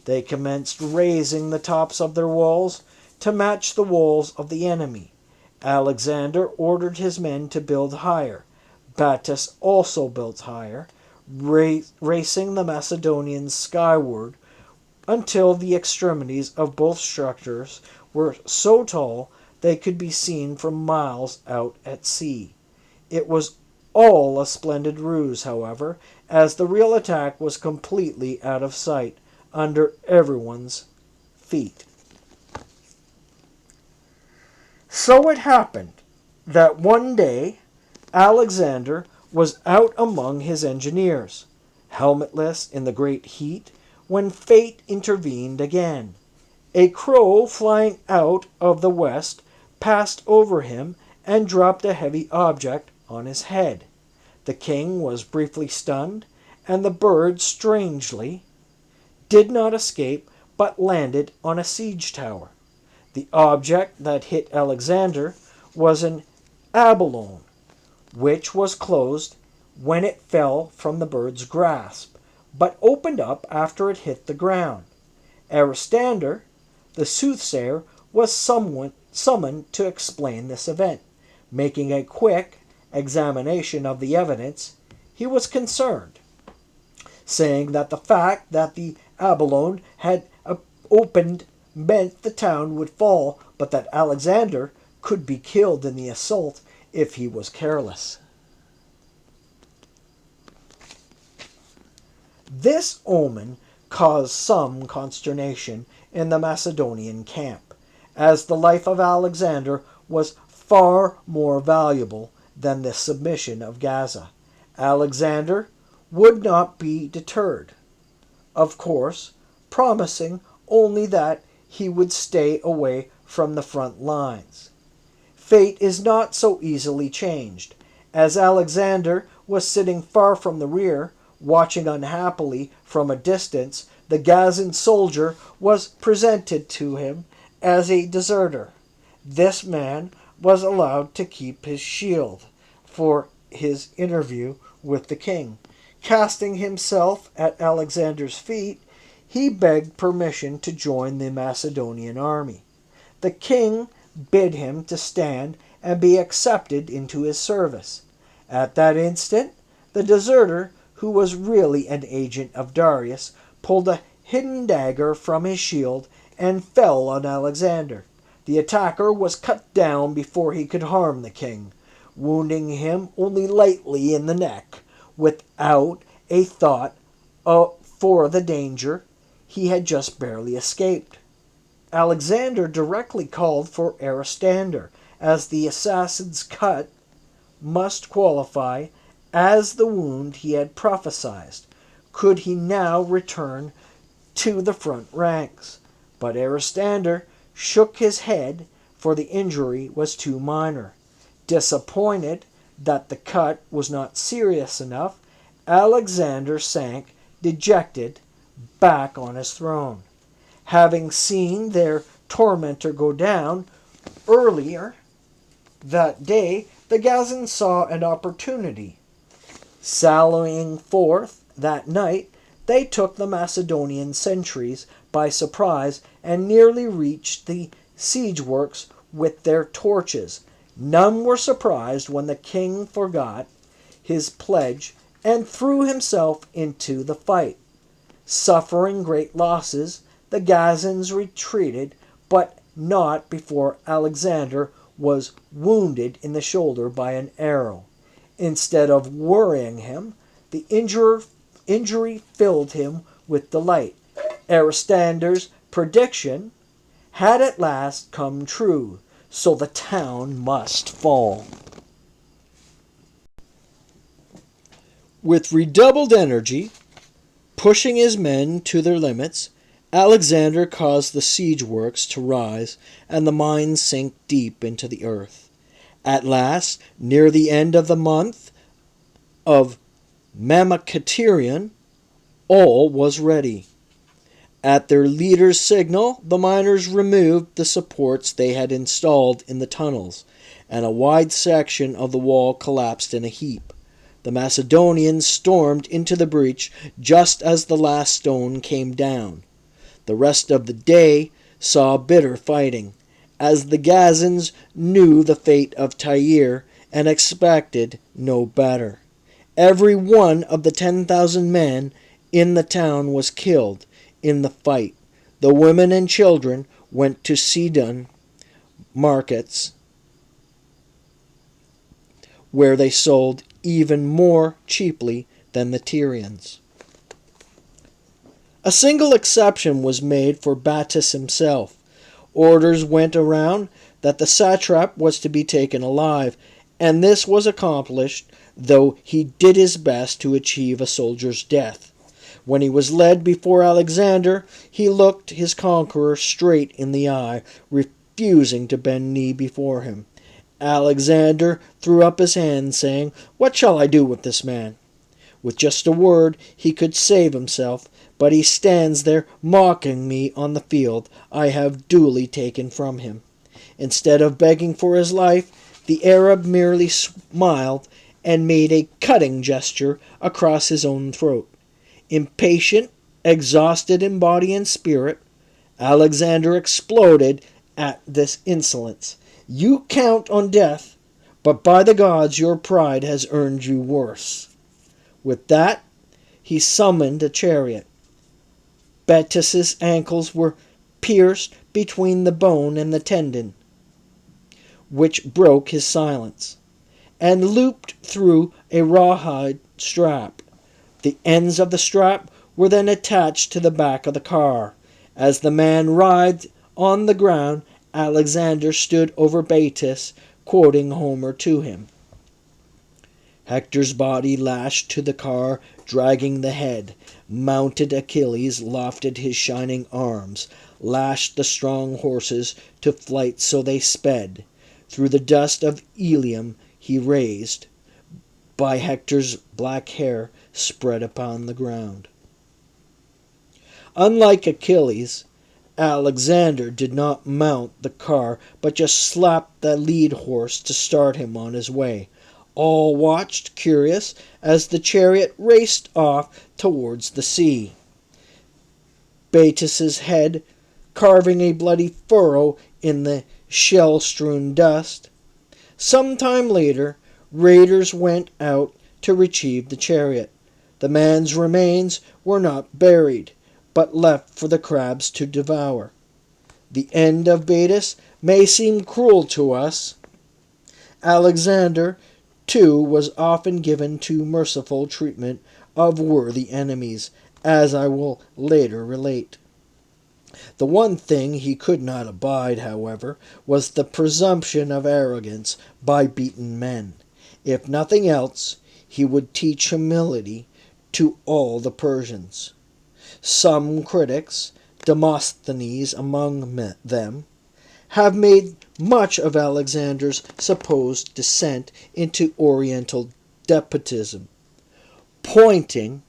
They commenced raising the tops of their walls to match the walls of the enemy. Alexander ordered his men to build higher. Battis also built higher, racing the Macedonians skyward until the extremities of both structures were so tall they could be seen from miles out at sea. It was all a splendid ruse, however, as the real attack was completely out of sight, under everyone's feet. So it happened that one day Alexander was out among his engineers, helmetless in the great heat, when fate intervened again. A crow flying out of the west passed over him and dropped a heavy object on his head. The king was briefly stunned, and the bird, strangely, did not escape but landed on a siege tower. The object that hit Alexander was an abalone, which was closed when it fell from the bird's grasp, but opened up after it hit the ground. Aristander, the soothsayer, was summoned to explain this event. Making a quick examination of the evidence, he was concerned, saying that the fact that the abalone had opened meant the town would fall, but that Alexander could be killed in the assault if he was careless. This omen caused some consternation in the Macedonian camp, as the life of Alexander was far more valuable than the submission of Gaza. Alexander would not be deterred. of course, promising only that he would stay away from the front lines. Fate is not so easily changed. As Alexander was sitting far from the rear, watching unhappily from a distance, the Gazan soldier was presented to him as a deserter. This man was allowed to keep his shield for his interview with the king. Casting himself at Alexander's feet, he begged permission to join the Macedonian army. The king bid him to stand and be accepted into his service. At that instant, the deserter, who was really an agent of Darius, pulled a hidden dagger from his shield and fell on Alexander. The attacker was cut down before he could harm the king, wounding him only lightly in the neck, without a thought for the danger he had just barely escaped. Alexander directly called for Aristander, as the assassin's cut must qualify as the wound he had prophesied, could he now return to the front ranks. But Aristander shook his head, for the injury was too minor. Disappointed that the cut was not serious enough, Alexander sank, dejected, back on his throne. Having seen their tormentor go down earlier that day, the Gazans saw an opportunity. Sallying forth that night, they took the Macedonian sentries by surprise and nearly reached the siege works with their torches. None were surprised when the king forgot his pledge and threw himself into the fight. Suffering great losses, the Gazans retreated, but not before Alexander was wounded in the shoulder by an arrow. Instead of worrying him, the injury filled him with delight. Aristander's prediction had at last come true, so the town must fall. With redoubled energy, pushing his men to their limits, Alexander caused the siege works to rise and the mines sink deep into the earth. At last, near the end of the month of Mamakaterion, all was ready. At their leader's signal, the miners removed the supports they had installed in the tunnels, and a wide section of the wall collapsed in a heap. The Macedonians stormed into the breach just as the last stone came down. The rest of the day saw bitter fighting, as the Gazans knew the fate of Tyre and expected no better. Every one of the 10,000 men in the town was killed in the fight. The women and children went to Sidon markets, where they sold even more cheaply than the Tyrians. A single exception was made for Battus himself. Orders went around that the satrap was to be taken alive, and this was accomplished, though he did his best to achieve a soldier's death. When he was led before Alexander, he looked his conqueror straight in the eye, refusing to bend knee before him. Alexander threw up his hands, saying, "What shall I do with this man?" With just a word he could save himself, but he stands there mocking me on the field I have duly taken from him. Instead of begging for his life, the Arab merely smiled and made a cutting gesture across his own throat. Impatient, exhausted in body and spirit, Alexander exploded at this insolence. "You count on death, but by the gods your pride has earned you worse." With that, he summoned a chariot. Battus's ankles were pierced between the bone and the tendon, which broke his silence, and looped through a rawhide strap. The ends of the strap were then attached to the back of the car. As the man writhed on the ground, Alexander stood over Battus, quoting Homer to him. Hector's body lashed to the car, dragging the head. Mounted Achilles lofted his shining arms, lashed the strong horses to flight, so they sped. Through the dust of Ilium he raised, by Hector's black hair spread upon the ground. Unlike Achilles, Alexander did not mount the car, but just slapped the lead horse to start him on his way. All watched, curious, as the chariot raced off towards the sea. Baitus's head carving a bloody furrow in the shell-strewn dust. Some time later, raiders went out to retrieve the chariot. The man's remains were not buried, but left for the crabs to devour. The end of Baitus may seem cruel to us. Alexander, too, was often given to merciful treatment of worthy enemies, as I will later relate. The one thing he could not abide, however, was the presumption of arrogance by beaten men. If nothing else, he would teach humility to all the Persians. Some critics, Demosthenes among them, have made much of Alexander's supposed descent into Oriental despotism, pointing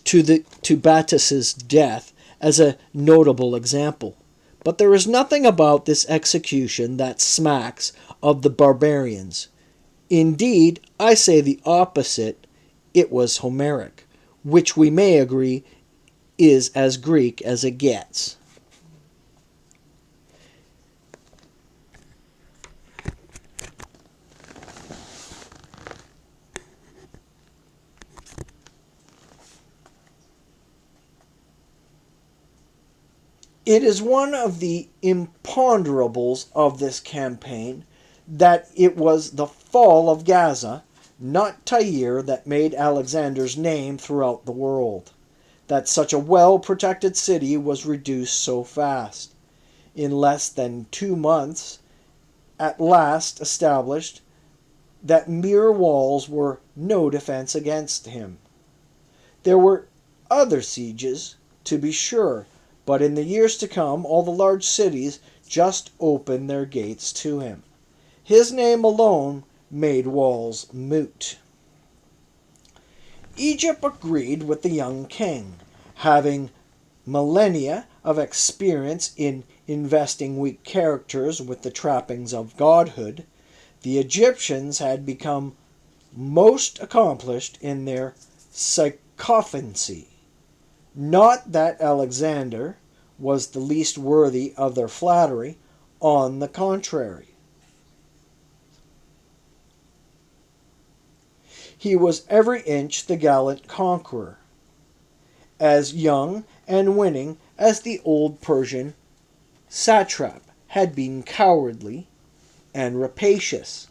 to Baitus's death as a notable example. But there is nothing about this execution that smacks of the barbarians. Indeed, I say the opposite. It was Homeric, which we may agree is as Greek as it gets. It is one of the imponderables of this campaign that it was the fall of Gaza, not Tyre, that made Alexander's name throughout the world. That such a well-protected city was reduced so fast. In less than 2 months, at last established that mere walls were no defense against him. There were other sieges, to be sure, but in the years to come, all the large cities just opened their gates to him. His name alone made walls moot. Egypt agreed with the young king. Having millennia of experience in investing weak characters with the trappings of godhood, the Egyptians had become most accomplished in their sycophancy. Not that Alexander was the least worthy of their flattery, on the contrary. He was every inch the gallant conqueror, as young and winning as the old Persian satrap had been cowardly and rapacious.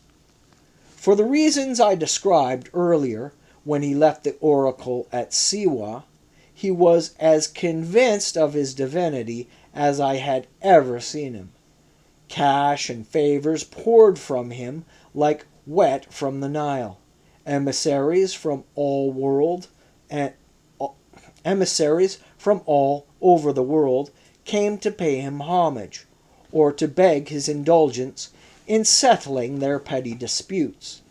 For the reasons I described earlier, when he left the oracle at Siwa, he was as convinced of his divinity as I had ever seen him. Cash and favors poured from him like wet from the Nile. Emissaries from all over the world came to pay him homage, or to beg his indulgence in settling their petty disputes.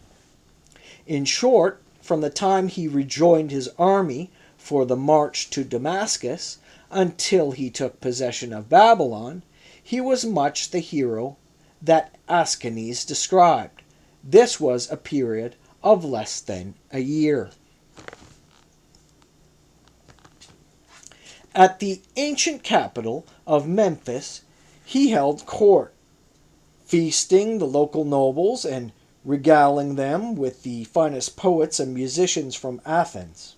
In short, from the time he rejoined his army for the march to Damascus until he took possession of Babylon, he was much the hero that Aeschines described. This was a period of less than a year. At the ancient capital of Memphis, he held court, feasting the local nobles and regaling them with the finest poets and musicians from Athens.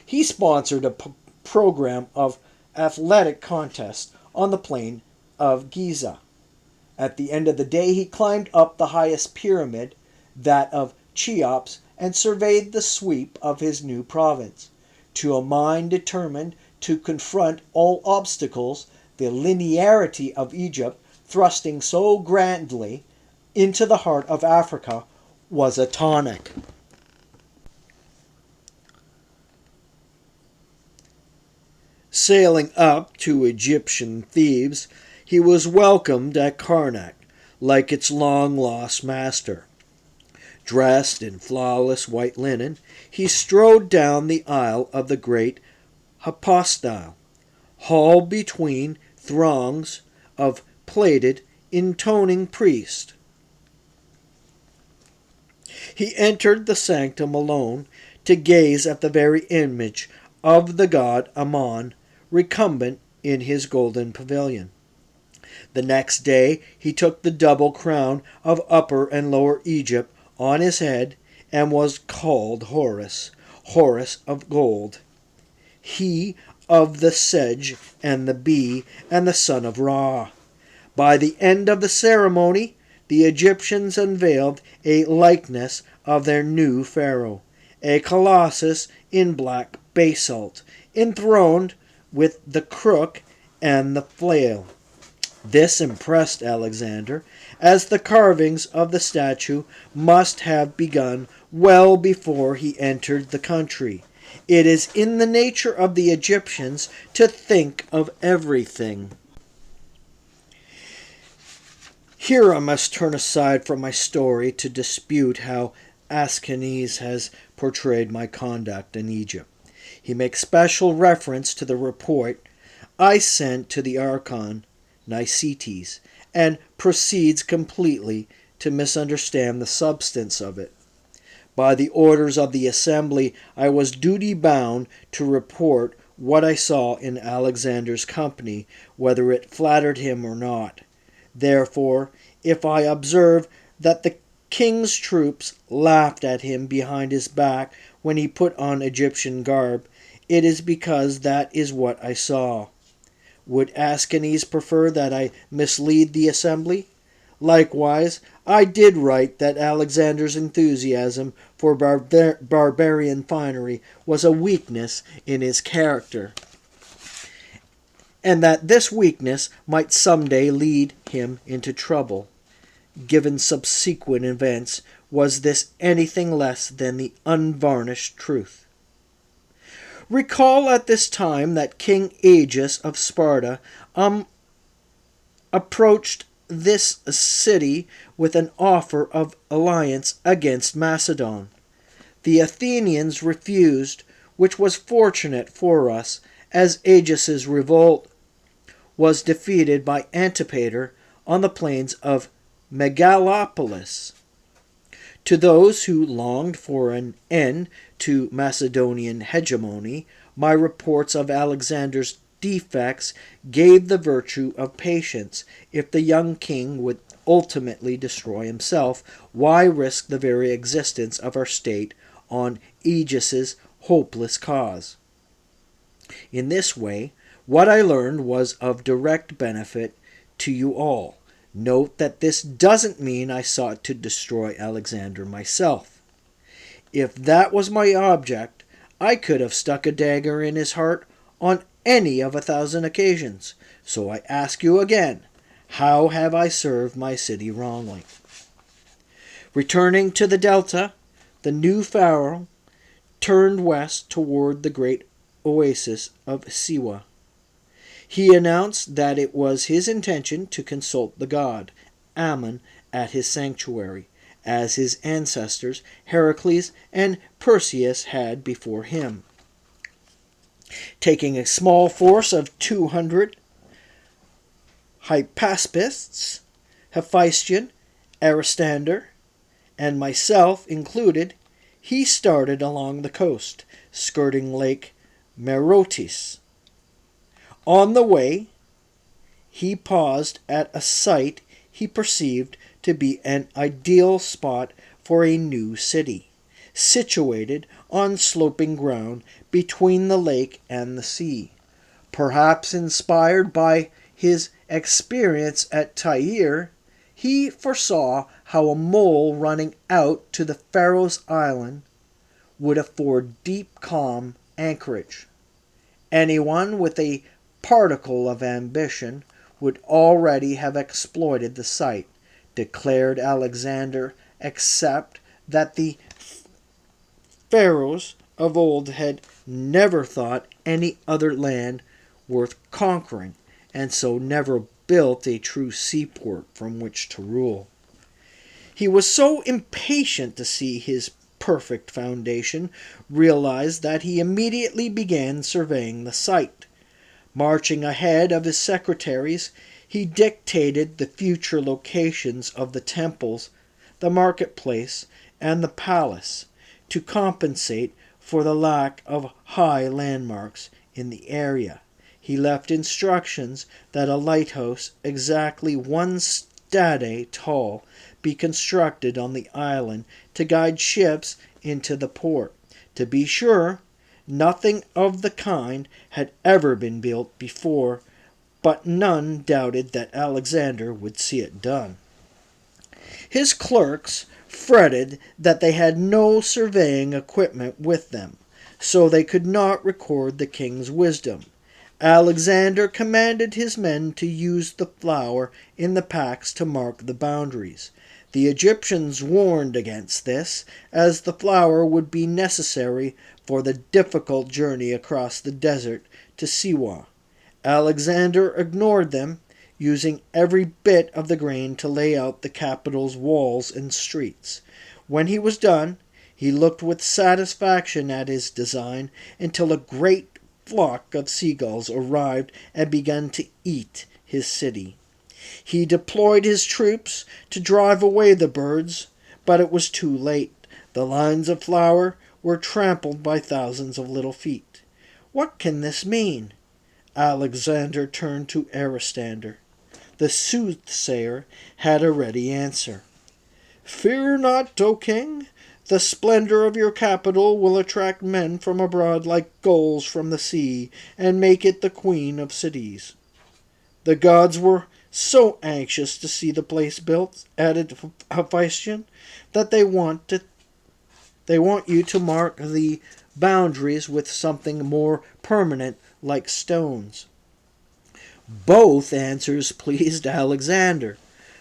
He sponsored a program of athletic contests on the plain of Giza. At the end of the day, he climbed up the highest pyramid, that of Cheops, and surveyed the sweep of his new province. To a mind determined to confront all obstacles, the linearity of Egypt, thrusting so grandly into the heart of Africa, was a tonic. Sailing up to Egyptian Thebes, he was welcomed at Karnak like its long-lost master. Dressed in flawless white linen, he strode down the aisle of the great hypostyle, hall between throngs of plated, intoning priests. He entered the sanctum alone to gaze at the very image of the god Amman recumbent in his golden pavilion. The next day he took the double crown of Upper and Lower Egypt on his head and was called Horus, Horus of gold, he of the sedge and the bee and the son of Ra. By the end of the ceremony, the Egyptians unveiled a likeness of their new pharaoh, a colossus in black basalt, enthroned with the crook and the flail. This impressed Alexander, as the carvings of the statue must have begun well before he entered the country. It is in the nature of the Egyptians to think of everything. Here I must turn aside from my story to dispute how Aeschines has portrayed my conduct in Egypt. He makes special reference to the report I sent to the Archon Nicetes, and proceeds completely to misunderstand the substance of it. By the orders of the assembly, I was duty-bound to report what I saw in Alexander's company, whether it flattered him or not. Therefore, if I observe that the king's troops laughed at him behind his back when he put on Egyptian garb, it is because that is what I saw. Would Aeschines prefer that I mislead the assembly? Likewise, I did write that Alexander's enthusiasm for barbarian finery was a weakness in his character, and that this weakness might someday lead him into trouble. Given subsequent events, was this anything less than the unvarnished truth? Recall at this time that King Agis of Sparta approached this city with an offer of alliance against Macedon. The Athenians refused, which was fortunate for us, as Agis's revolt was defeated by Antipater on the plains of Megalopolis. To those who longed for an end to Macedonian hegemony, my reports of Alexander's defects gave the virtue of patience. If the young king would ultimately destroy himself, why risk the very existence of our state on Aegis's hopeless cause? In this way, what I learned was of direct benefit to you all. Note that this doesn't mean I sought to destroy Alexander myself. If that was my object, I could have stuck a dagger in his heart on any of 1,000 occasions. So I ask you again, how have I served my city wrongly? Returning to the delta, the new Pharaoh turned west toward the great oasis of Siwa. He announced that it was his intention to consult the god Amman at his sanctuary, as his ancestors Heracles and Perseus had before him. Taking a small force of 200 Hypaspists, Hephaestion, Aristander, and myself included, he started along the coast, skirting Lake Merotis. On the way, he paused at a site he perceived to be an ideal spot for a new city, situated on sloping ground between the lake and the sea. Perhaps inspired by his experience at Tyre, he foresaw how a mole running out to the Pharaoh's island would afford deep calm anchorage. Anyone with a particle of ambition would already have exploited the site, declared Alexander, except that the pharaohs of old had never thought any other land worth conquering, and so never built a true seaport from which to rule. He was so impatient to see his perfect foundation realized that he immediately began surveying the site. Marching ahead of his secretaries, he dictated the future locations of the temples, the marketplace, and the palace, to compensate for the lack of high landmarks in the area. He left instructions that a lighthouse exactly 1 stadia tall be constructed on the island to guide ships into the port. To be sure, nothing of the kind had ever been built before, but none doubted that Alexander would see it done. His clerks fretted that they had no surveying equipment with them, so they could not record the king's wisdom. Alexander commanded his men to use the flour in the packs to mark the boundaries. The Egyptians warned against this, as the flour would be necessary for the difficult journey across the desert to Siwa. Alexander ignored them, using every bit of the grain to lay out the capital's walls and streets. When he was done, he looked with satisfaction at his design until a great flock of seagulls arrived and began to eat his city. He deployed his troops to drive away the birds, but it was too late. The lines of flour were trampled by thousands of little feet. What can this mean? Alexander turned to Aristander. The soothsayer had a ready answer. Fear not, O king. The splendor of your capital will attract men from abroad like gulls from the sea, and make it the queen of cities. The gods were so anxious to see the place built, added Hephaestion, that they want you to mark the boundaries with something more permanent like stones. Both answers pleased Alexander.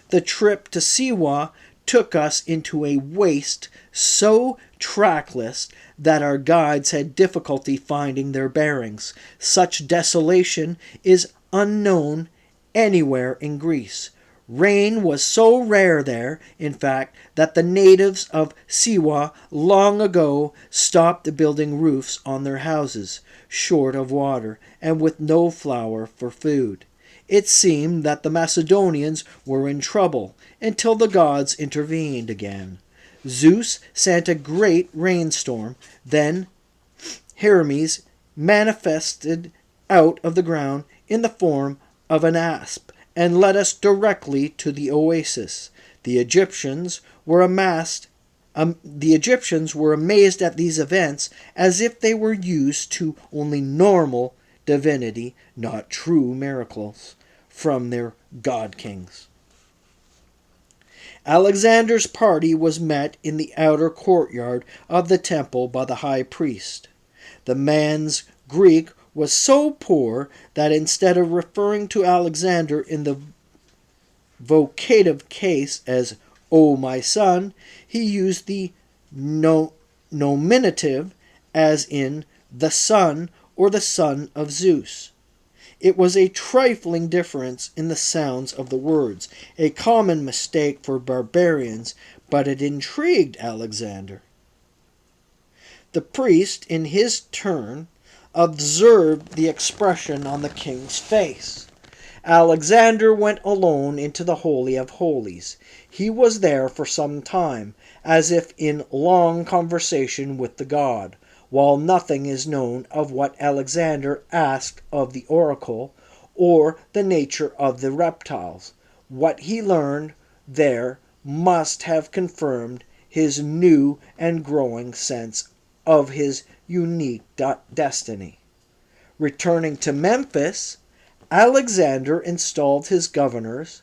The trip to Siwa took us into a waste so trackless that our guides had difficulty finding their bearings. Such desolation is unknown anywhere in Greece. Rain was so rare there, in fact, that the natives of Siwa long ago stopped building roofs on their houses, short of water, and with no flour for food. It seemed that the Macedonians were in trouble, until the gods intervened again. Zeus sent a great rainstorm, then Hermes manifested out of the ground in the form of an asp, and led us directly to the oasis. The Egyptians were amazed at these events, as if they were used to only normal divinity, not true miracles, from their god kings. Alexander's party was met in the outer courtyard of the temple by the high priest. The man's Greek was so poor that instead of referring to Alexander in the vocative case as, "O my son," he used the nominative as in "the son" or "the son of Zeus." It was a trifling difference in the sounds of the words, a common mistake for barbarians, but it intrigued Alexander. The priest, in his turn, observed the expression on the king's face. Alexander went alone into the Holy of Holies. He was there for some time, as if in long conversation with the god. While nothing is known of what Alexander asked of the oracle, or the nature of the reptiles, what he learned there must have confirmed his new and growing sense of his unique destiny. Returning to Memphis, Alexander installed his governors.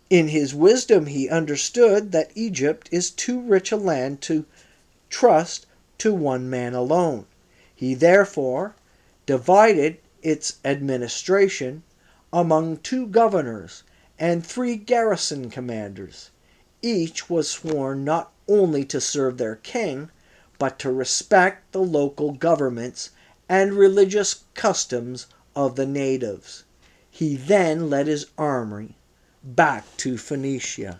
In his wisdom, he understood that Egypt is too rich a land to trust to one man alone. He therefore divided its administration among 2 governors and 3 garrison commanders. Each was sworn not only to serve their king, but to respect the local governments and religious customs of the natives. He then led his army back to Phoenicia.